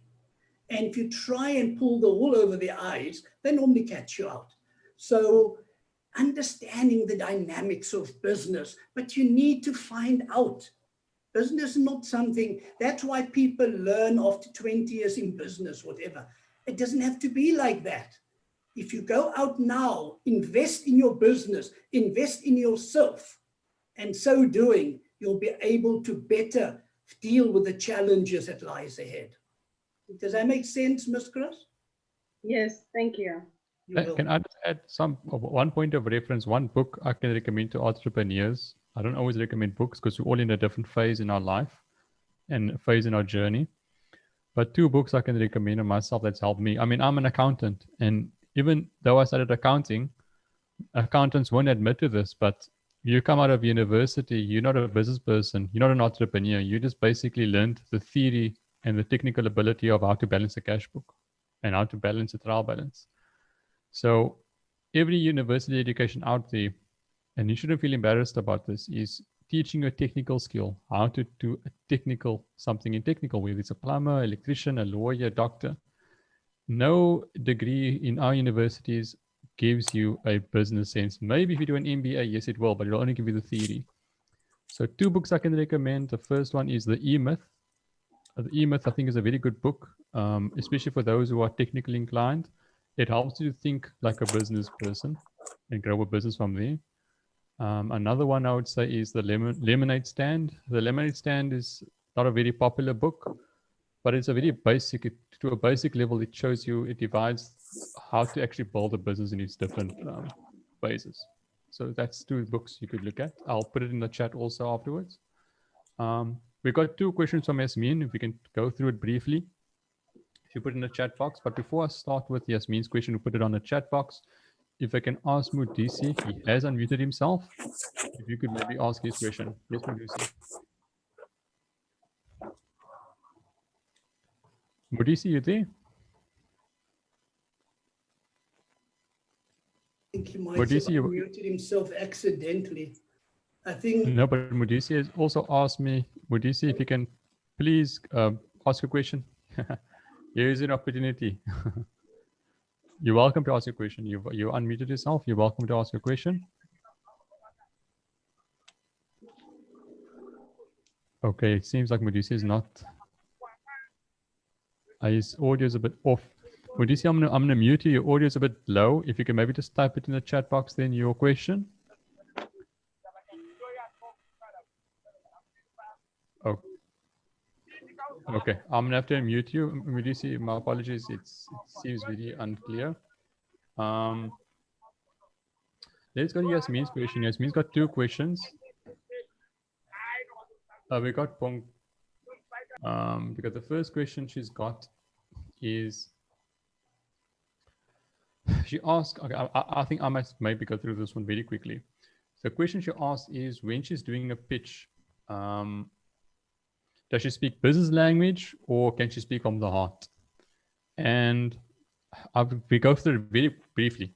And if you try and pull the wool over their eyes, they normally catch you out. So understanding the dynamics of business, but you need to find out. Business is not something, that's why people learn after 20 years in business, whatever. It doesn't have to be like that. If you go out now, invest in your business, invest in yourself, and so doing, you'll be able to better deal with the challenges that lies ahead. Does that make sense, Ms. Cross? Yes, thank you. Can I just add one point of reference, one book I can recommend to entrepreneurs? I don't always recommend books because we're all in a different phase in our life and phase in our journey. But two books I can recommend on myself that's helped me. I mean, I'm an accountant, and even though I studied accounting, accountants won't admit to this, but you come out of university, you're not a business person, you're not an entrepreneur. You just basically learned the theory and the technical ability of how to balance a cash book and how to balance a trial balance. So every university education out there, and you shouldn't feel embarrassed about this, is teaching you a technical skill, how to do something in technical, whether it's a plumber, electrician, a lawyer, doctor. No degree in our universities gives you a business sense. Maybe if you do an MBA, yes, it will, but it'll only give you the theory. So two books I can recommend. The first one is The E-Myth. The E-Myth, I think, is a very good book, especially for those who are technically inclined. It helps you to think like a business person and grow a business from there. Another one I would say is The Lemonade Stand. The Lemonade Stand is not a very popular book, but it's a very basic, to a basic level, it shows you, it divides how to actually build a business in its different phases. So that's two books you could look at. I'll put it in the chat also afterwards. We've got two questions from Yasmin, if we can go through it briefly. If you put in the chat box, but before I start with Yasmin's question, we put it on the chat box. If I can ask Mudisi, he has unmuted himself. If you could maybe ask his question. Yes, Mudisi. Mudisi, you there? I think he might have unmuted himself accidentally. I think. No, but Mudisi has also asked me, Mudisi, if you can please ask a question. Here is an opportunity. You're welcome to ask your question. You unmuted yourself. You're welcome to ask your question. Okay, it seems like Mudisi is not. His audio is a bit off. Mudisi, I'm gonna mute you. Your audio is a bit low. If you can maybe just type it in the chat box, then your question. Oh. Okay, I'm gonna have to unmute you. Medusi, my apologies. It seems really unclear. Let's go to Yasmin's question. Yasmin's got 2 questions. We got Pong. Because the first question she's got is, she asked, okay, I think I must maybe go through this one very quickly. The question she asked is, when she's doing a pitch, does she speak business language or can she speak from the heart? And we go through it very briefly.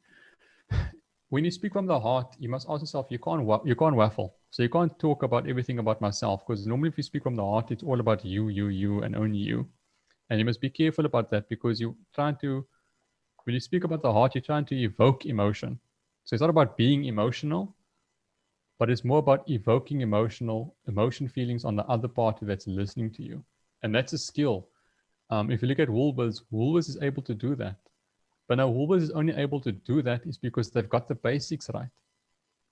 When you speak from the heart, you must ask yourself, you can't waffle. So you can't talk about everything about myself, because normally if you speak from the heart, it's all about you, and only you. And you must be careful about that, because you're trying to, when you speak about the heart, you're trying to evoke emotion. So it's not about being emotional, but it's more about evoking emotion feelings on the other party that's listening to you. And that's a skill. If you look at Woolworths is able to do that. But now Woolworths is only able to do that is because they've got the basics right.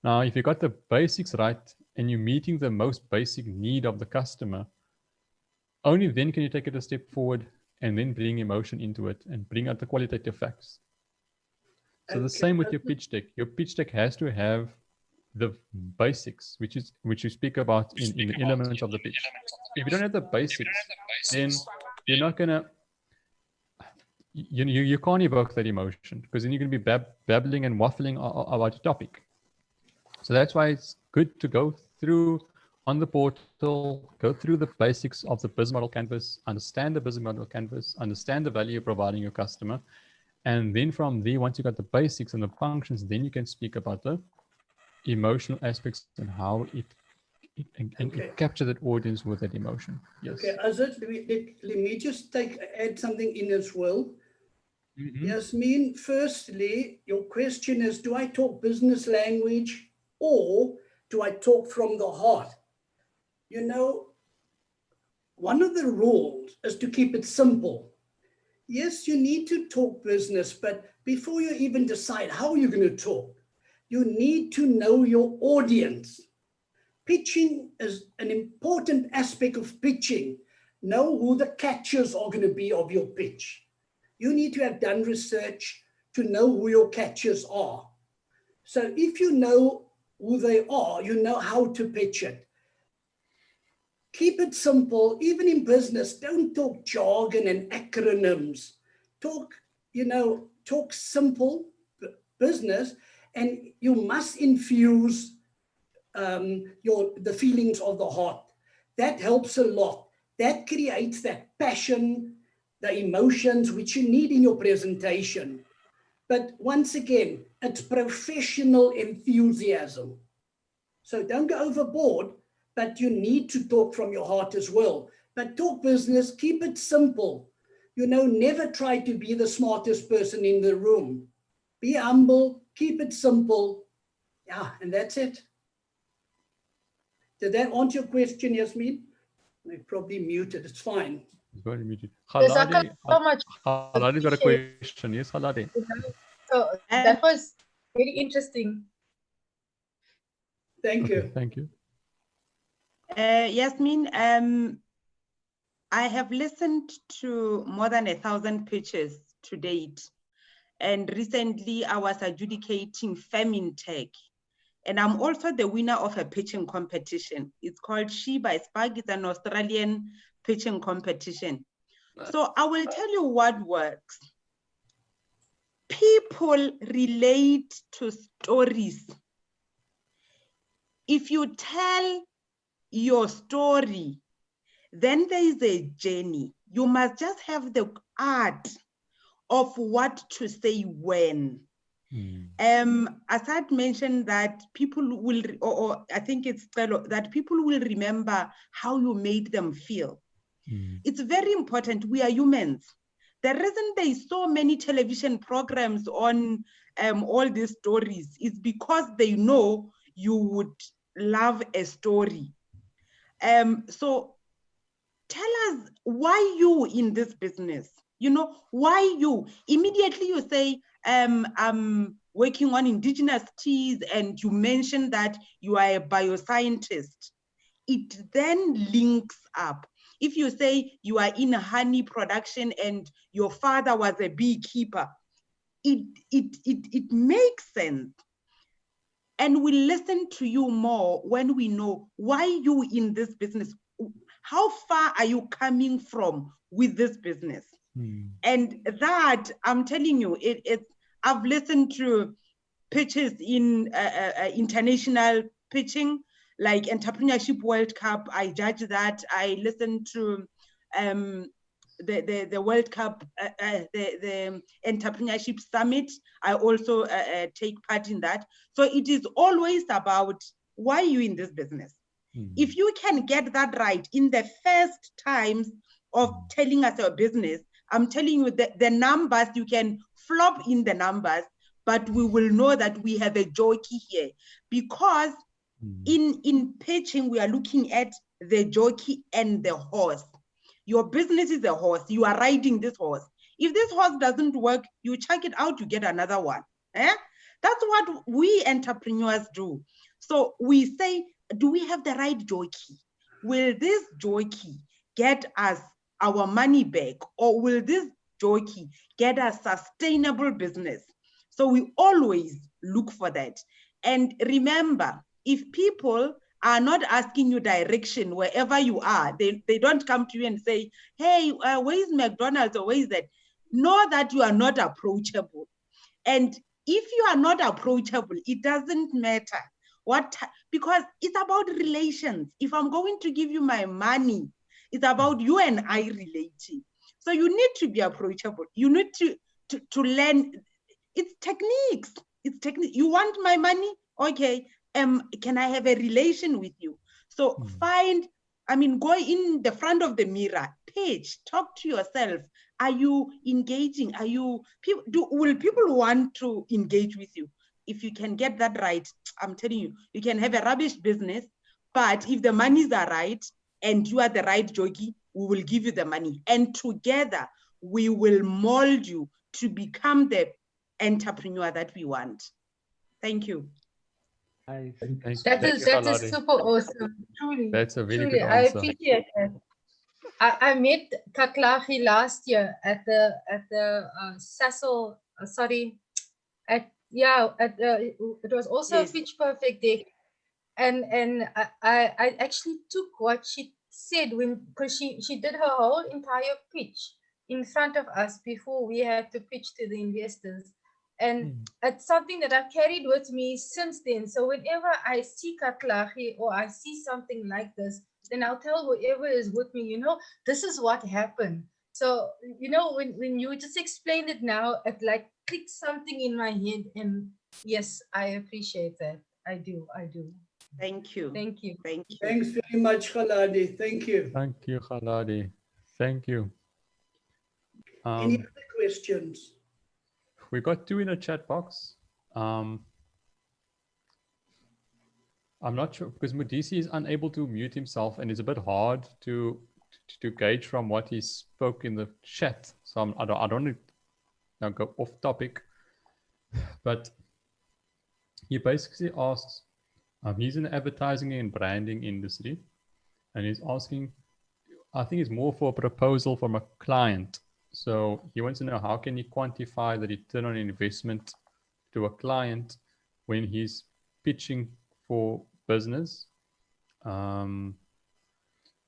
Now, if you got the basics right and you're meeting the most basic need of the customer, only then can you take it a step forward and then bring emotion into it and bring out the qualitative facts. So the same with your pitch deck. Your pitch deck has to have the basics, which you speak about in the elements of the pitch. If you don't have the basics, then you're not gonna, you can't evoke that emotion, because then you're going to be babbling and waffling about your topic. So that's why it's good to go through on the portal, go through the basics of the business model canvas, understand the business model canvas, understand the value you're providing your customer. And then from there, once you got the basics and the functions, then you can speak about the emotional aspects and how it capture that audience with that emotion. Yes. Okay, Azad, let me just add something in as well. Yasmin, firstly, your question is, do I talk business language or do I talk from the heart? You know, one of the rules is to keep it simple. Yes, you need to talk business, but before you even decide how you're going to talk, you need to know your audience. Pitching is an important aspect of pitching. Know who the catchers are going to be of your pitch. You need to have done research to know who your catchers are. So if you know who they are, you know how to pitch it. Keep it simple. Even in business, don't talk jargon and acronyms. Talk simple business, and you must infuse the feelings of the heart. That helps a lot. That creates that passion, the emotions which you need in your presentation. But once again, it's professional enthusiasm. So don't go overboard, but you need to talk from your heart as well. But talk business, keep it simple. You know, never try to be the smartest person in the room. Be humble, keep it simple. Yeah, and that's it. Did that answer your question, Yasmin? I probably muted, it's fine. Very muted. Haladi, so much. Haladi's got a question. Yes, Haladi. So that was very interesting. Thank you. Thank you. Yasmin, I have listened to more than 1,000 pitches to date. And recently I was adjudicating Femintech. And I'm also the winner of a pitching competition. It's called She by Spark. It's an Australian pitching competition. So I will tell you what works. People relate to stories. If you tell your story, then there is a journey. You must just have the art of what to say when. Asad mentioned that people will, or I think it's that people will remember how you made them feel. It's very important. We are humans. The reason there is so many television programs on all these stories is because they know you would love a story. So tell us why you in this business. You know, why you? Immediately you say, I'm working on indigenous teas, and you mention that you are a bioscientist. It then links up. If you say you are in honey production and your father was a beekeeper, it makes sense. And we listen to you more when we know why you in this business. How far are you coming from with this business? And that, I'm telling you, I've listened to pitches in international pitching, like Entrepreneurship World Cup. I judge that. I listen to the World Cup, the Entrepreneurship Summit. I also take part in that. So it is always about why you in this business. If you can get that right in the first times of telling us your business, I'm telling you that the numbers, you can flop in the numbers, but we will know that we have a jockey here. Because in pitching, we are looking at the jockey and the horse. Your business is a horse. You are riding this horse. If this horse doesn't work, you check it out, you get another one. That's what we entrepreneurs do. So we say, do we have the right jockey? Will this jockey get us our money back, or will this jockey get us sustainable business? So we always look for that. And remember, if people are not asking you direction wherever you are, they don't come to you and say, hey, where's McDonald's or where is that? Know that you are not approachable. And if you are not approachable, it doesn't matter because it's about relations. If I'm going to give you my money, it's about you and I relating. So you need to be approachable. You need to learn. It's techniques. It's technique. You want my money? Okay. Can I have a relation with you? So go in the front of the mirror, pitch, talk to yourself. Are you engaging? Will people want to engage with you? If you can get that right, I'm telling you, you can have a rubbish business, but if the monies are right and you are the right jockey, we will give you the money. And together, we will mold you to become the entrepreneur that we want. Thank you. That is super awesome. Truly. That's a really truly, good I answer. appreciate that. I met Kaklahi last year at the Sassel, it was also a Pitch Perfect day. And I actually took what she said because she did her whole entire pitch in front of us before we had to pitch to the investors. And it's something that I've carried with me since then. So whenever I see Kaklahi or I see something like this, then I'll tell whoever is with me, this is what happened. So, when you just explained it now, it like clicked something in my head. And yes, I appreciate that. I do. Thank you. Thank you. Thank you. Thanks very much, Khaladi. Thank you. Thank you, Khaladi. Thank you. Any other questions? We got 2 in the chat box. I'm not sure because Modisi is unable to mute himself, and it's a bit hard to gauge from what he spoke in the chat. So I don't want to now go off topic, but he basically asks, he's in the advertising and branding industry, and he's asking, I think it's more for a proposal from a client. So he wants to know, how can he quantify the return on investment to a client when he's pitching for business?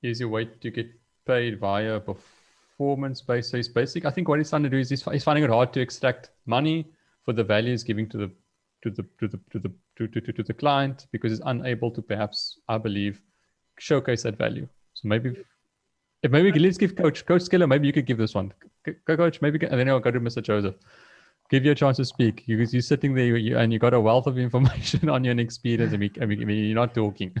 Is there a way to get paid via performance based? So he's basically, I think what he's trying to do is he's finding it hard to extract money for the value he's giving to the client, because he's unable to perhaps, I believe, showcase that value. So maybe let's give Coach Skiller, maybe you could give this one. Go, Coach, maybe, and then I'll go to Mr. Joseph. Give you a chance to speak. You're sitting there and you got a wealth of information on your experience, and you're not talking.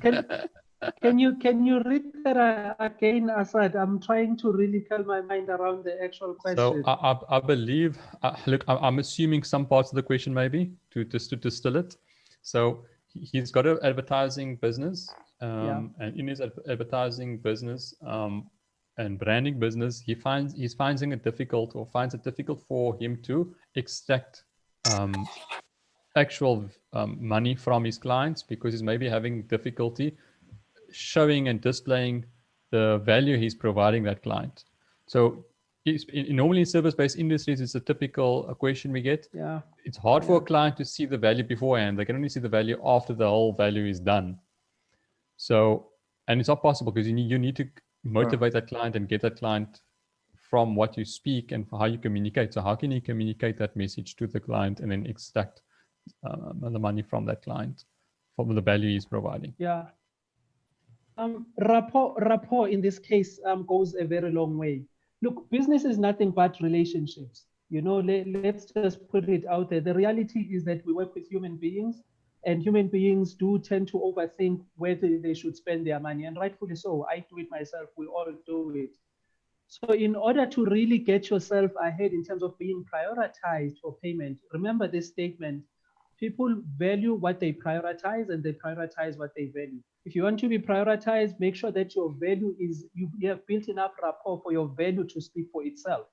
Can you read that again, Asad? I'm trying to really tell my mind around the actual question. So I believe, look, I'm assuming some parts of the question maybe to distill it. So he's got an advertising business, and in his advertising business and branding business, he finds it difficult for him to extract actual money from his clients, because he's maybe having difficulty showing and displaying the value he's providing that client. So normally in service-based industries, it's a typical question we get. Yeah. It's hard for a client to see the value beforehand. They can only see the value after the whole value is done. So, and it's not possible because you need to motivate that client and get that client from what you speak and how you communicate. So how can you communicate that message to the client and then extract the money from that client, from the value he's providing? Yeah. Rapport in this case goes a very long way. Look, business is nothing but relationships. You know, let's just put it out there. The reality is that we work with human beings, and human beings do tend to overthink whether they should spend their money, and rightfully so. I do it myself. We all do it. So in order to really get yourself ahead in terms of being prioritized for payment, remember this statement: people value what they prioritize, and they prioritize what they value. If you want to be prioritized, make sure that your value is, you have built enough rapport for your value to speak for itself.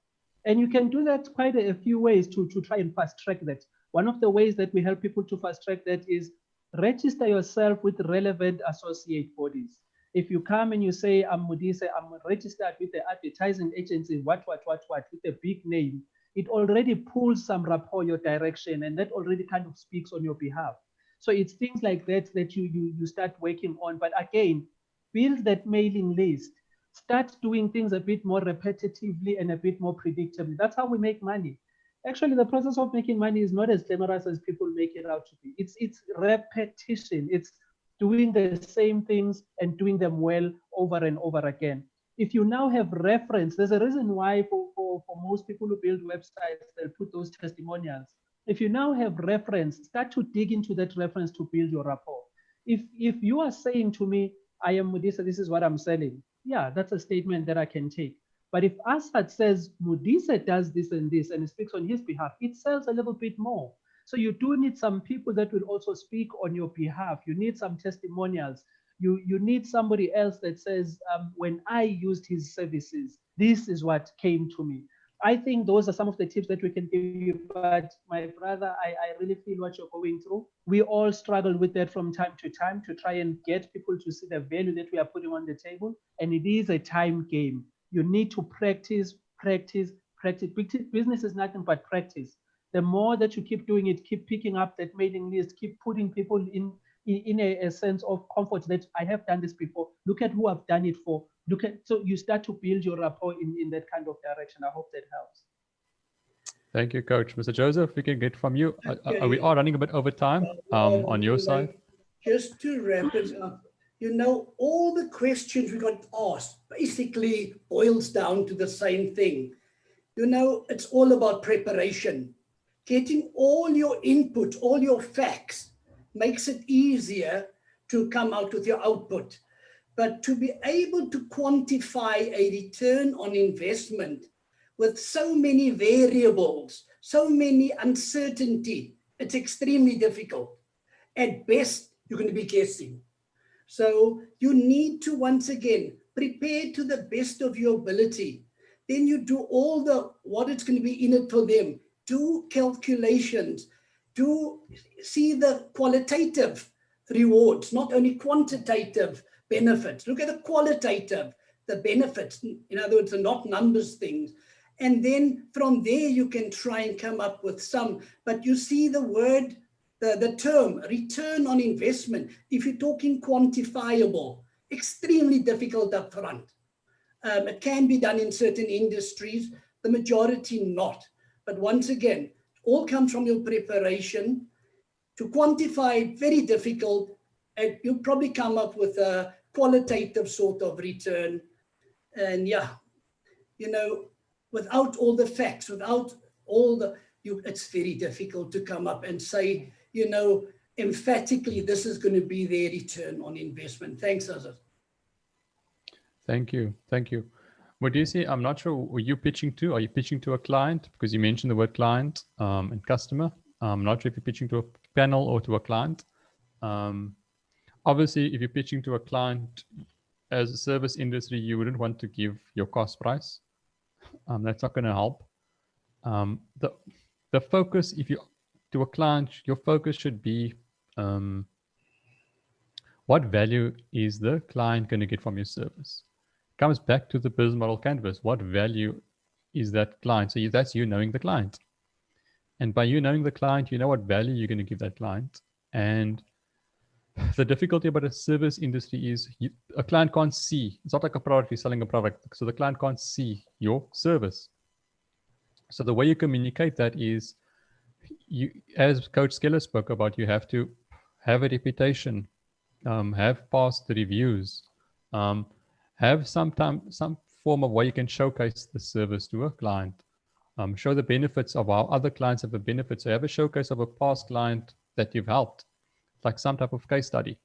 And you can do that quite a few ways to try and fast track that. One of the ways that we help people to fast track that is register yourself with relevant associate bodies. If you come and you say, I'm Modise, I'm registered with the advertising agency, what, with a big name, it already pulls some rapport your direction, and that already kind of speaks on your behalf. So it's things like that that you start working on. But again, build that mailing list. Start doing things a bit more repetitively and a bit more predictably. That's how we make money. Actually, the process of making money is not as glamorous as people make it out to be. It's repetition. It's doing the same things and doing them well over and over again. If you now have reference, there's a reason why for most people who build websites, they'll put those testimonials. If you now have reference, start to dig into that reference to build your rapport. If you are saying to me, I am Modise, this is what I'm selling, yeah, that's a statement that I can take. But if Asad says Modise does this and this and speaks on his behalf, it sells a little bit more. So you do need some people that will also speak on your behalf. You need some testimonials. You need somebody else that says, when I used his services, this is what came to me. I think those are some of the tips that we can give you. But my brother, I really feel what you're going through. We all struggle with that from time to time to try and get people to see the value that we are putting on the table. And it is a time game. You need to practice, practice, practice. Business is nothing but practice. The more that you keep doing it, keep picking up that mailing list, keep putting people in a sense of comfort that I have done this before. Look at who I've done it for. So you start to build your rapport in that kind of direction. I hope that helps. Thank you, Coach. Mr. Joseph, we can get from you. We are running a bit over time on your side. Just to wrap it up, you know, all the questions we got asked basically boils down to the same thing. You know, it's all about preparation. Getting all your input, all your facts, makes it easier to come out with your output. But to be able to quantify a return on investment with so many variables, so many uncertainty, it's extremely difficult. At best, you're going to be guessing. So you need to, once again, prepare to the best of your ability. Then you do all what it's going to be in it for them. Do calculations. Do see the qualitative rewards, not only quantitative benefits. Look at the qualitative, the benefits. In other words, the not numbers things. And then from there, you can try and come up with some. But you see the word, the term return on investment. If you're talking quantifiable, extremely difficult up front. It can be done in certain industries, the majority not. But once again, all comes from your preparation. To quantify it, very difficult, and you'll probably come up with a qualitative sort of return. And yeah, you know, without all the facts, without all it's very difficult to come up and say, you know, emphatically, this is going to be their return on investment. Thanks, Azaz. Thank you. Thank you. Modise, I'm not sure, were you pitching to? Are you pitching to a client? Because you mentioned the word client and customer. I'm not sure if you're pitching to a panel or to a client. Obviously, if you're pitching to a client as a service industry, you wouldn't want to give your cost price. That's not going to help. The focus, if you to a client, your focus should be what value is the client going to get from your service? comes back to the business model canvas. What value is that client? So that's you knowing the client. And by you knowing the client, you know what value you're going to give that client. And the difficulty about a service industry is a client can't see. It's not like a product, you're selling a product. So the client can't see your service. So the way you communicate that is, you, as Coach Skeller spoke about, you have to have a reputation, have past reviews, have some form of way you can showcase the service to a client, show the benefits of how other clients have a benefit. So have a showcase of a past client that you've helped, like some type of case study.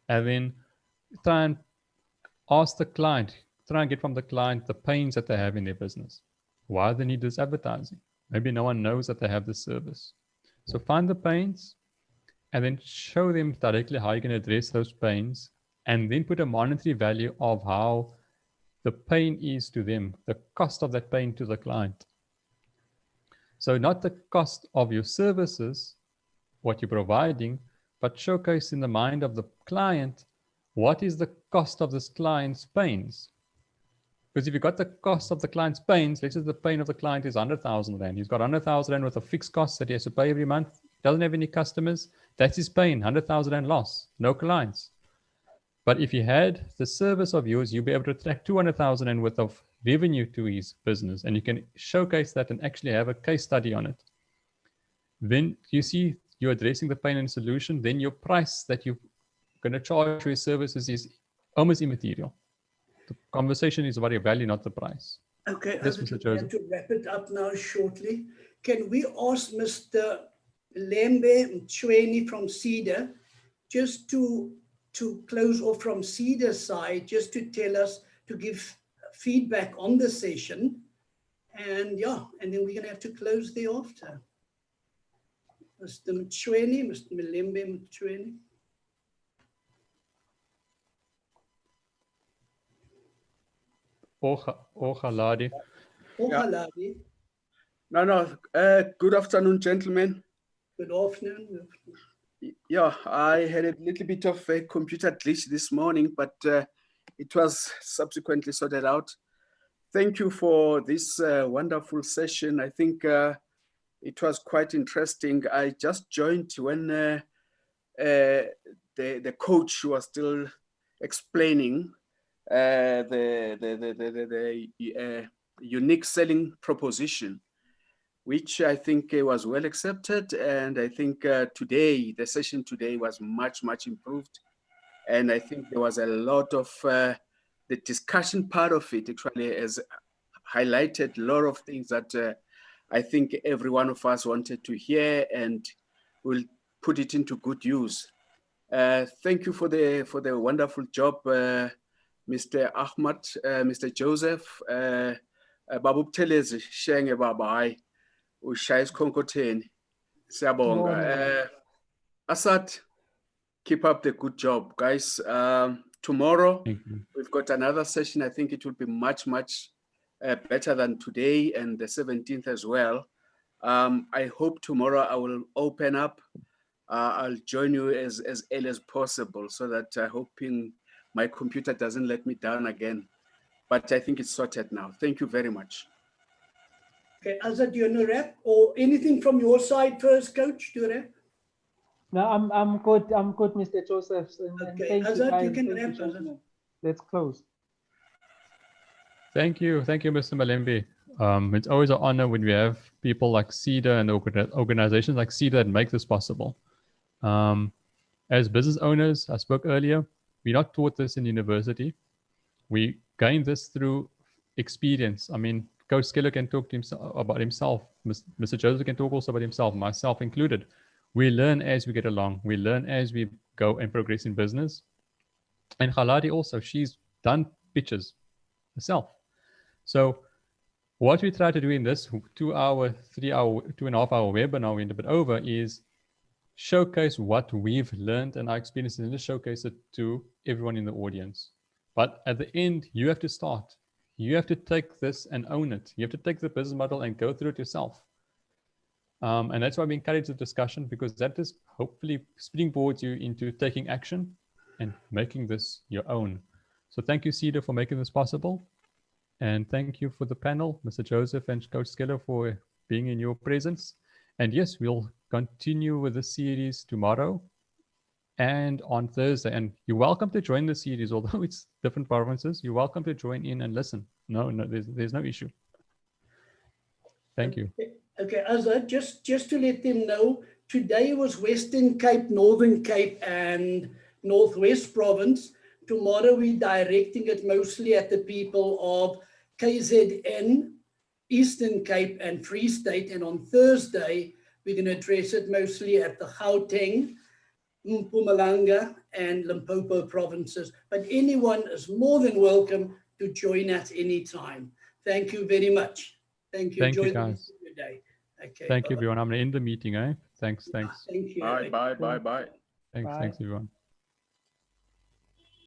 And then try and ask the client, try and get from the client the pains that they have in their business. Why they need this advertising? Maybe no one knows that they have this service. So find the pains and then show them directly how you can address those pains, and then put a monetary value of how the pain is to them, the cost of that pain to the client. So not the cost of your services, what you're providing, but showcase in the mind of the client, what is the cost of this client's pains? Because if you've got the cost of the client's pains, let's say the pain of the client is 100,000 Rand. He's got 100,000 Rand with a fixed cost that he has to pay every month. Doesn't have any customers. That's his pain, 100,000 Rand loss, no clients. But if he had the service of yours, you'll be able to attract 200,000 Rand worth of revenue to his business. And you can showcase that and actually have a case study on it. Then you see you're addressing the pain and solution. Then your price that you're going to charge for your services is almost immaterial. The conversation is about your value, not the price. Okay, yes, Mr. Mr. Joseph. We have to wrap it up now shortly. Can we ask Mr. Lembe Mchweni from SEDA just to close off from SEDA's side, just to tell us, to give feedback on the session, and yeah, and then we're going to have to close thereafter. Mr. Mchweni, Mr. Lembe Mchweni. Ohaladi. Ohaladi. No. Good afternoon, gentlemen. Good afternoon. Yeah, I had a little bit of a computer glitch this morning, but it was subsequently sorted out. Thank you for this wonderful session. I think it was quite interesting. I just joined when the coach was still explaining the unique selling proposition, which I think was well accepted. And I think today, the session today was much, much improved. And I think there was a lot of the discussion part of it actually has highlighted a lot of things that I think every one of us wanted to hear, and we'll put it into good use. Thank you for the wonderful job, Mr. Ahmad, Mr. Joseph, Babu Buthelezi, sharing about Ushais Konkoten, Siyabonga. Asad, keep up the good job, guys. Tomorrow, we've got another session. I think it will be much, much better than today, and the 17th as well. I hope tomorrow I will open up. I'll join you as early as possible, so that hoping my computer doesn't let me down again. But I think it's sorted now. Thank you very much. Okay, Azad, do you want to wrap, or anything from your side first, Coach, to wrap? No, I'm good. I'm good, Mr. Joseph. Okay, Azad, you can wrap. Let's close. Thank you, Mr. Malembe. It's always an honor when we have people like SEDA and organizations like SEDA that make this possible. As business owners, I spoke earlier, we're not taught this in university. We gain this through experience. I mean, Coach Skeller can talk to himself about himself. Mr. Joseph can talk also about himself, myself included. We learn as we get along. We learn as we go and progress in business. And Khaladi also, she's done pitches herself. So what we try to do in this 2.5 hour webinar we end up over is showcase what we've learned and our experiences, and just showcase it to everyone in the audience. But at the end, you have to start. You have to take this and own it. You have to take the business model and go through it yourself. And that's why we encourage the discussion, because that is hopefully springboards you into taking action and making this your own. So thank you, SEDA, for making this possible. And thank you for the panel, Mr. Joseph and Coach Skeller, for being in your presence. And yes, we'll continue with the series tomorrow and on Thursday. And you're welcome to join the series, although it's different provinces. You're welcome to join in and listen. No, there's no issue. Thank you. Okay, Azad, just to let them know, today was Western Cape, Northern Cape, and Northwest Province. Tomorrow we're directing it mostly at the people of KZN, Eastern Cape, and Free State. And on Thursday, we're going to address it mostly at the Gauteng, Mpumalanga, and Limpopo provinces. But anyone is more than welcome to join at any time. Thank you very much. Thank you. Thank you, Enjoy guys. the day. Okay. Thank you, everyone. I'm going to end the meeting, eh? Thanks. Thank you. Bye. Thanks, everyone.